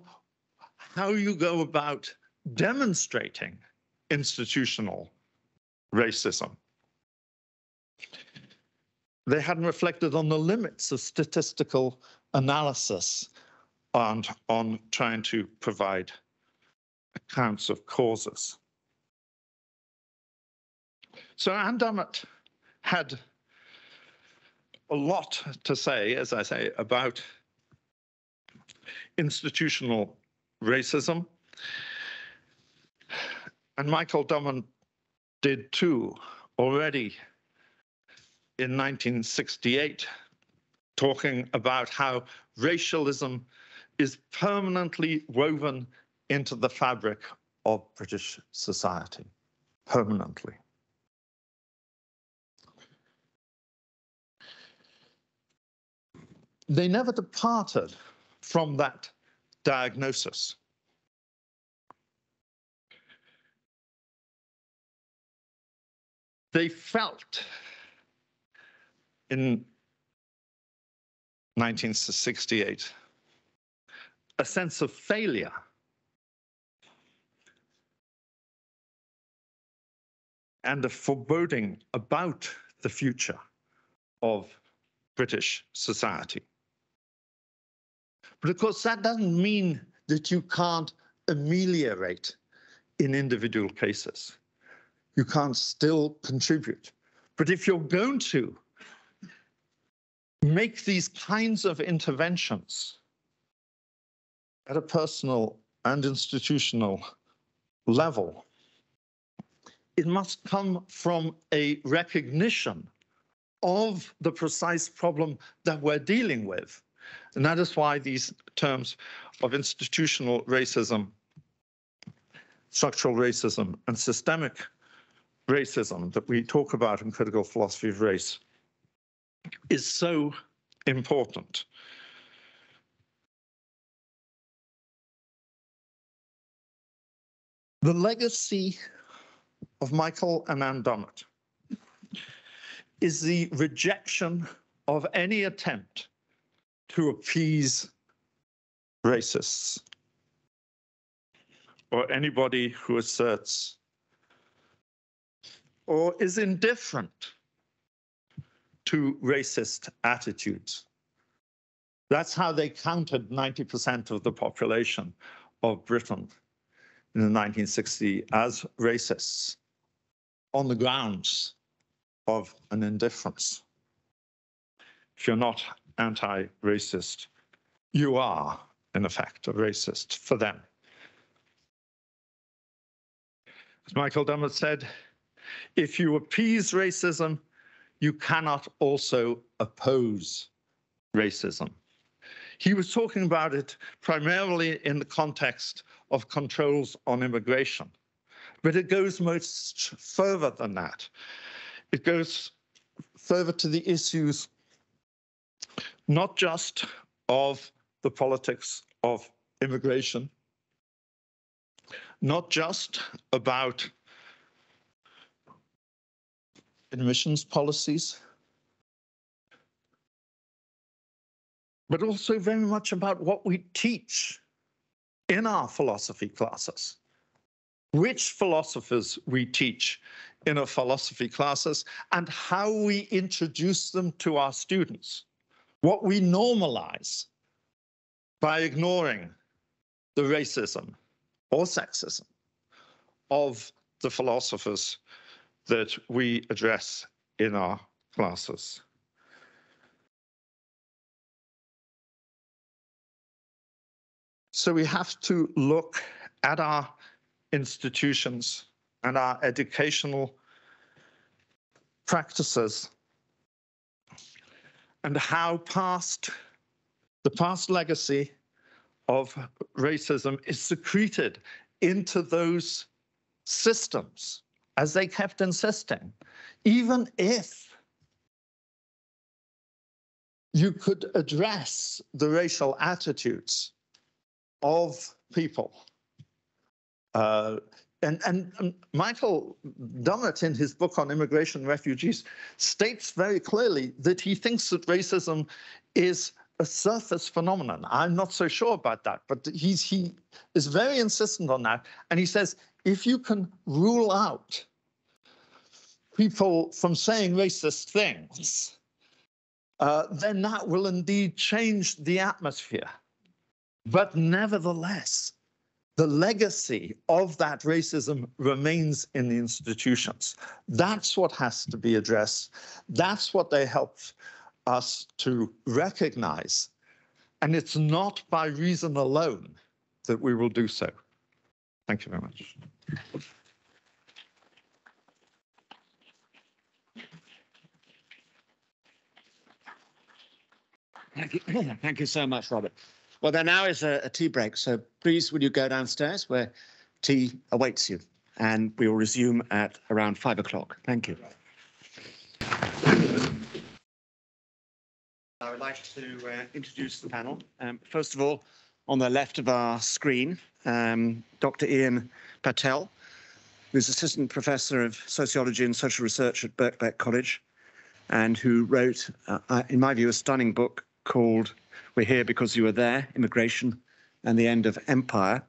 how you go about demonstrating institutional racism. They hadn't reflected on the limits of statistical analysis and on trying to provide accounts of causes. So Anne Dummett had a lot to say, as I say, about institutional racism. And Michael Dummett did too already in 1968, talking about how racialism is permanently woven into the fabric of British society, permanently. They never departed from that diagnosis. They felt in 1968 a sense of failure and a foreboding about the future of British society. But of course, that doesn't mean that you can't ameliorate in individual cases. You can't still contribute. But if you're going to make these kinds of interventions at a personal and institutional level, it must come from a recognition of the precise problem that we're dealing with. And that is why these terms of institutional racism, structural racism, and systemic racism that we talk about in critical philosophy of race is so important. The legacy of Michael and Anne Dummett is the rejection of any attempt to appease racists or anybody who asserts or is indifferent to racist attitudes. That's how they counted 90% of the population of Britain in the 1960s as racists on the grounds of an indifference. If you're not anti-racist, you are, in effect, a racist for them. As Michael Dummett said, if you appease racism, you cannot also oppose racism. He was talking about it primarily in the context of controls on immigration, but it goes much further than that. It goes further to the issues not just of the politics of immigration, not just about admissions policies, but also very much about what we teach in our philosophy classes, which philosophers we teach in our philosophy classes, and how we introduce them to our students, what we normalize by ignoring the racism or sexism of the philosophers that we address in our classes. So we have to look at our institutions and our educational practices and how the past legacy of racism is secreted into those systems, as they kept insisting, even if you could address the racial attitudes of people. And Michael Dummett, in his book on immigration and refugees, states very clearly that he thinks that racism is a surface phenomenon. I'm not so sure about that, but he is very insistent on that. And he says, if you can rule out people from saying racist things, then that will indeed change the atmosphere. But nevertheless, the legacy of that racism remains in the institutions. That's what has to be addressed. That's what they help us to recognize. And it's not by reason alone that we will do so. Thank you very much. Thank you. Thank you so much, Robert. Well, there now is a tea break, so please will you go downstairs where tea awaits you, and we will resume at around 5 o'clock. Thank you. I would like to introduce the panel. First of all, on the left of our screen, Dr. Ian Patel, who's Assistant Professor of Sociology and Social Research at Birkbeck College, and who wrote, in my view, a stunning book called We're Here Because You Were There, Immigration and the End of Empire.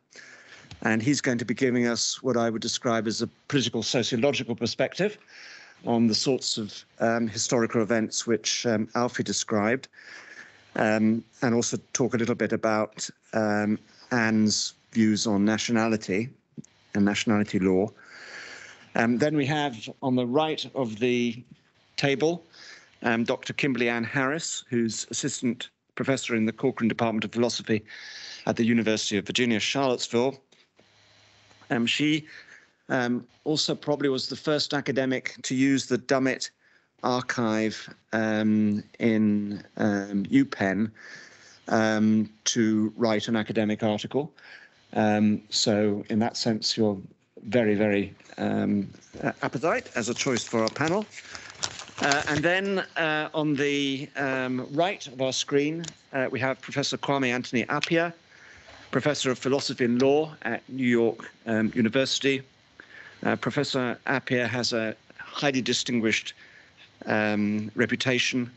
And he's going to be giving us what I would describe as a political sociological perspective on the sorts of historical events which Alfie described, and also talk a little bit about Anne's views on nationality and nationality law. Then we have on the right of the table Dr. Kimberly Ann Harris, who's Assistant Professor in the Corcoran Department of Philosophy at the University of Virginia, Charlottesville. She also probably was the first academic to use the Dummett archive in UPenn to write an academic article. So in that sense, you're very, very apposite as a choice for our panel. And then on the right of our screen, we have Professor Kwame Anthony Appiah, Professor of Philosophy and Law at New York University. Professor Appiah has a highly distinguished reputation,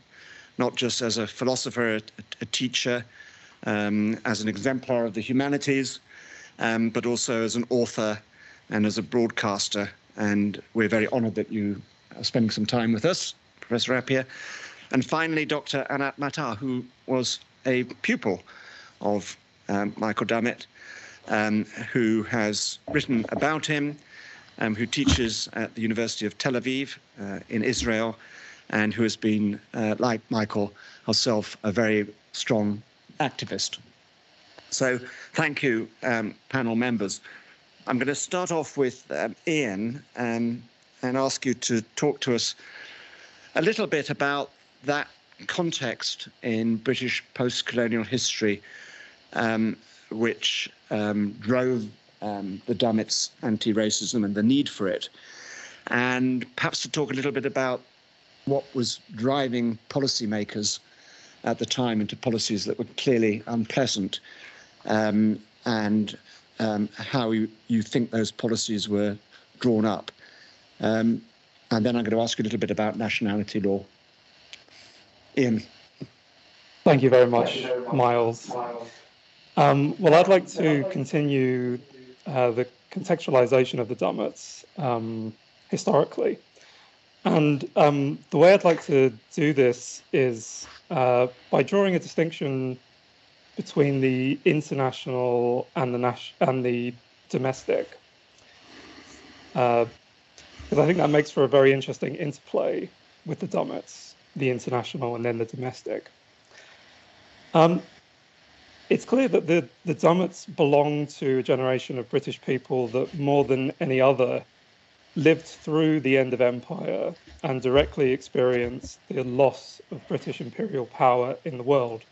not just as a philosopher, a teacher, as an exemplar of the humanities, but also as an author and as a broadcaster. And we're very honored that you are spending some time with us, Professor Appiah. And finally, Dr. Anat Matar, who was a pupil of Michael Dummett, who has written about him, who teaches at the University of Tel Aviv in Israel, and who has been, like Michael herself, a very strong activist. So thank you, panel members. I'm going to start off with Ian and ask you to talk to us a little bit about that context in British post-colonial history which drove the Dummett's anti-racism and the need for it, and perhaps to talk a little bit about what was driving policymakers at the time into policies that were clearly unpleasant, and how you think those policies were drawn up. And then I'm going to ask you a little bit about nationality law. Ian. Thank you very much, Miles. Well, I'd like to continue the contextualization of the Dummets historically. And the way I'd like to do this is by drawing a distinction between the international and the domestic. Because I think that makes for a very interesting interplay with the Dummets, the international and then the domestic. It's clear that the Dummets belong to a generation of British people that more than any other lived through the end of empire and directly experienced the loss of British imperial power in the world.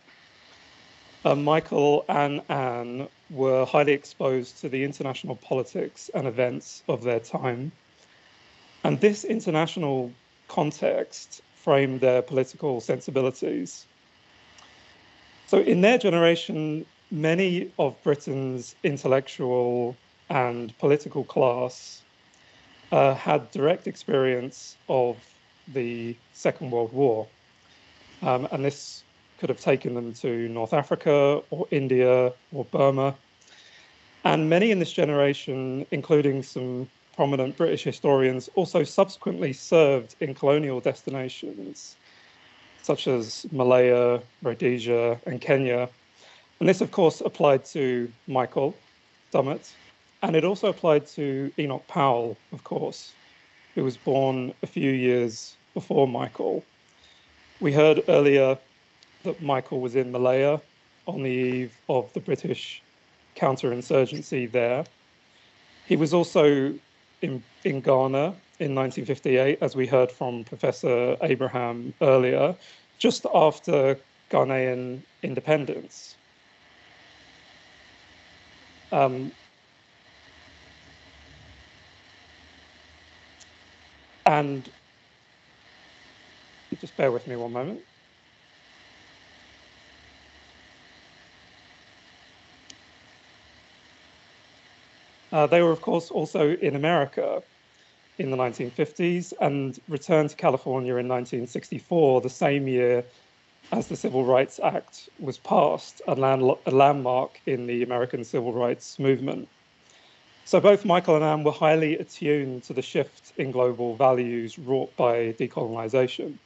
Michael and Anne were highly exposed to the international politics and events of their time. And this international context framed their political sensibilities. So in their generation, many of Britain's intellectual and political class had direct experience of the Second World War. And this could have taken them to North Africa or India or Burma. And many in this generation, including some prominent British historians, also subsequently served in colonial destinations, such as Malaya, Rhodesia, and Kenya. And this, of course, applied to Michael Dummett, and it also applied to Enoch Powell, of course, who was born a few years before Michael. We heard earlier that Michael was in Malaya on the eve of the British counterinsurgency there. He was also in Ghana in 1958, as we heard from Professor Abraham earlier, just after Ghanaian independence. And just bear with me one moment. They were, of course, also in America in the 1950s and returned to California in 1964, the same year as the Civil Rights Act was passed, a landmark in the American civil rights movement. So both Michael and Anne were highly attuned to the shift in global values wrought by decolonization.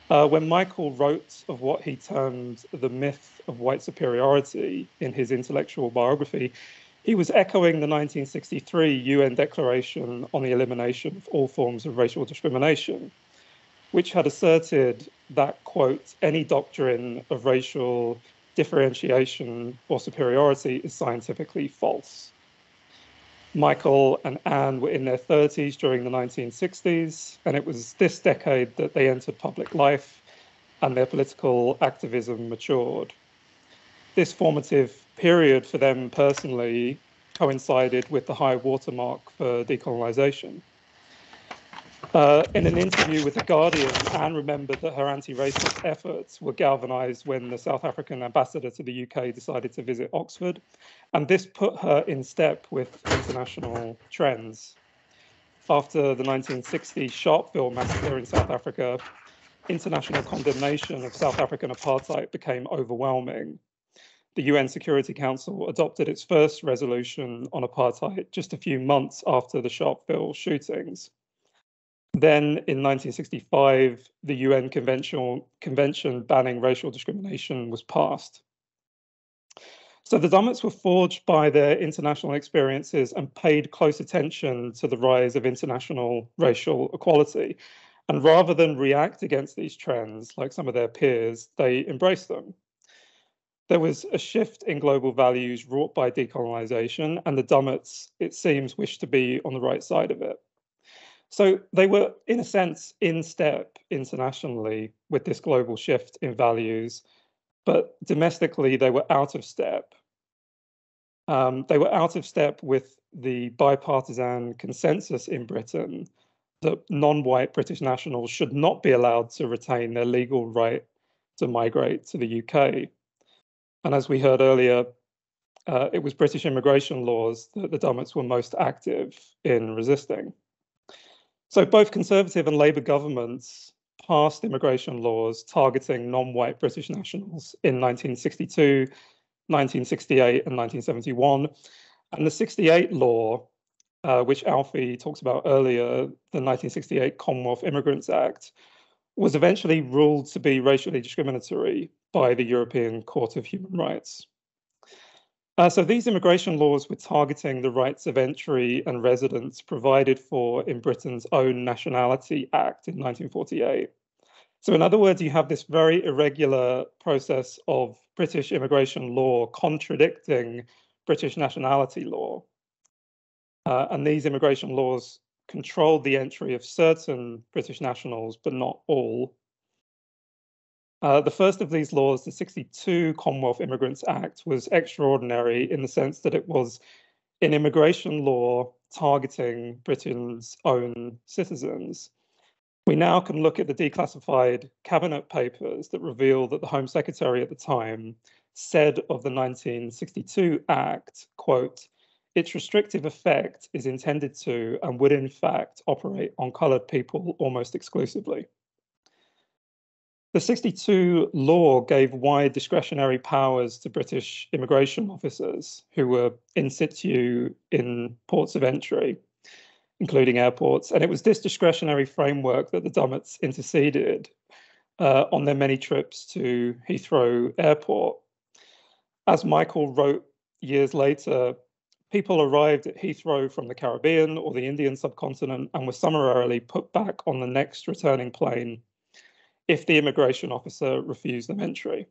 When Michael wrote of what he termed the myth of white superiority in his intellectual biography, he was echoing the 1963 UN Declaration on the Elimination of All Forms of Racial Discrimination, which had asserted that, quote, any doctrine of racial differentiation or superiority is scientifically false. Michael and Anne were in their 30s during the 1960s, and it was this decade that they entered public life and their political activism matured. This formative period for them personally coincided with the high watermark for decolonization. In an interview with The Guardian, Anne remembered that her anti-racist efforts were galvanized when the South African ambassador to the UK decided to visit Oxford, and this put her in step with international trends. After the 1960 Sharpeville massacre in South Africa, international condemnation of South African apartheid became overwhelming. The UN Security Council adopted its first resolution on apartheid just a few months after the Sharpeville shootings. Then in 1965, the UN Convention banning racial discrimination was passed. So the Dummetts were forged by their international experiences and paid close attention to the rise of international racial equality. And rather than react against these trends, like some of their peers, they embraced them. There was a shift in global values wrought by decolonization, and the Dummetts, it seems, wished to be on the right side of it. So they were, in a sense, in step internationally with this global shift in values, but domestically they were out of step. They were out of step with the bipartisan consensus in Britain that non-white British nationals should not be allowed to retain their legal right to migrate to the UK. And as we heard earlier, it was British immigration laws that the Dummetts were most active in resisting. So both Conservative and Labour governments passed immigration laws targeting non-white British nationals in 1962, 1968 and 1971. And the 68 law, which Alfie talks about earlier, the 1968 Commonwealth Immigrants Act, was eventually ruled to be racially discriminatory by the European Court of Human Rights. So these immigration laws were targeting the rights of entry and residence provided for in Britain's own Nationality Act in 1948. So in other words, you have this very irregular process of British immigration law contradicting British nationality law. And these immigration laws controlled the entry of certain British nationals, but not all. The first of these laws, the 62 Commonwealth Immigrants Act, was extraordinary in the sense that it was an immigration law targeting Britain's own citizens. We now can look at the declassified cabinet papers that reveal that the Home Secretary at the time said of the 1962 Act, quote, its restrictive effect is intended to and would in fact operate on coloured people almost exclusively. The 62 law gave wide discretionary powers to British immigration officers who were in situ in ports of entry, including airports. And it was this discretionary framework that the Dummetts interceded on their many trips to Heathrow Airport. As Michael wrote years later, people arrived at Heathrow from the Caribbean or the Indian subcontinent and were summarily put back on the next returning plane if the immigration officer refused them entry.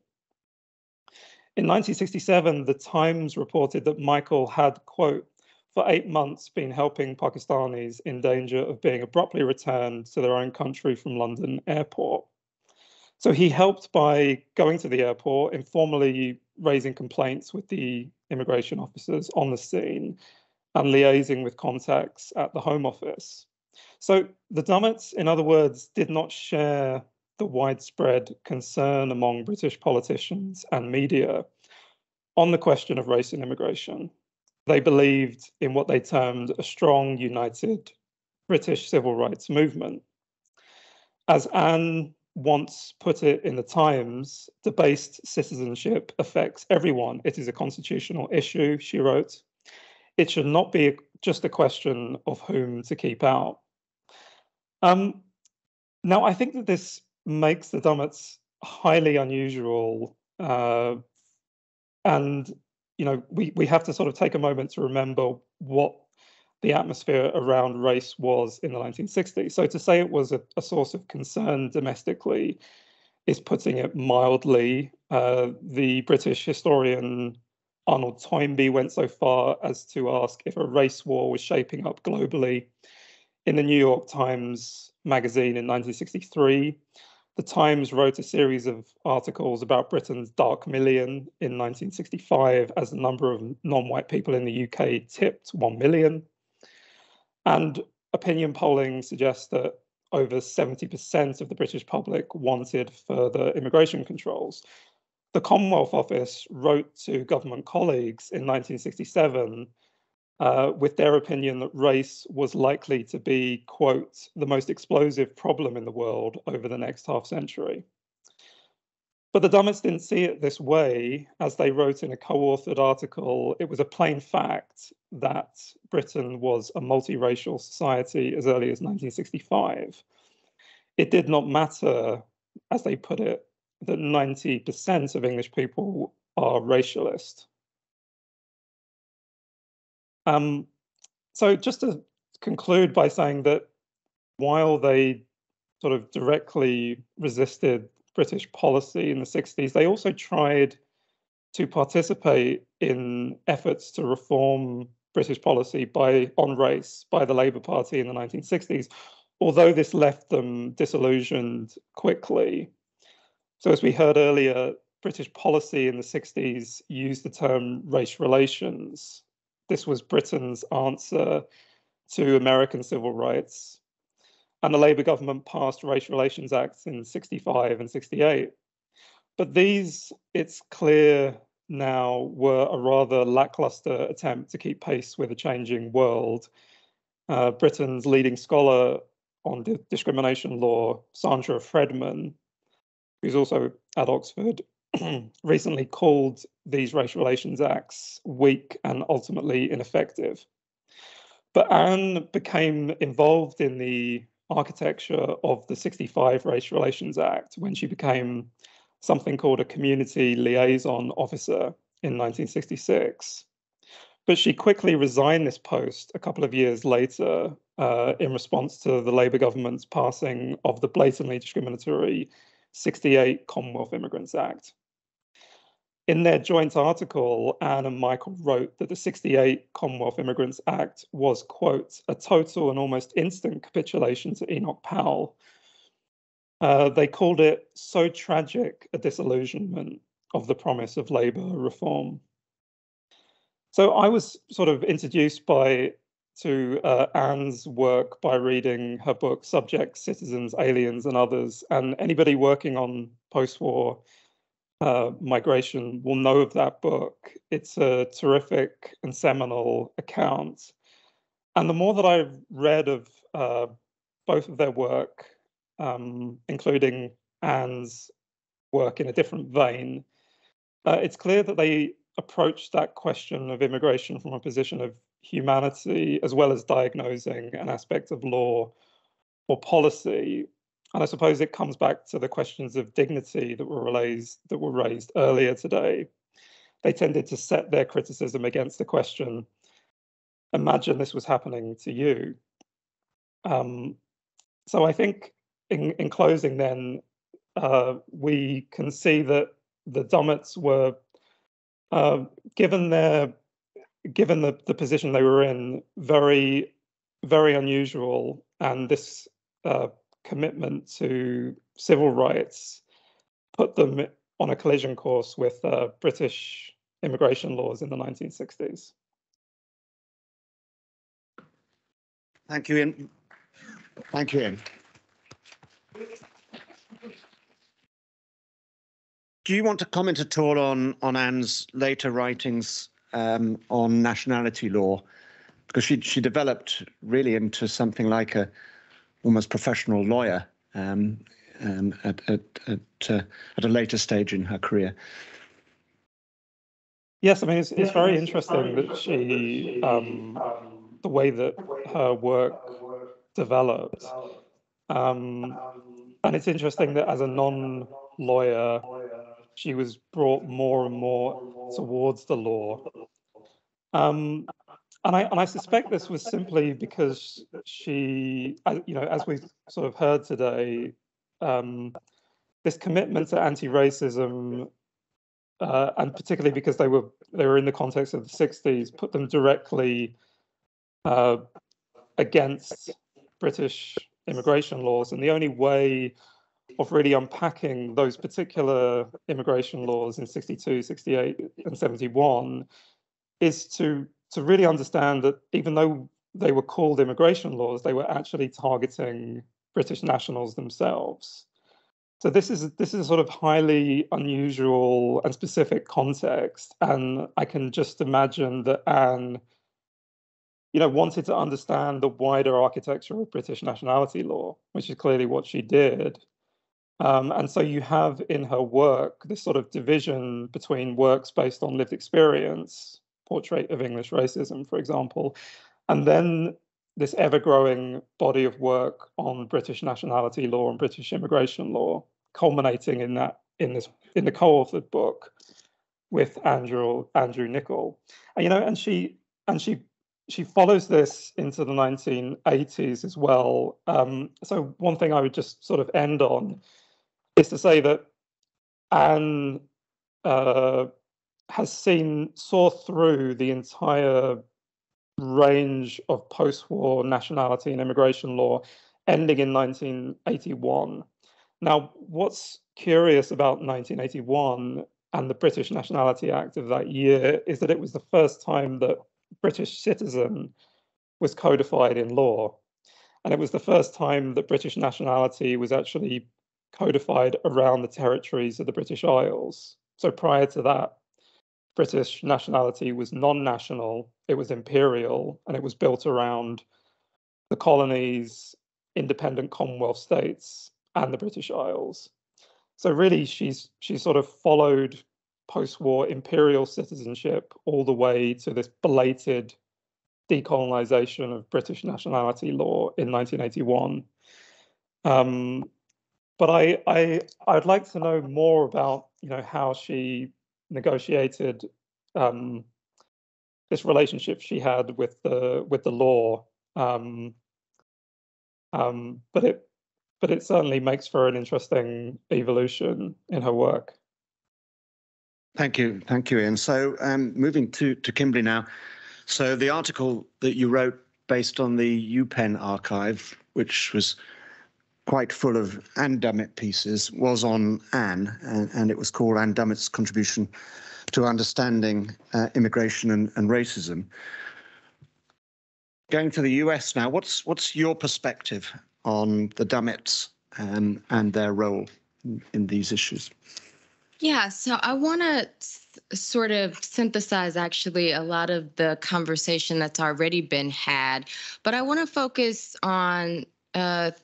In 1967, the Times reported that Michael had, quote, for 8 months been helping Pakistanis in danger of being abruptly returned to their own country from London airport. So he helped by going to the airport, informally raising complaints with the immigration officers on the scene and liaising with contacts at the Home Office. So the Dummets, in other words, did not share the widespread concern among British politicians and media on the question of race and immigration. They believed in what they termed a strong, united British civil rights movement. As Anne once put it in the Times, debased citizenship affects everyone. It is a constitutional issue, she wrote. It should not be just a question of whom to keep out. Now, I think that this makes the Dummets highly unusual, and we have to sort of take a moment to remember what the atmosphere around race was in the 1960s. So to say it was a source of concern domestically is putting it mildly. The British historian Arnold Toynbee went so far as to ask if a race war was shaping up globally. In the New York Times magazine in 1963, the Times wrote a series of articles about Britain's dark million in 1965 as the number of non-white people in the UK tipped 1 million. And opinion polling suggests that over 70% of the British public wanted further immigration controls. The Commonwealth Office wrote to government colleagues in 1967 with their opinion that race was likely to be, quote, the most explosive problem in the world over the next half century. But the Dummets didn't see it this way. As they wrote in a co-authored article, it was a plain fact that Britain was a multiracial society as early as 1965. It did not matter, as they put it, that 90% of English people are racialist. So just to conclude by saying that while they sort of directly resisted British policy in the 60s, they also tried to participate in efforts to reform British policy on race by the Labour Party in the 1960s, although this left them disillusioned quickly. So as we heard earlier, British policy in the 60s used the term race relations. This was Britain's answer to American civil rights. And the Labour government passed Race Relations Acts in 65 and 68. But these, it's clear now, were a rather lackluster attempt to keep pace with a changing world. Britain's leading scholar on discrimination law, Sandra Fredman, who's also at Oxford, recently called these Race Relations Acts weak and ultimately ineffective. But Anne became involved in the architecture of the 65 Race Relations Act when she became something called a community liaison officer in 1966. But she quickly resigned this post a couple of years later in response to the Labour government's passing of the blatantly discriminatory 68 Commonwealth Immigrants Act. In their joint article, Anne and Michael wrote that the 68 Commonwealth Immigrants Act was, quote, a total and almost instant capitulation to Enoch Powell. They called it so tragic a disillusionment of the promise of Labour reform. So I was sort of introduced to Anne's work by reading her book, Subjects, Citizens, Aliens and Others. And anybody working on post-war migration will know of that book. It's a terrific and seminal account. And the more that I've read of both of their work, including Anne's work in a different vein, it's clear that they approached that question of immigration from a position of humanity, as well as diagnosing an aspect of law or policy. And I suppose it comes back to the questions of dignity that were raised earlier today. They tended to set their criticism against the question, imagine this was happening to you. So I think in closing then, we can see that the Dummets were, given the position they were in, very, very unusual, and this commitment to civil rights put them on a collision course with British immigration laws in the 1960s. Thank you, Ian. Thank you, Ian. Do you want to comment at all on Anne's later writings on nationality law? Because she developed really into something like a almost professional lawyer at a later stage in her career. Yes, I mean, it's very interesting that she, the way that her work developed. And it's interesting that as a non-lawyer, she was brought more and more towards the law. And I suspect this was simply because she, you know, as we've sort of heard today, this commitment to anti-racism, and particularly because they were in the context of the 60s, put them directly against British immigration laws. And the only way of really unpacking those particular immigration laws in 62, 68, and 71 is to really understand that even though they were called immigration laws, they were actually targeting British nationals themselves. So this is a sort of highly unusual and specific context, and I can just imagine that Anne, you know, wanted to understand the wider architecture of British nationality law, which is clearly what she did. And so you have in her work this sort of division between works based on lived experience, Portrait of English Racism, for example, and then this ever-growing body of work on British nationality law and British immigration law, culminating in the co-authored book with Andrew Nichol. And, you know, and she follows this into the 1980s as well. So one thing I would just sort of end on is to say that Anne saw through the entire range of post-war nationality and immigration law, ending in 1981. Now, what's curious about 1981 and the British Nationality Act of that year is that it was the first time that British citizen was codified in law. And it was the first time that British nationality was actually codified around the territories of the British Isles. So prior to that, British nationality was non-national, it was imperial, and it was built around the colonies, independent Commonwealth states, and the British Isles. So really, she's sort of followed post-war imperial citizenship all the way to this belated decolonization of British nationality law in 1981. But I'd like to know more about, you know, how she negotiated this relationship she had with the law. But it certainly makes for an interesting evolution in her work. Thank you, Ian. So moving to Kimberly now. So the article that you wrote based on the UPenn archive, which was quite full of Anne Dummett pieces, was on Anne, and it was called Anne Dummett's Contribution to Understanding Immigration and Racism. Going to the US now, what's your perspective on the Dummets and their role in these issues? Yeah, so I want to sort of synthesize actually a lot of the conversation that's already been had, but I want to focus on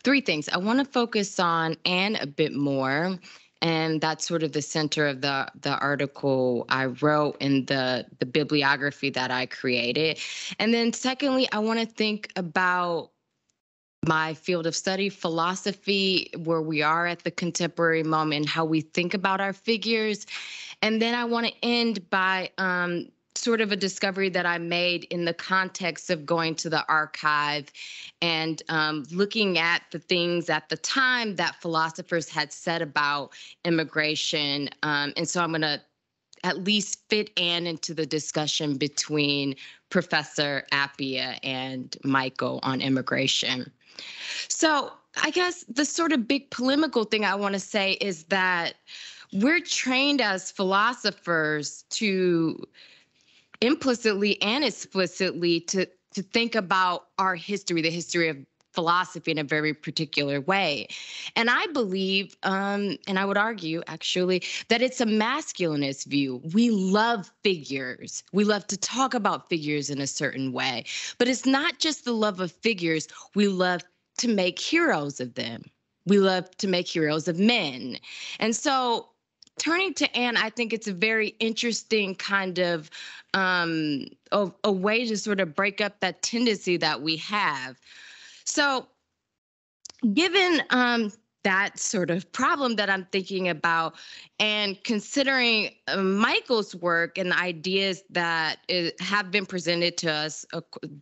three things. I want to focus on Anne a bit more, and that's sort of the center of the article I wrote in the bibliography that I created. And then secondly, I want to think about my field of study, philosophy, where we are at the contemporary moment, and how we think about our figures. And then I want to end by sort of a discovery that I made in the context of going to the archive and looking at the things at the time that philosophers had said about immigration. And so I'm going to at least fit Anne into the discussion between Professor Appia and Michael on immigration. So I guess the sort of big polemical thing I want to say is that we're trained as philosophers to implicitly and explicitly to think about our history, the history of philosophy in a very particular way. And I believe, and I would argue actually, that it's a masculinist view. We love figures. We love to talk about figures in a certain way. But it's not just the love of figures. We love to make heroes of them. We love to make heroes of men. And so turning to Anne, I think it's a very interesting kind of a way to sort of break up that tendency that we have. So given that sort of problem that I'm thinking about, and considering Michael's work and the ideas that have been presented to us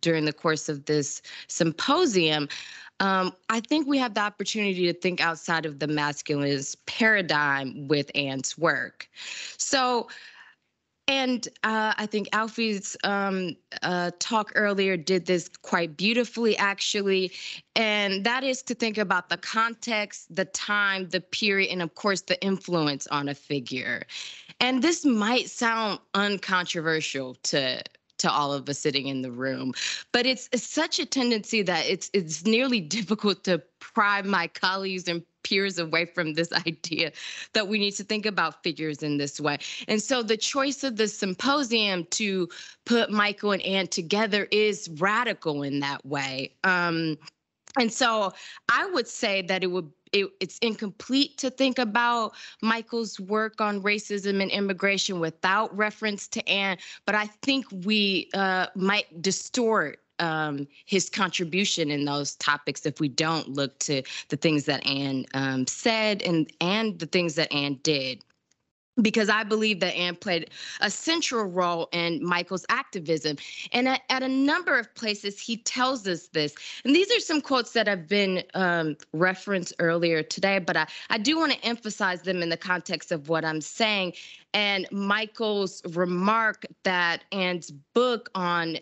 during the course of this symposium, I think we have the opportunity to think outside of the masculinist paradigm with Anne's work. So, and I think Alfie's talk earlier did this quite beautifully, actually, and that is to think about the context, the time, the period, and of course, the influence on a figure. And this might sound uncontroversial to all of us sitting in the room, but it's such a tendency that it's nearly difficult to pry my colleagues and peers away from this idea that we need to think about figures in this way. And so the choice of the symposium to put Michael and Anne together is radical in that way. And so I would say that it's incomplete to think about Michael's work on racism and immigration without reference to Anne, but I think we might distort his contribution in those topics if we don't look to the things that Anne said and the things that Anne did. Because I believe that Anne played a central role in Michael's activism. And at a number of places, he tells us this. And these are some quotes that have been referenced earlier today, but I do want to emphasize them in the context of what I'm saying. And Michael's remark that Anne's book on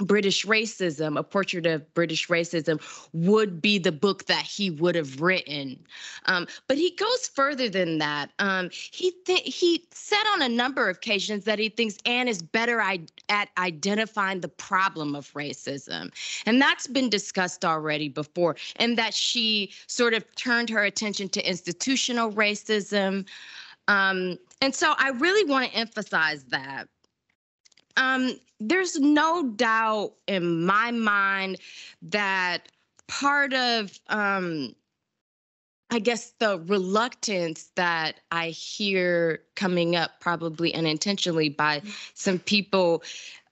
British racism, A Portrait of British Racism, would be the book that he would have written. But he goes further than that. He said on a number of occasions that he thinks Anne is better at identifying the problem of racism. And that's been discussed already before, and that she sort of turned her attention to institutional racism. And so I really want to emphasize that. There's no doubt in my mind that part of, I guess, the reluctance that I hear coming up probably unintentionally by some people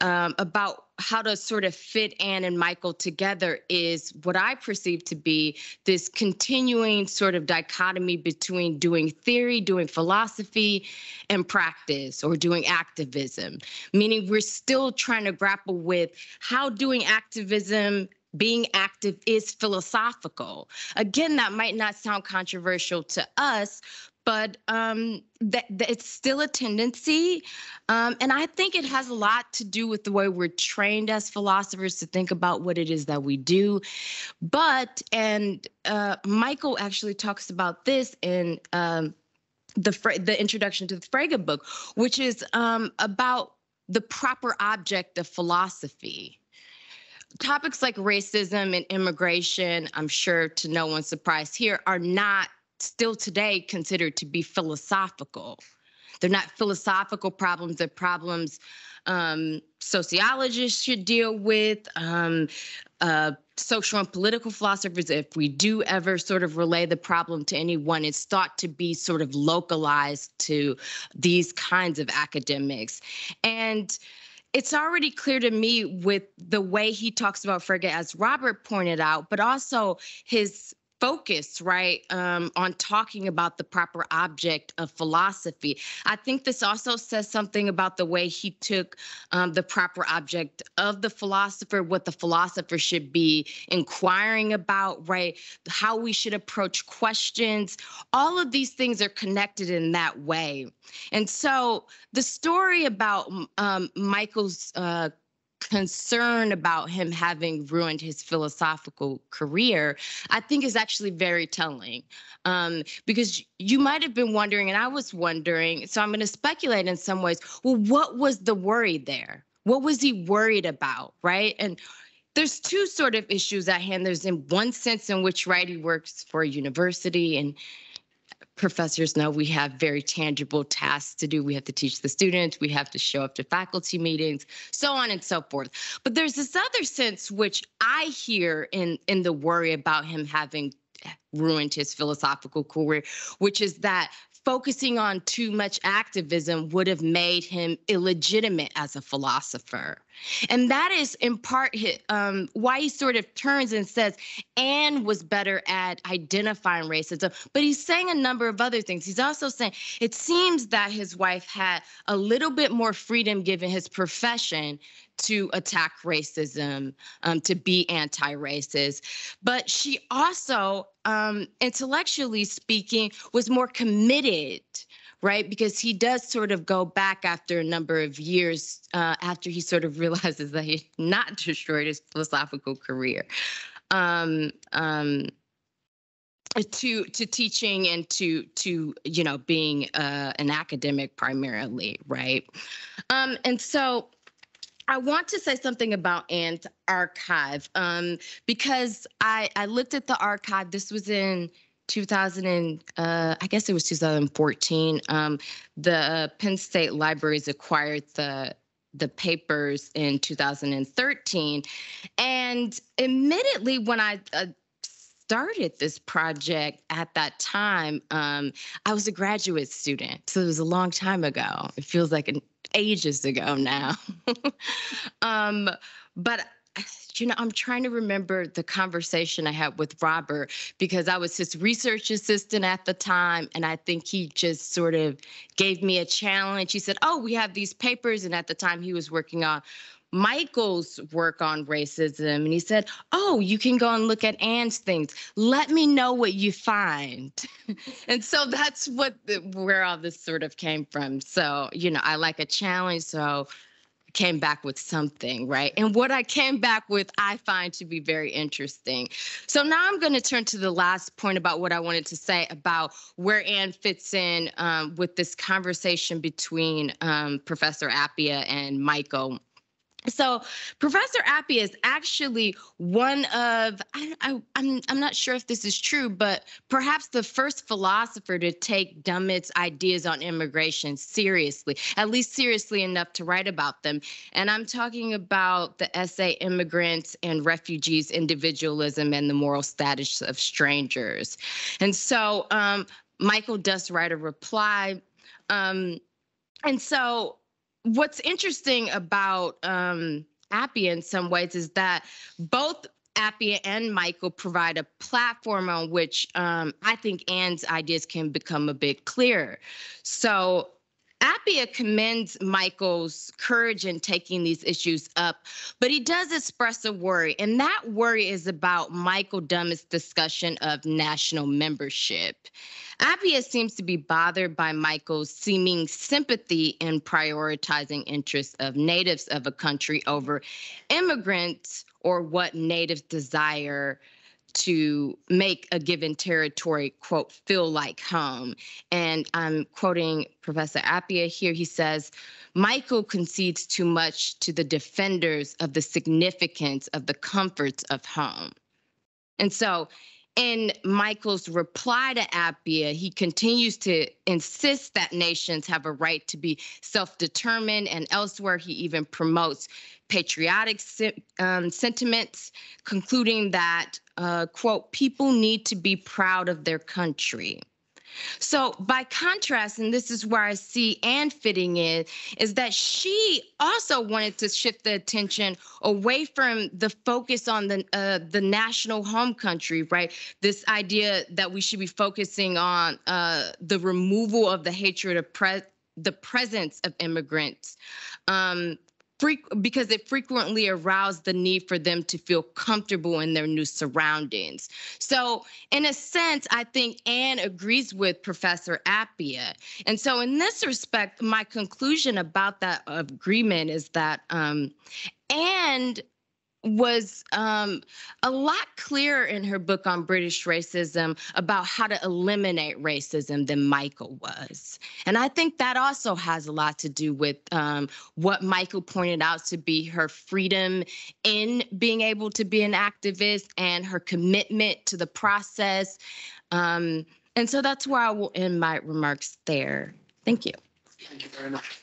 about how to sort of fit Anne and Michael together is what I perceive to be this continuing sort of dichotomy between doing theory, doing philosophy, and practice, or doing activism, meaning we're still trying to grapple with how doing activism, being active, is philosophical. Again, that might not sound controversial to us, but it's still a tendency. And I think it has a lot to do with the way we're trained as philosophers to think about what it is that we do. But, and Michael actually talks about this in the introduction to the Frege book, which is about the proper object of philosophy. Topics like racism and immigration, I'm sure to no one's surprise here, are not still today considered to be philosophical. They're not philosophical problems. They're problems sociologists should deal with, social and political philosophers. If we do ever sort of relay the problem to anyone, it's thought to be sort of localized to these kinds of academics. And it's already clear to me with the way he talks about Frege, as Robert pointed out, but also his focus, right, on talking about the proper object of philosophy. I think this also says something about the way he took the proper object of the philosopher, what the philosopher should be inquiring about, right, how we should approach questions. All of these things are connected in that way. And so the story about Michael's concern about him having ruined his philosophical career, I think is actually very telling. Because you might have been wondering, and I was wondering, so I'm going to speculate in some ways, well, what was the worry there? What was he worried about, right? And there's two sort of issues at hand. There's in one sense in which, right, he works for a university, and professors know we have very tangible tasks to do. We have to teach the students, we have to show up to faculty meetings, so on and so forth. But there's this other sense which I hear in the worry about him having ruined his philosophical career, which is that focusing on too much activism would have made him illegitimate as a philosopher. And that is in part why he sort of turns and says Anne was better at identifying racism, but he's saying a number of other things. He's also saying it seems that his wife had a little bit more freedom given his profession to attack racism, to be anti-racist. But she also, intellectually speaking, was more committed, right? Because he does sort of go back after a number of years after he sort of realizes that he not destroyed his philosophical career. To teaching and to being an academic primarily, right? And so I want to say something about Anne's archive because I looked at the archive. This was in 2000 I guess it was 2014. The Penn State Libraries acquired the papers in 2013, and admittedly, when I started this project at that time, I was a graduate student, so it was a long time ago. It feels like ages ago now. But I'm trying to remember the conversation I had with Robert, because I was his research assistant at the time, and I think he just sort of gave me a challenge. He said, oh, we have these papers, and at the time he was working on Michael's work on racism, and he said, oh, you can go and look at Anne's things. Let me know what you find. And so that's where all this sort of came from. So, I like a challenge, so I came back with something, right? And what I came back with, I find to be very interesting. So now I'm going to turn to the last point about what I wanted to say about where Anne fits in with this conversation between Professor Appia and Michael. So Professor Appia is actually one of, I'm not sure if this is true, but perhaps the first philosopher to take Dummett's ideas on immigration seriously, at least seriously enough to write about them. And I'm talking about the essay Immigrants and Refugees, Individualism and the Moral Status of Strangers. And so Michael does write a reply. And so what's interesting about Appia in some ways is that both Appia and Michael provide a platform on which I think Anne's ideas can become a bit clearer. So Appia commends Michael's courage in taking these issues up, but he does express a worry, and that worry is about Michael Dummett's discussion of national membership. Appia seems to be bothered by Michael's seeming sympathy in prioritizing interests of natives of a country over immigrants, or what natives desire to make a given territory, quote, feel like home. And I'm quoting Professor Appia here. He says, Michael concedes too much to the defenders of the significance of the comforts of home. And so in Michael's reply to Appia, he continues to insist that nations have a right to be self-determined, and elsewhere he even promotes patriotic sentiments, concluding that, quote, people need to be proud of their country. So by contrast, and this is where I see Anne fitting in, is that she also wanted to shift the attention away from the focus on the national home country, right? This idea that we should be focusing on the removal of the hatred of the presence of immigrants, because it frequently aroused the need for them to feel comfortable in their new surroundings. So in a sense, I think Anne agrees with Professor Appia. And so in this respect, my conclusion about that agreement is that Anne was a lot clearer in her book on British racism about how to eliminate racism than Michael was. And I think that also has a lot to do with what Michael pointed out to be her freedom in being able to be an activist and her commitment to the process. And so that's where I will end my remarks there. Thank you. Thank you very much.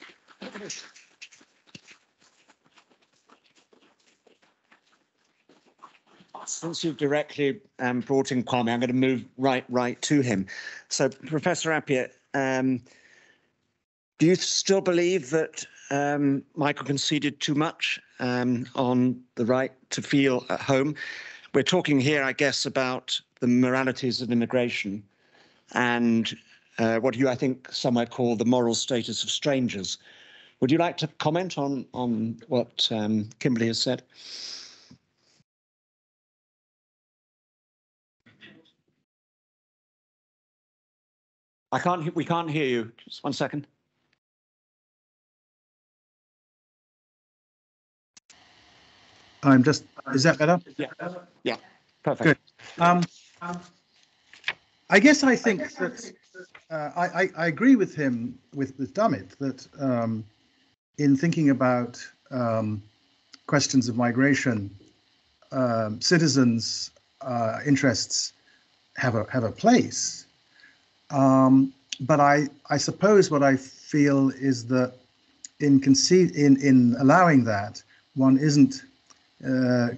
Since you've directly brought in Kwame, I'm going to move right to him. So, Professor Appia, do you still believe that Michael conceded too much on the right to feel at home? We're talking here, I guess, about the moralities of immigration and what you, I think, some might call the moral status of strangers. Would you like to comment on what Kimberly has said? We can't hear you. Just 1 second. Is that better? Yeah, perfect. Good. I guess I think that I agree with him, with Dummett, that in thinking about questions of migration, citizens' interests have a place. But I suppose what I feel is that in allowing that, one isn't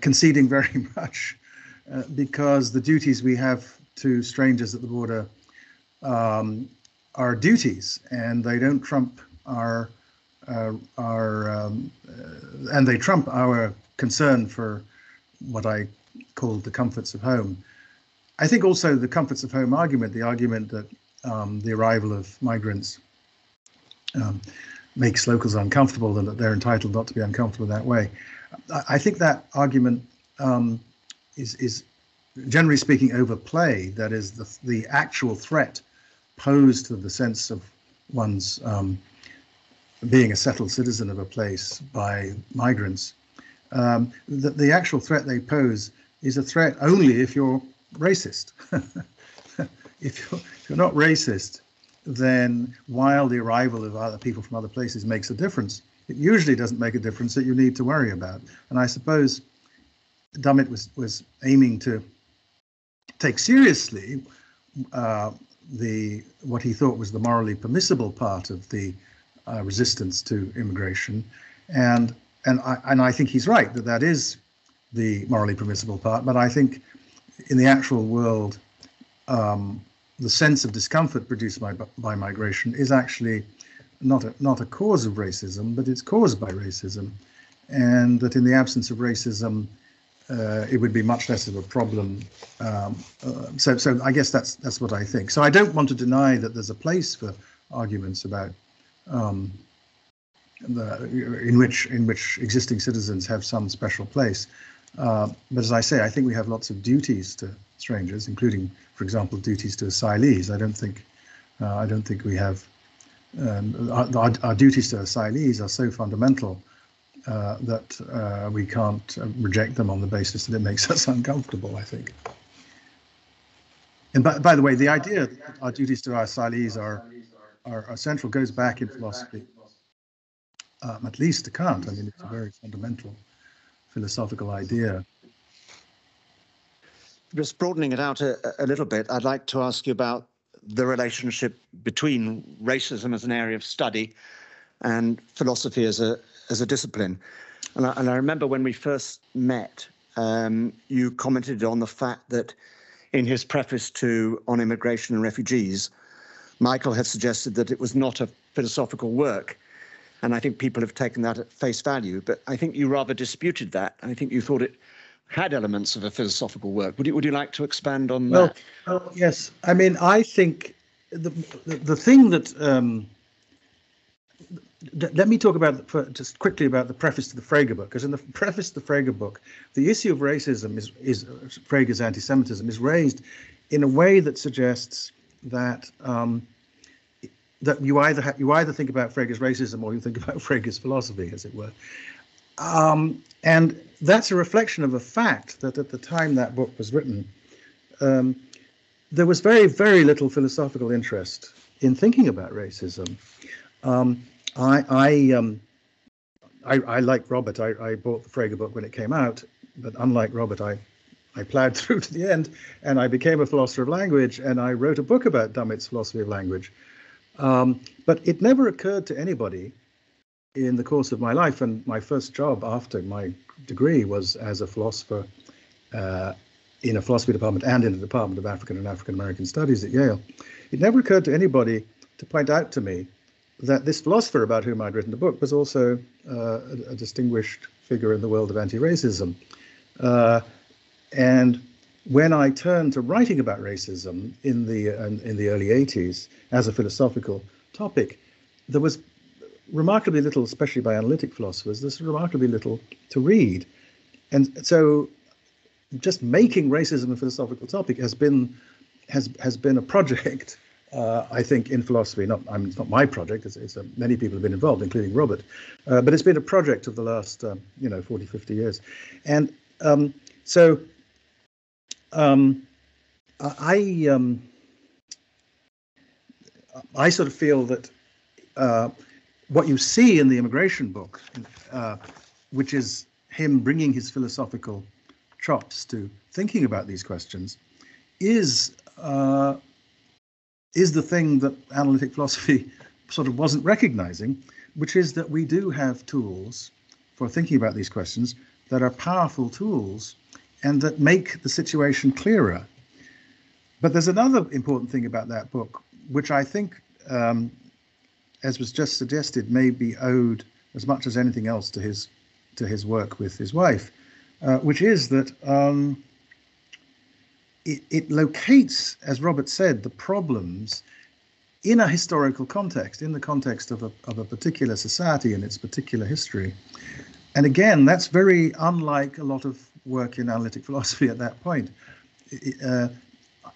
conceding very much because the duties we have to strangers at the border are duties, and they don't trump and they trump our concern for what I call the comforts of home. I think also the comforts of home argument, the argument that the arrival of migrants makes locals uncomfortable and that they're entitled not to be uncomfortable that way. I think that argument is generally speaking overplayed. That is the actual threat posed to the sense of one's being a settled citizen of a place by migrants. The actual threat they pose is a threat only if you're racist. If you're not racist, then while the arrival of other people from other places makes a difference, it usually doesn't make a difference that you need to worry about. And I suppose Dummett was aiming to take seriously what he thought was the morally permissible part of the resistance to immigration, and I think he's right that is the morally permissible part. But I think in the actual world, the sense of discomfort produced by migration is actually not a cause of racism, but it's caused by racism, and that in the absence of racism, it would be much less of a problem. So I guess that's what I think. So I don't want to deny that there's a place for arguments about in which existing citizens have some special place. But as I say, I think we have lots of duties to strangers, including, for example, duties to asylees. I don't think we have our duties to asylees are so fundamental that we can't reject them on the basis that it makes us uncomfortable, I think. And by the way, the idea that our duties to our asylees are central goes back in philosophy, at least to Kant. I mean, it's a very fundamental philosophical idea. Just broadening it out a little bit, I'd like to ask you about the relationship between racism as an area of study and philosophy as a discipline. And I remember when we first met, you commented on the fact that in his preface On Immigration and Refugees, Michael had suggested that it was not a philosophical work. And I think people have taken that at face value, but I think you rather disputed that. I think you thought it had elements of a philosophical work. Would you like to expand on that? Well, yes. I mean, I think the thing that let me talk about just quickly about the preface to the Frege book, because in the preface to the Frege book, the issue of racism is Frege's anti-Semitism is raised in a way that suggests that that you either think about Frege's racism or you think about Frege's philosophy, as it were. And that's a reflection of a fact that at the time that book was written, there was very, very little philosophical interest in thinking about racism. I like Robert. I bought the Frege book when it came out, but unlike Robert, I plowed through to the end, and I became a philosopher of language, and I wrote a book about Dummett's philosophy of language. But it never occurred to anybody in the course of my life, and my first job after my degree was as a philosopher in a philosophy department and in the Department of African and African American Studies at Yale. It never occurred to anybody to point out to me that this philosopher about whom I'd written a book was also a distinguished figure in the world of anti-racism. And when I turned to writing about racism in the early 80s as a philosophical topic, there was remarkably little, especially by analytic philosophers, there's remarkably little to read. And so just making racism a philosophical topic has been a project, I think, in philosophy. It's not my project. Many people have been involved, including Robert, but it's been a project of the last 40, 50 years. And I sort of feel that what you see in the immigration book, which is him bringing his philosophical chops to thinking about these questions, is the thing that analytic philosophy sort of wasn't recognizing, which is that we do have tools for thinking about these questions that are powerful tools and that make the situation clearer. But there's another important thing about that book, which I think, as was just suggested, may be owed as much as anything else to his work with his wife, which is that it locates, as Robert said, the problems in a historical context, in the context of a particular society and its particular history. And again, that's very unlike a lot of work in analytic philosophy at that point.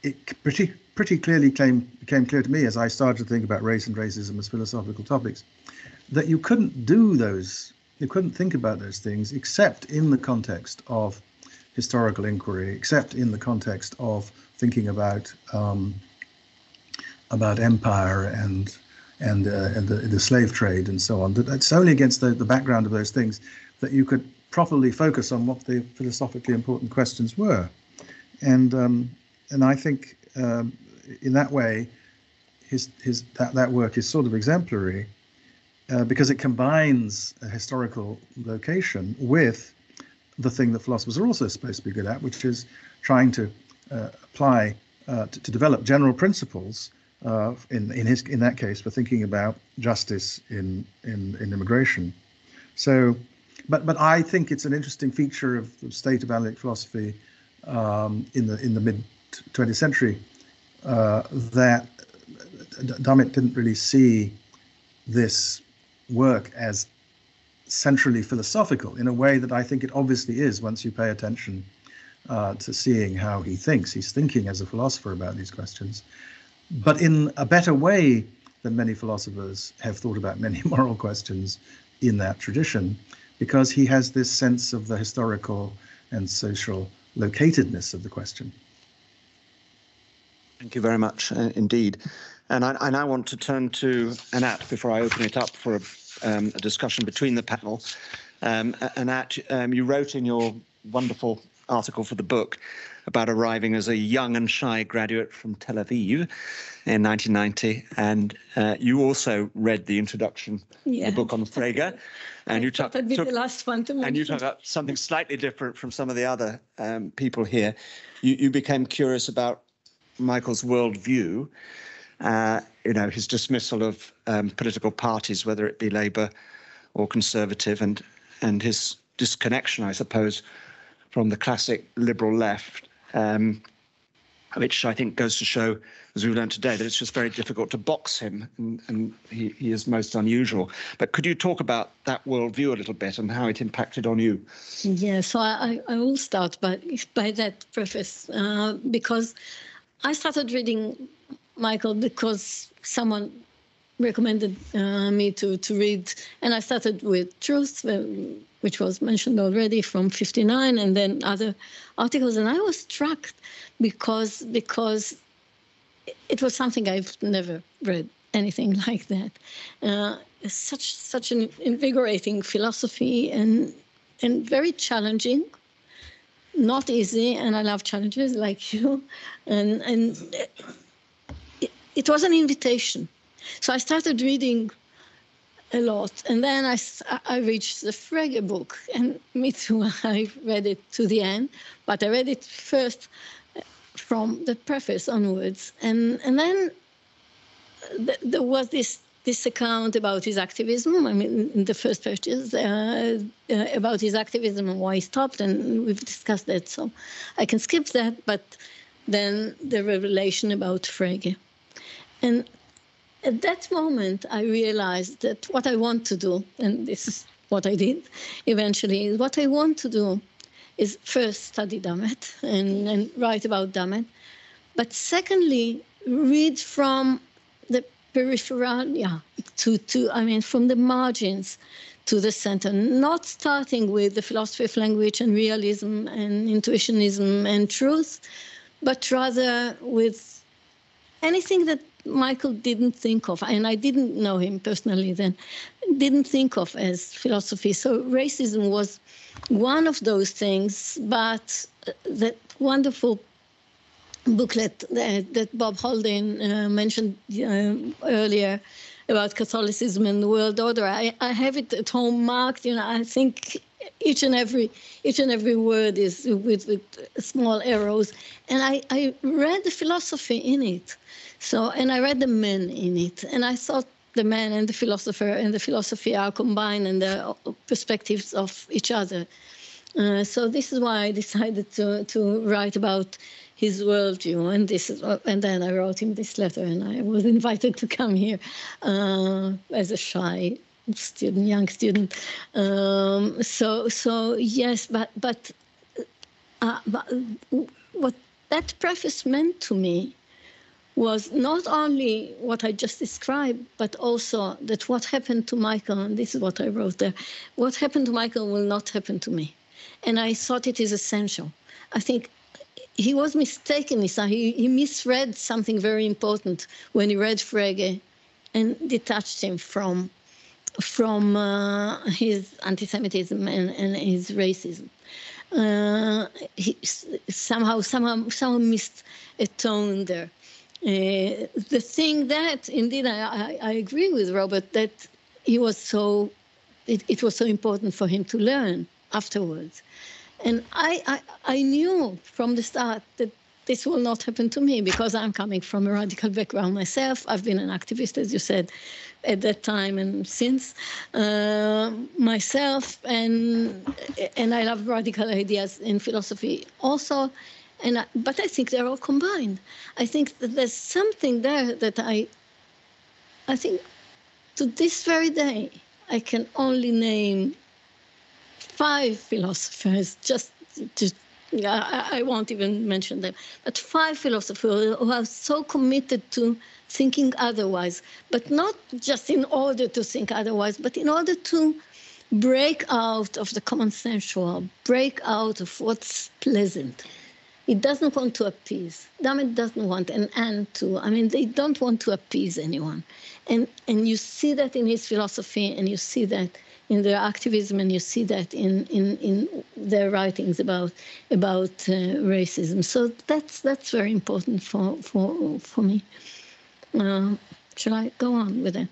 It pretty clearly became clear to me as I started to think about race and racism as philosophical topics, that you couldn't think about those things except in the context of historical inquiry, except in the context of thinking about empire and the slave trade and so on. That it's only against the background of those things that you could properly focus on what the philosophically important questions were. And I think in that way, that work is sort of exemplary because it combines a historical location with the thing that philosophers are also supposed to be good at, which is trying to apply to develop general principles in that case for thinking about justice in immigration. So, but I think it's an interesting feature of the state of analytic philosophy in the mid 20th century that Dummett didn't really see this work as centrally philosophical in a way that I think it obviously is once you pay attention to seeing how he thinks. He's thinking as a philosopher about these questions, but in a better way than many philosophers have thought about many moral questions in that tradition, because he has this sense of the historical and social locatedness of the question. Thank you very much indeed. And I now want to turn to Anat before I open it up for a discussion between the panel. Anat, you wrote in your wonderful article for the book about arriving as a young and shy graduate from Tel Aviv in 1990, and you also read the introduction to the book on Frege, and you took the last one to mention. And you took up something slightly different from some of the other people here. You became curious about Michael's worldview, his dismissal of political parties, whether it be Labour or Conservative, and his disconnection, I suppose, from the classic liberal left. which I think goes to show, as we've learned today, that it's just very difficult to box him, and he is most unusual. But could you talk about that worldview a little bit and how it impacted on you? Yeah, so I will start by that preface, because I started reading Michael because someone recommended me to read, and I started with Truth, which was mentioned already, from 59, and then other articles, and I was struck because it was something I've never read, anything like that. Such an invigorating philosophy, and very challenging, not easy, and I love challenges like you, and it was an invitation. So I started reading a lot, and then I reached the Frege book, and me too, I read it to the end, but I read it first from the preface onwards, and then there was this account about his activism. I mean, in the first pages, about his activism and why he stopped, and we've discussed that, so I can skip that, but then the revelation about Frege. And at that moment, I realized that what I want to do, and this is what I did eventually, what I want to do is first study Dummett and write about Dummett, but secondly, read from the peripheral, from the margins to the center, not starting with the philosophy of language and realism and intuitionism and truth, but rather with anything that Michael didn't think of, and I didn't know him personally then, didn't think of as philosophy. So racism was one of those things, but that wonderful booklet that Bob Haldane mentioned earlier about Catholicism and the world order, I have it at home marked. I think each and every word is with small arrows, and I read the philosophy in it. So, and I read the men in it, and I thought the man and the philosopher and the philosophy are combined in the perspectives of each other. So this is why I decided to write about his worldview, and then I wrote him this letter, and I was invited to come here as a shy student, young student. So yes, but what that preface meant to me was not only what I just described, but also that what happened to Michael, and this is what I wrote there, what happened to Michael will not happen to me. And I thought it is essential. I think he was mistaken. He misread something very important when he read Frege and detached him from his anti-Semitism and his racism. He somehow missed a tone there. The thing that, indeed, I agree with Robert, that it was so important for him to learn afterwards. And I knew from the start that this will not happen to me because I'm coming from a radical background myself. I've been an activist, as you said, at that time and since myself, and I love radical ideas in philosophy also. But I think they're all combined. I think that there's something there that I think to this very day, I can only name 5 philosophers, I won't even mention them, but 5 philosophers who are so committed to thinking otherwise, but not just in order to think otherwise, but in order to break out of the common sensual, break out of what's pleasant. It doesn't want to appease. Dummett doesn't want an end to. I mean, they don't want to appease anyone. And you see that in his philosophy, and you see that in their activism, and you see that in their writings about racism. So that's very important for me. Shall I go on with it?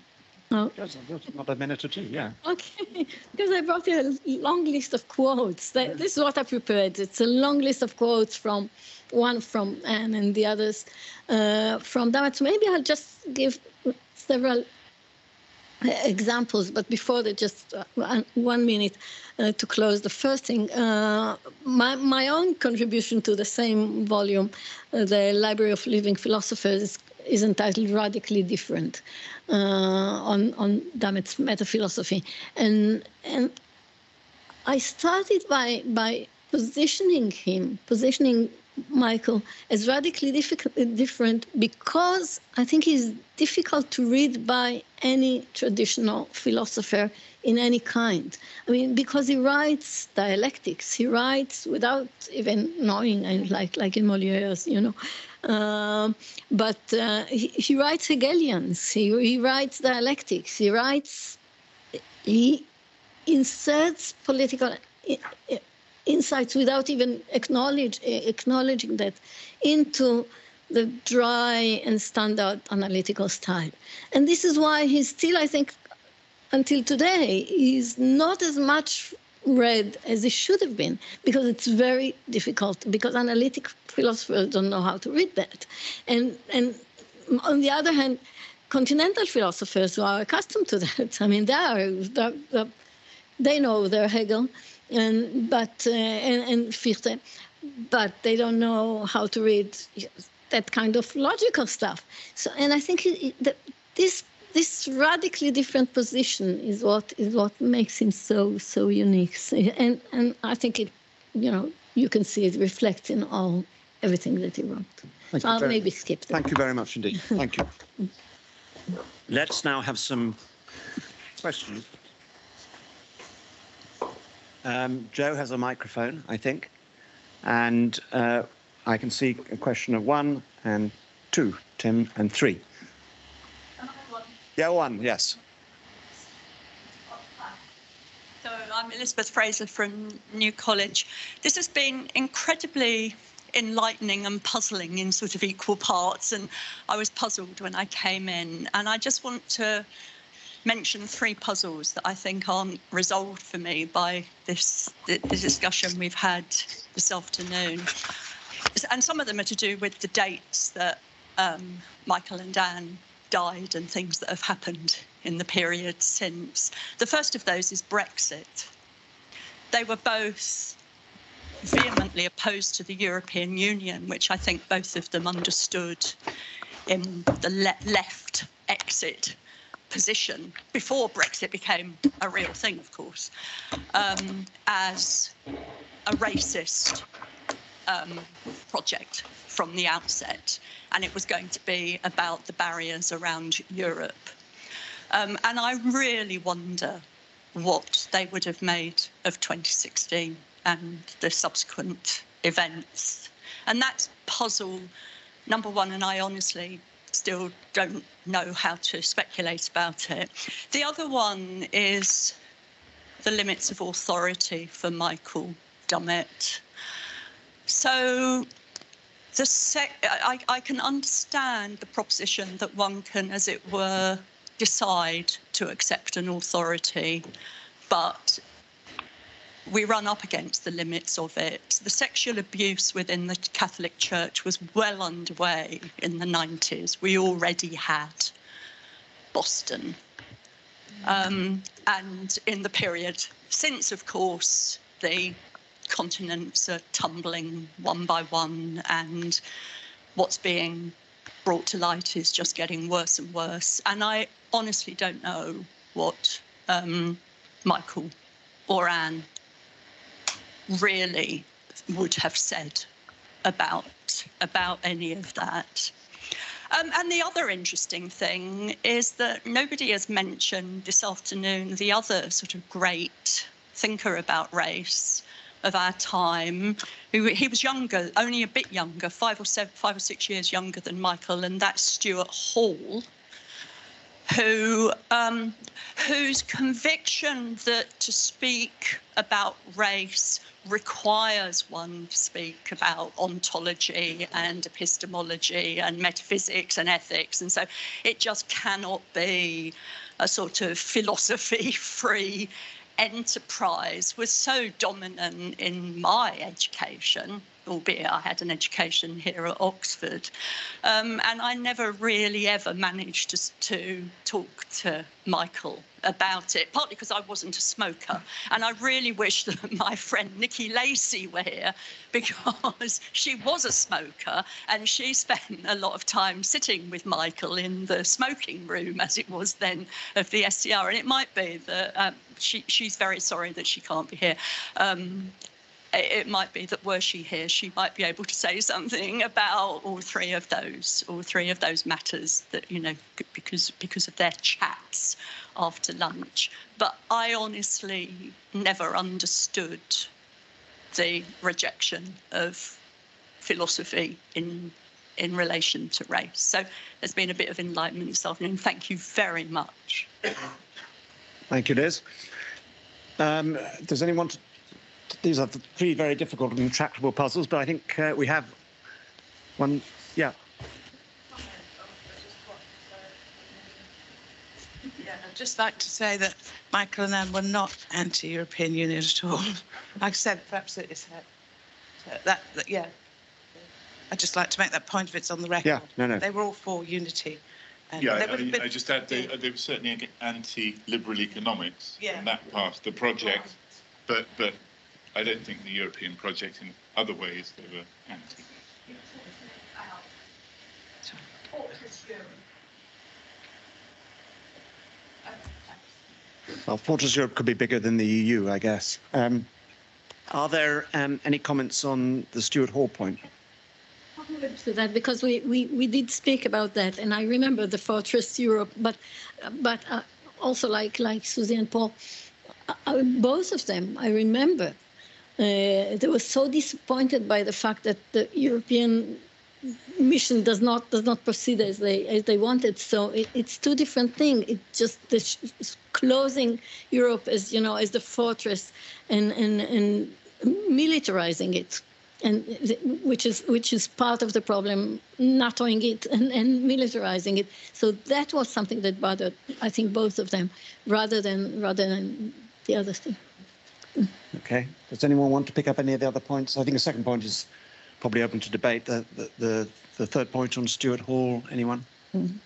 Just another minute or two, yeah. Okay, because I brought a long list of quotes. This is what I prepared. It's a long list of quotes from Anne and the others from Dummett. So maybe I'll just give several examples, but before that, just 1 minute to close. The first thing, my own contribution to the same volume, the Library of Living Philosophers, is entitled Radically Different, on Dummett's metaphilosophy. And I started by positioning Michael as radically different because I think he's difficult to read by any traditional philosopher in any kind. I mean, because he writes dialectics, he writes without even knowing, like in Molière's, you know. But he writes Hegelians, he writes dialectics, he inserts political insights without even acknowledging that into the dry and standard analytical style. And this is why he's still, I think, until today, he's not as much read as he should have been, because it's very difficult, because analytic philosophers don't know how to read that. And on the other hand, continental philosophers who are accustomed to that, I mean, they know their Hegel, and Fichte, but they don't know how to read that kind of logical stuff. So, and I think this radically different position is what makes him so unique. And I think it, you know, you can see it reflects in everything that he wrote. So I'll maybe skip that. Thank you very much indeed. Thank you. Let's now have some questions. Joe has a microphone, I think, and I can see a question of 1 and 2, Tim, and 3. Yeah, 1, yes. So I'm Elizabeth Fraser from New College. This has been incredibly enlightening and puzzling in sort of equal parts, and I was puzzled when I came in, and I just want to mention 3 puzzles that I think aren't resolved for me by the discussion we've had this afternoon. And some of them are to do with the dates that Michael and Anne died and things that have happened in the period since. The first of those is Brexit. They were both vehemently opposed to the European Union, which I think both of them understood in the left exit position before Brexit became a real thing, of course, as a racist project from the outset, and it was going to be about the barriers around Europe. And I really wonder what they would have made of 2016 and the subsequent events. And that's puzzle number 1, and I honestly still don't know how to speculate about it. The other one is the limits of authority for Michael Dummett. So I can understand the proposition that one can, as it were, decide to accept an authority, but we run up against the limits of it. The sexual abuse within the Catholic Church was well underway in the 90s. We already had Boston. And in the period since, of course, the continents are tumbling one by one, and what's being brought to light is just getting worse and worse. And I honestly don't know what Michael or Anne really would have said about any of that. And the other interesting thing is that nobody has mentioned this afternoon the other sort of great thinker about race of our time. He was younger, only a bit younger, 5 or 6 years younger than Michael, and that's Stuart Hall, whose conviction that to speak about race requires one to speak about ontology and epistemology and metaphysics and ethics, and so it just cannot be a sort of philosophy-free enterprise was so dominant in my education, albeit I had an education here at Oxford, and I never really ever managed to talk to Michael about it, partly because I wasn't a smoker, and I really wish that my friend Nikki Lacey were here, because she was a smoker and she spent a lot of time sitting with Michael in the smoking room, as it was then, of the SCR, and it might be that she's very sorry that she can't be here. It might be that were she here, she might be able to say something about all three of those matters, that, you know, because of their chats after lunch. But I honestly never understood the rejection of philosophy in relation to race. So there's been a bit of enlightenment this afternoon. Thank you very much. Thank you, Liz. Does anyone? These are three very difficult and intractable puzzles, but I think we have one. Yeah. Yeah, I'd just like to say that Michael and Anne were not anti-European Union at all. Like I said, perhaps it is that yeah. I'd just like to make that point if it's on the record. Yeah, no. They were all for unity. Yeah, I just add they were certainly anti-liberal economics in that part of the project, but I don't think the European project in other ways they were anti. Well, Fortress Europe could be bigger than the EU, I guess. Are there any comments on the Stuart Hall point? To that, because we did speak about that, and I remember the Fortress Europe, but also like Susie and Paul, both of them, I remember. They were so disappointed by the fact that the European mission does not proceed as they wanted. So it's two different things. It's just closing Europe as, you know, as the fortress and militarizing it, and which is part of the problem, NATOing it and militarizing it. So that was something that bothered, I think, both of them, rather than the other thing. Okay. Does anyone want to pick up any of the other points? I think the second point is probably open to debate. The third point on Stuart Hall, anyone? Mm-hmm.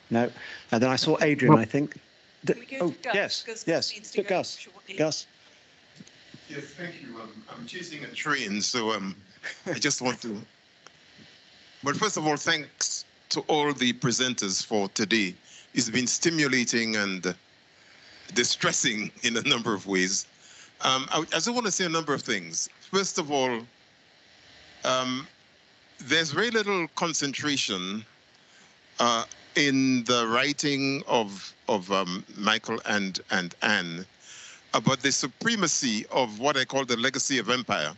No. And then I saw Adrian, I think. Yes. Gus. Gus. Yes, thank you. I'm chasing a train, so I just want to. But first of all, thanks to all the presenters for today. It's been stimulating and distressing in a number of ways. I just want to say a number of things. First of all, there's very little concentration in the writing of Michael and Anne about the supremacy of what I call the legacy of empire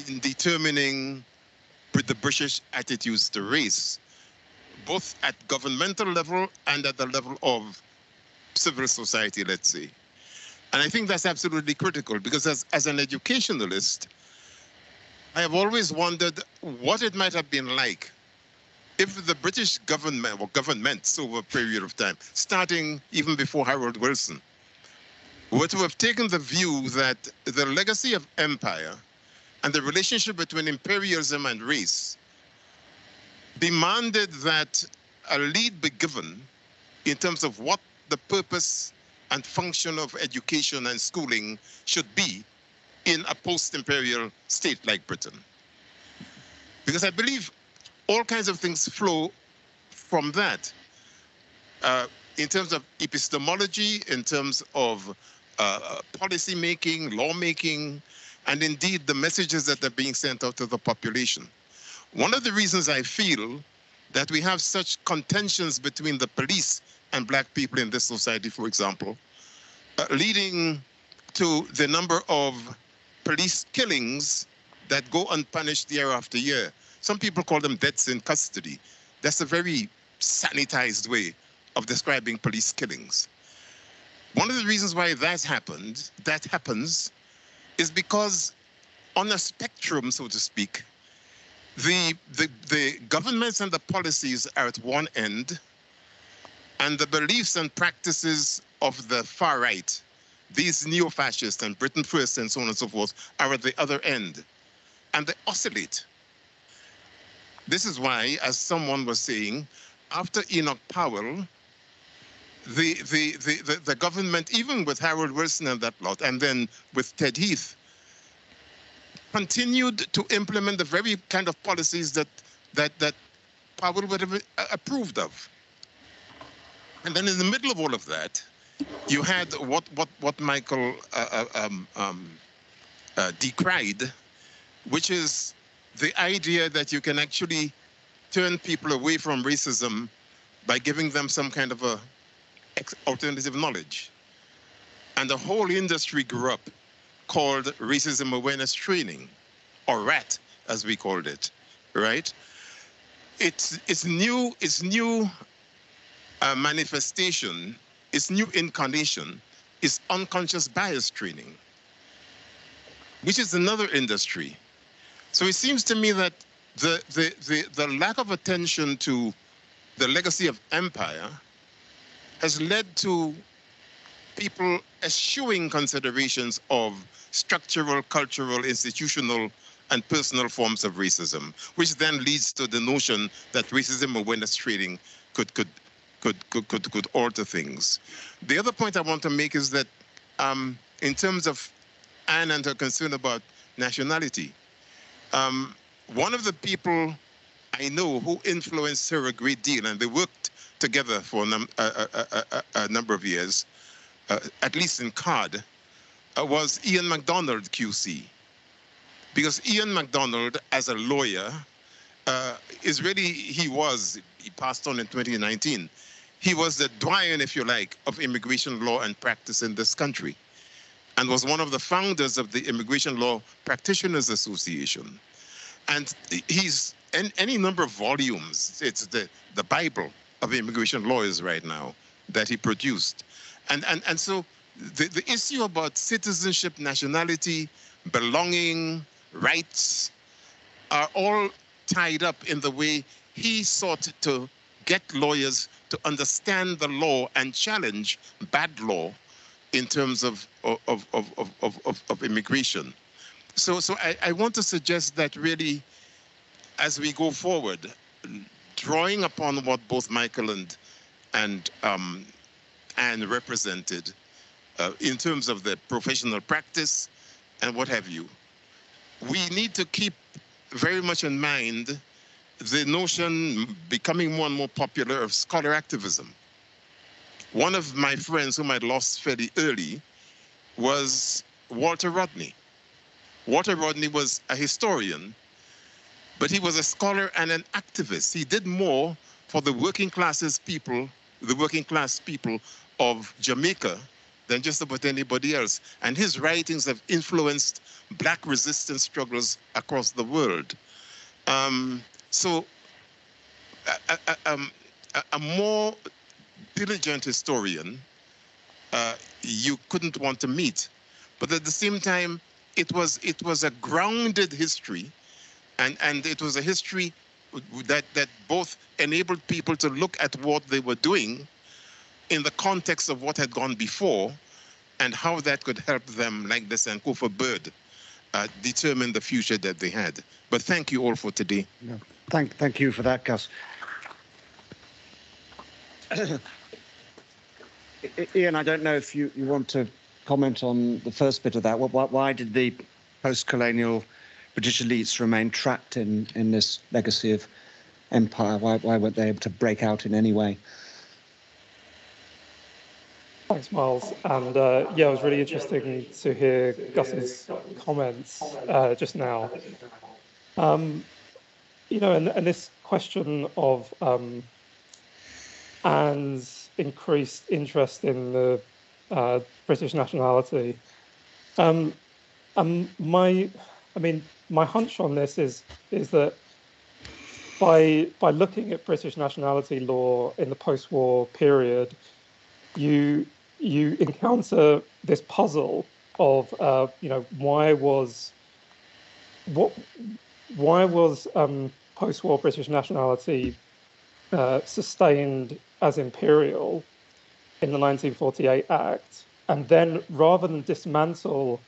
in determining the British attitudes to race, both at governmental level and at the level of civil society, let's say. And I think that's absolutely critical, because as an educationalist, I have always wondered what it might have been like if the British government or governments over a period of time, starting even before Harold Wilson, were to have taken the view that the legacy of empire and the relationship between imperialism and race demanded that a lead be given in terms of what the purpose and function of education and schooling should be in a post-imperial state like Britain. Because I believe all kinds of things flow from that, in terms of epistemology, in terms of policy making, lawmaking, and indeed the messages that are being sent out to the population. One of the reasons I feel that we have such contentions between the police and black people in this society, for example, leading to the number of police killings that go unpunished year after year. Some people call them deaths in custody. That's a very sanitized way of describing police killings. One of the reasons why that happens, is because on a spectrum, so to speak, the governments and the policies are at one end, and the beliefs and practices of the far right, these neo-fascists and Britain First and so on and so forth are at the other end, and they oscillate. This is why, as someone was saying, after Enoch Powell, the government, even with Harold Wilson and that lot, and then with Ted Heath, continued to implement the very kind of policies that Powell would have approved of. And then in the middle of all of that, you had what Michael decried, which is the idea that you can actually turn people away from racism by giving them some kind of a alternative knowledge. And the whole industry grew up called Racism Awareness Training, or RAT, as we called it, right? Its new manifestation, its new incarnation is unconscious bias training, which is another industry. So it seems to me that the lack of attention to the legacy of empire has led to people eschewing considerations of structural, cultural, institutional, and personal forms of racism, which then leads to the notion that racism awareness training could alter things. The other point I want to make is that in terms of Anne and her concern about nationality, one of the people I know who influenced her a great deal, and they worked together for a number of years, at least in CARD, was Ian MacDonald QC. Because Ian MacDonald, as a lawyer, is really, he passed on in 2019. He was the doyen, if you like, of immigration law and practice in this country, and was one of the founders of the Immigration Law Practitioners Association. And he's in any number of volumes. It's the Bible of immigration lawyers right now that he produced. And so the issue about citizenship, nationality, belonging, rights are all tied up in the way he sought to get lawyers to understand the law and challenge bad law in terms of immigration. So I want to suggest that really, as we go forward, drawing upon what both Michael and Anne represented in terms of the professional practice and what have you, we need to keep very much in mind the notion becoming more and more popular of scholar activism. One of my friends whom I'd lost fairly early was Walter Rodney. Walter Rodney was a historian, but he was a scholar and an activist. He did more for the working class people of Jamaica than just about anybody else. And his writings have influenced Black resistance struggles across the world. So a more diligent historian you couldn't want to meet. But at the same time, it was a grounded history, and it was a history that both enabled people to look at what they were doing in the context of what had gone before and how that could help them, like the Sankofa bird, determine the future that they had. But thank you all for today. No, thank you for that, Gus. Ian, I don't know if you want to comment on the first bit of that. Why did the post-colonial British elites remain trapped in this legacy of empire? Why weren't they able to break out in any way? Thanks, Miles. And yeah, it was really interesting to hear Gus's comments just now. You know, and this question of Anne's increased interest in the British nationality. My hunch on this is that by looking at British nationality law in the post-war period, you encounter this puzzle of why was post-war British nationality sustained as imperial in the 1948 Act, And then rather than dismantle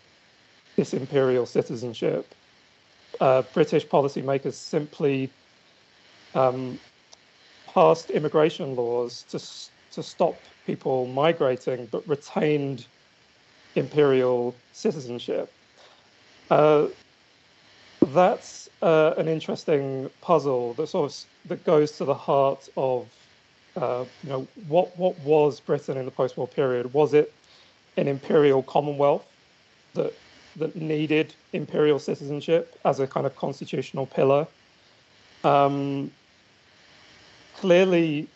this imperial citizenship, British policymakers simply passed immigration laws to stop people migrating, but retained imperial citizenship. That's an interesting puzzle that goes to the heart of what was Britain in the post-war period? Was it an imperial commonwealth that needed imperial citizenship as a kind of constitutional pillar? Clearly,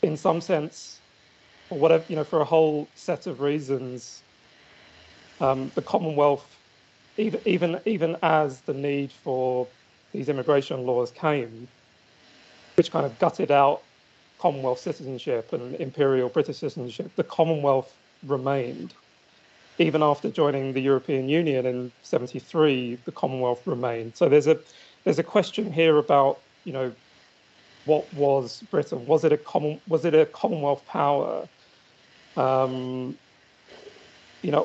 in some sense, or whatever, for a whole set of reasons, the Commonwealth, even as the need for these immigration laws came, which kind of gutted out Commonwealth citizenship and imperial British citizenship, the Commonwealth remained. Even after joining the European Union in '73, the Commonwealth remained. So there's a question here about, what was Britain? Was it a Commonwealth power?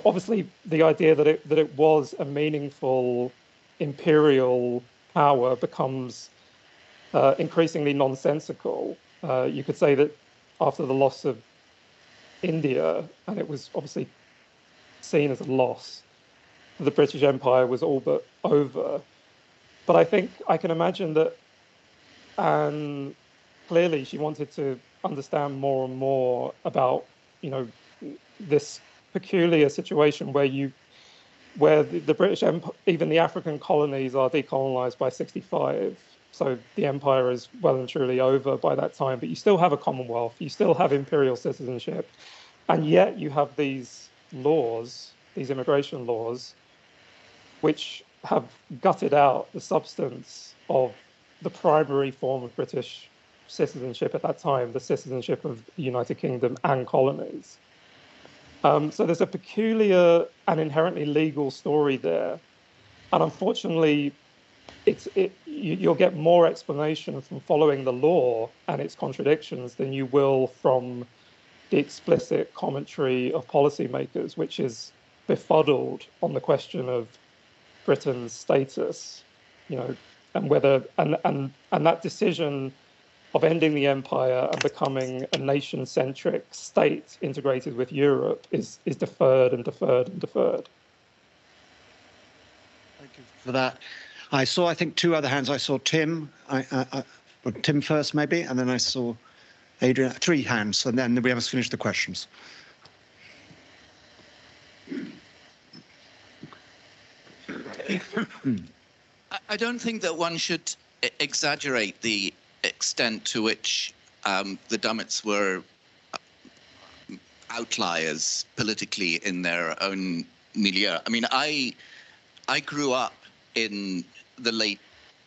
Obviously the idea that it was a meaningful imperial power becomes increasingly nonsensical. You could say that after the loss of India, and it was obviously seen as a loss, the British Empire was all but over. But I think I can imagine that Anne, clearly she wanted to understand more and more about, this peculiar situation where the British Empire, even the African colonies, are decolonized by '65. So the empire is well and truly over by that time, but you still have a Commonwealth, you still have imperial citizenship, and yet you have these laws, these immigration laws, which have gutted out the substance of the primary form of British citizenship at that time, the citizenship of the United Kingdom and colonies. So there's a peculiar and inherently legal story there. And unfortunately, you'll get more explanation from following the law and its contradictions than you will from the explicit commentary of policymakers, which is befuddled on the question of Britain's status, and whether and that decision of ending the empire and becoming a nation-centric state integrated with Europe is deferred and deferred and deferred. Thank you for that. I saw, I think, two other hands. I saw Tim, Tim first maybe, and then I saw Adrian. Three hands, and then we must finish the questions. I don't think that one should exaggerate the extent to which the Dummetts were outliers politically in their own milieu. I mean, I grew up in the late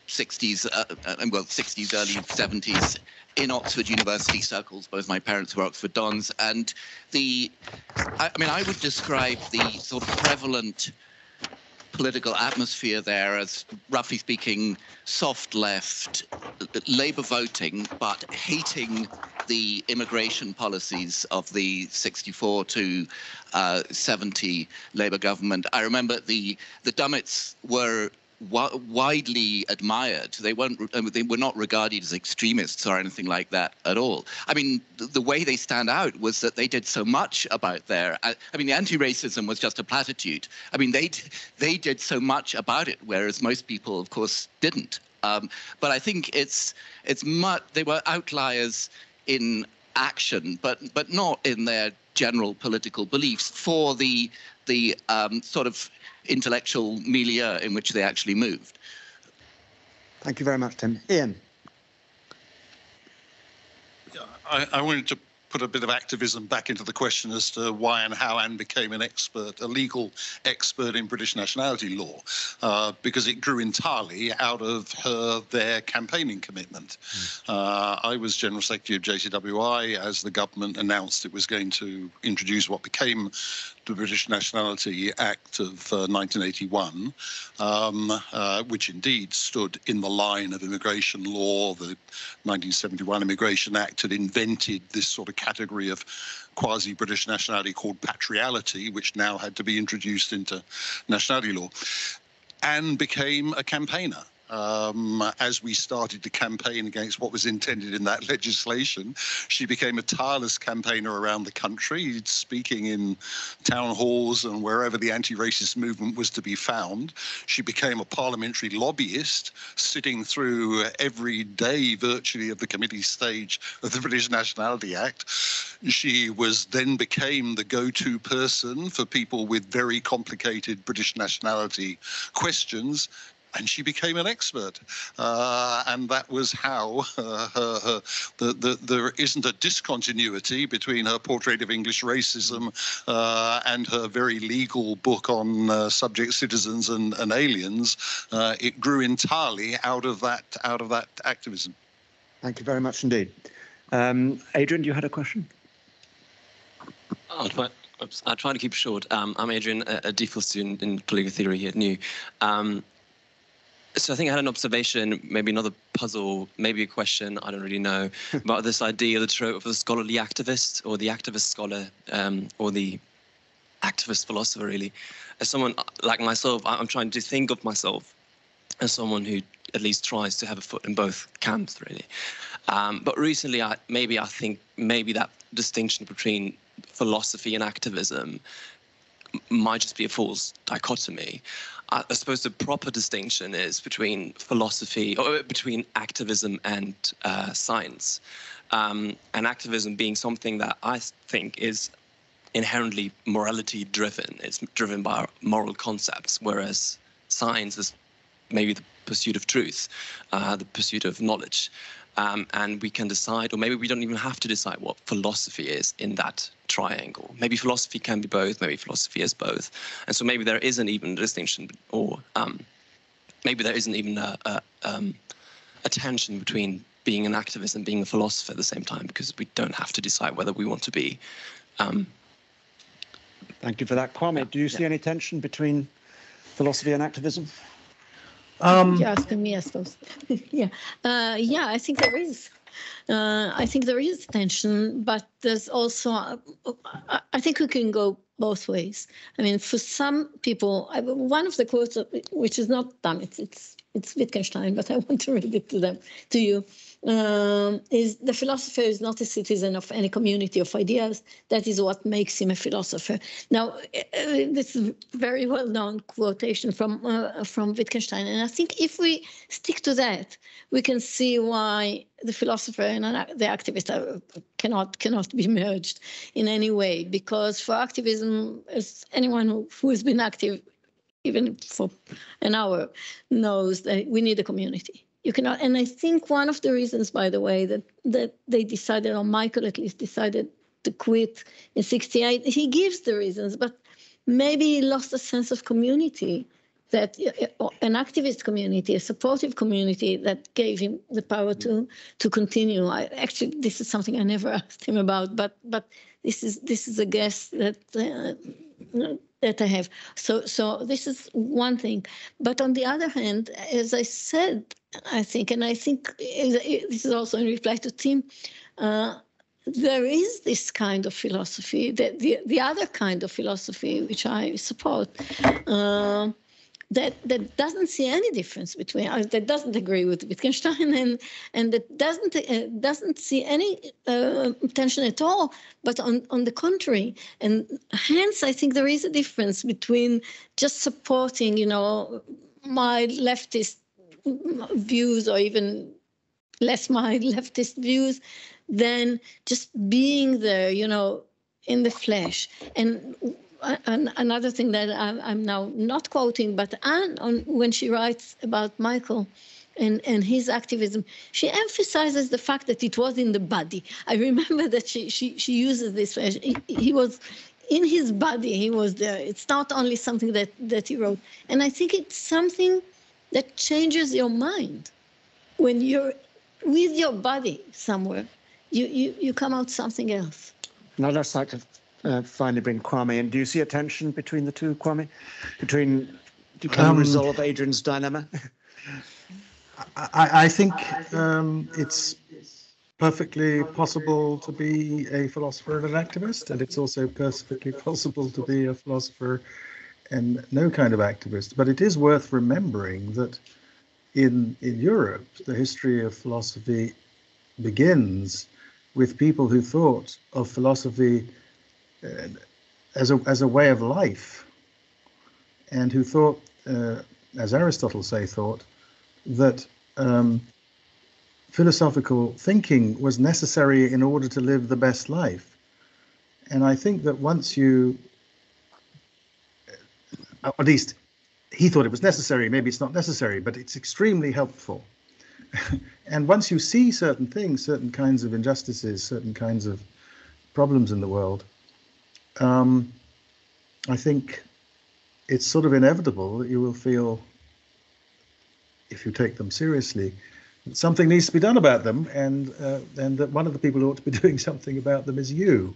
60s, 60s, early 70s, in Oxford University circles. Both my parents were Oxford Dons, and I would describe the sort of prevalent political atmosphere there as, roughly speaking, soft left, Labour voting, but hating the immigration policies of the 64 to 70 Labour government. I remember the Dummetts were widely admired. They were not regarded as extremists or anything like that at all. I mean, the way they stand out was that they did so much about the anti-racism was just a platitude. I mean, they did so much about it, whereas most people, of course, didn't. But I think they were outliers in action, but not in their general political beliefs for the sort of intellectual milieu in which they actually moved. Thank you very much, Tim. Ian. I wanted to put a bit of activism back into the question as to why and how Anne became a legal expert in British nationality law, because it grew entirely out of their campaigning commitment. I was General Secretary of JCWI as the government announced it was going to introduce what became the British Nationality Act of 1981, which indeed stood in the line of immigration law. The 1971 Immigration Act had invented this sort of category of quasi-British nationality called patriality, which now had to be introduced into nationality law, and became a campaigner. As we started to campaign against what was intended in that legislation, she became a tireless campaigner around the country, speaking in town halls and wherever the anti-racist movement was to be found. She became a parliamentary lobbyist, sitting through every day virtually of the committee stage of the British Nationality Act. She then became the go-to person for people with very complicated British nationality questions, and she became an expert, and that was how there isn't a discontinuity between her portrait of English racism and her very legal book on subject citizens and aliens. It grew entirely out of that activism. Thank you very much indeed. Adrian, you had a question? I'll try to keep it short. I'm Adrian, a DPhil student in political theory here at NU. So I think I had an observation, maybe another puzzle, maybe a question, I don't really know, about this idea of the trope of the scholarly activist, or the activist scholar, or the activist philosopher, really. As someone like myself, I'm trying to think of myself as someone who at least tries to have a foot in both camps, really. But recently, I think that distinction between philosophy and activism might just be a false dichotomy. I suppose the proper distinction is between philosophy, or between activism and science. And activism being something that I think is inherently morality driven. It's driven by moral concepts, whereas science is maybe the pursuit of truth, the pursuit of knowledge. And we can decide, or maybe we don't even have to decide what philosophy is in that triangle. Maybe philosophy can be both, maybe philosophy is both. And so maybe there isn't even a distinction, or maybe there isn't even a tension between being an activist and being a philosopher at the same time, because we don't have to decide whether we want to be. Thank you for that, Kwame. Do you see any tension between philosophy and activism? You're asking me, I suppose. Yeah, I think there is. I think there is tension, but there's also, I think we can go both ways. I mean, for some people, one of the quotes, which is not Dummett, it's Wittgenstein, but I want to read it to you, is the philosopher is not a citizen of any community of ideas. That is what makes him a philosopher. Now, this is a very well-known quotation from Wittgenstein, and I think if we stick to that, we can see why the philosopher and the activist cannot be merged in any way. Because for activism, as anyone who has been active, even for an hour, knows that we need a community. You cannot, and I think one of the reasons, by the way, that they decided, or Michael at least decided to quit in '68, he gives the reasons, but maybe he lost a sense of community, that an activist community, a supportive community that gave him the power to continue. Actually, this is something I never asked him about, but this is a guess that I have. So this is one thing. But on the other hand, as I said, I think this is also in reply to Tim, there is this kind of philosophy, the other kind of philosophy, which I support, that doesn't see any difference between, that doesn't agree with Wittgenstein, and that doesn't see any tension at all, but on the contrary. And hence, I think there is a difference between just supporting, my leftist views, or even less my leftist views, than just being there, in the flesh. And another thing that I'm now not quoting, but Anne, when she writes about Michael and his activism, she emphasizes the fact that it was in the body. I remember that she uses this phrase. He was in his body. He was there. It's not only something that he wrote. And I think it's something that changes your mind. When you're with your body somewhere, you come out something else. Now, I'd like to finally bring Kwame in. Do you see a tension between the two, Kwame? Can you resolve Adrian's dilemma? I think it's perfectly possible to be a philosopher and an activist, and it's also perfectly possible to be a philosopher and no kind of activist. But it is worth remembering that in Europe, the history of philosophy begins with people who thought of philosophy as a way of life, and who thought, as Aristotle thought, that philosophical thinking was necessary in order to live the best life. And I think that once you, at least he thought it was necessary, maybe it's not necessary, but it's extremely helpful. And once you see certain things, certain kinds of injustices, certain kinds of problems in the world, I think it's sort of inevitable that you will feel, if you take them seriously, that something needs to be done about them, and that one of the people who ought to be doing something about them is you.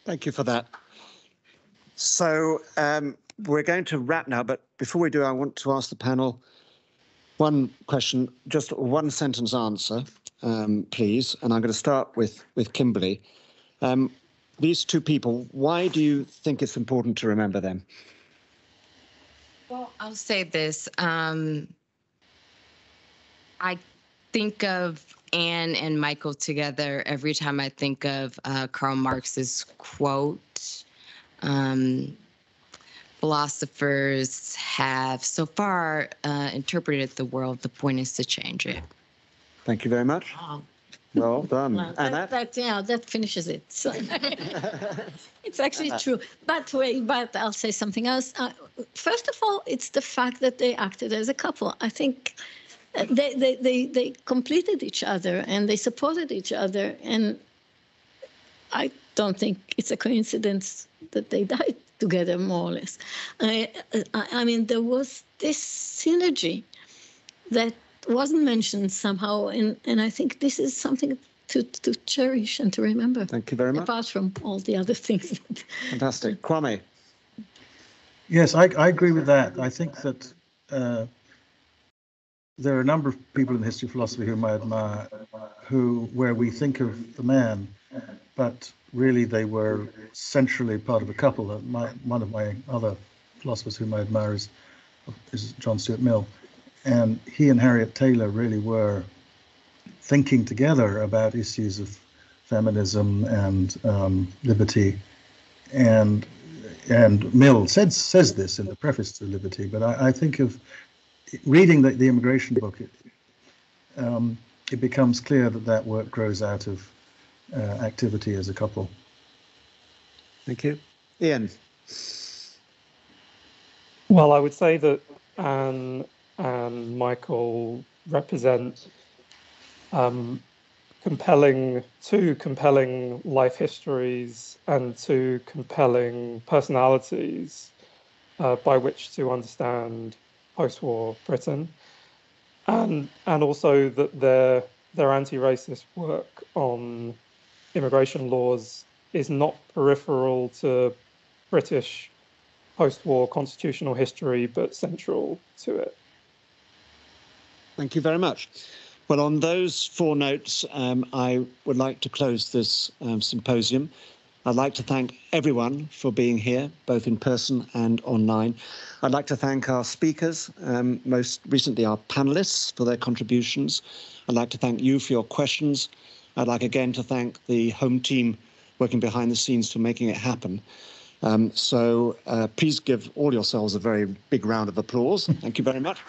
Thank you for that. So we're going to wrap now, but before we do, I want to ask the panel one question, just one sentence answer, please. And I'm going to start with Kimberly. These two people, why do you think it's important to remember them? Well, I'll say this. I think of Anne and Michael together every time I think of Karl Marx's quote. Philosophers have so far interpreted the world. The point is to change it. Thank you very much. Well done. Well, that finishes it. So it's actually true. But I'll say something else. First of all, it's the fact that they acted as a couple. I think they completed each other and they supported each other. And I don't think it's a coincidence that they died together, more or less. I mean, there was this synergy that wasn't mentioned somehow, and I think this is something to cherish and to remember. Thank you very much. Apart from all the other things. Fantastic. Kwame? Yes, I agree with that. I think that there are a number of people in the history of philosophy whom I admire, where we think of the man, but really they were centrally part of a couple. One of my other philosophers whom I admire is John Stuart Mill. And he and Harriet Taylor really were thinking together about issues of feminism and liberty. And Mill says this in the preface to Liberty, but I think of reading the immigration book, it becomes clear that work grows out of activity as a couple. Thank you. Ian? Well, I would say that Anne and Michael represent two compelling life histories and two compelling personalities by which to understand post-war Britain, and also that their anti-racist work on immigration laws is not peripheral to British post-war constitutional history, but central to it. Thank you very much. Well, on those four notes, I would like to close this symposium. I'd like to thank everyone for being here, both in person and online. I'd like to thank our speakers, most recently our panelists, for their contributions. I'd like to thank you for your questions. I'd like again to thank the home team working behind the scenes for making it happen. So please give all yourselves a very big round of applause. Thank you very much.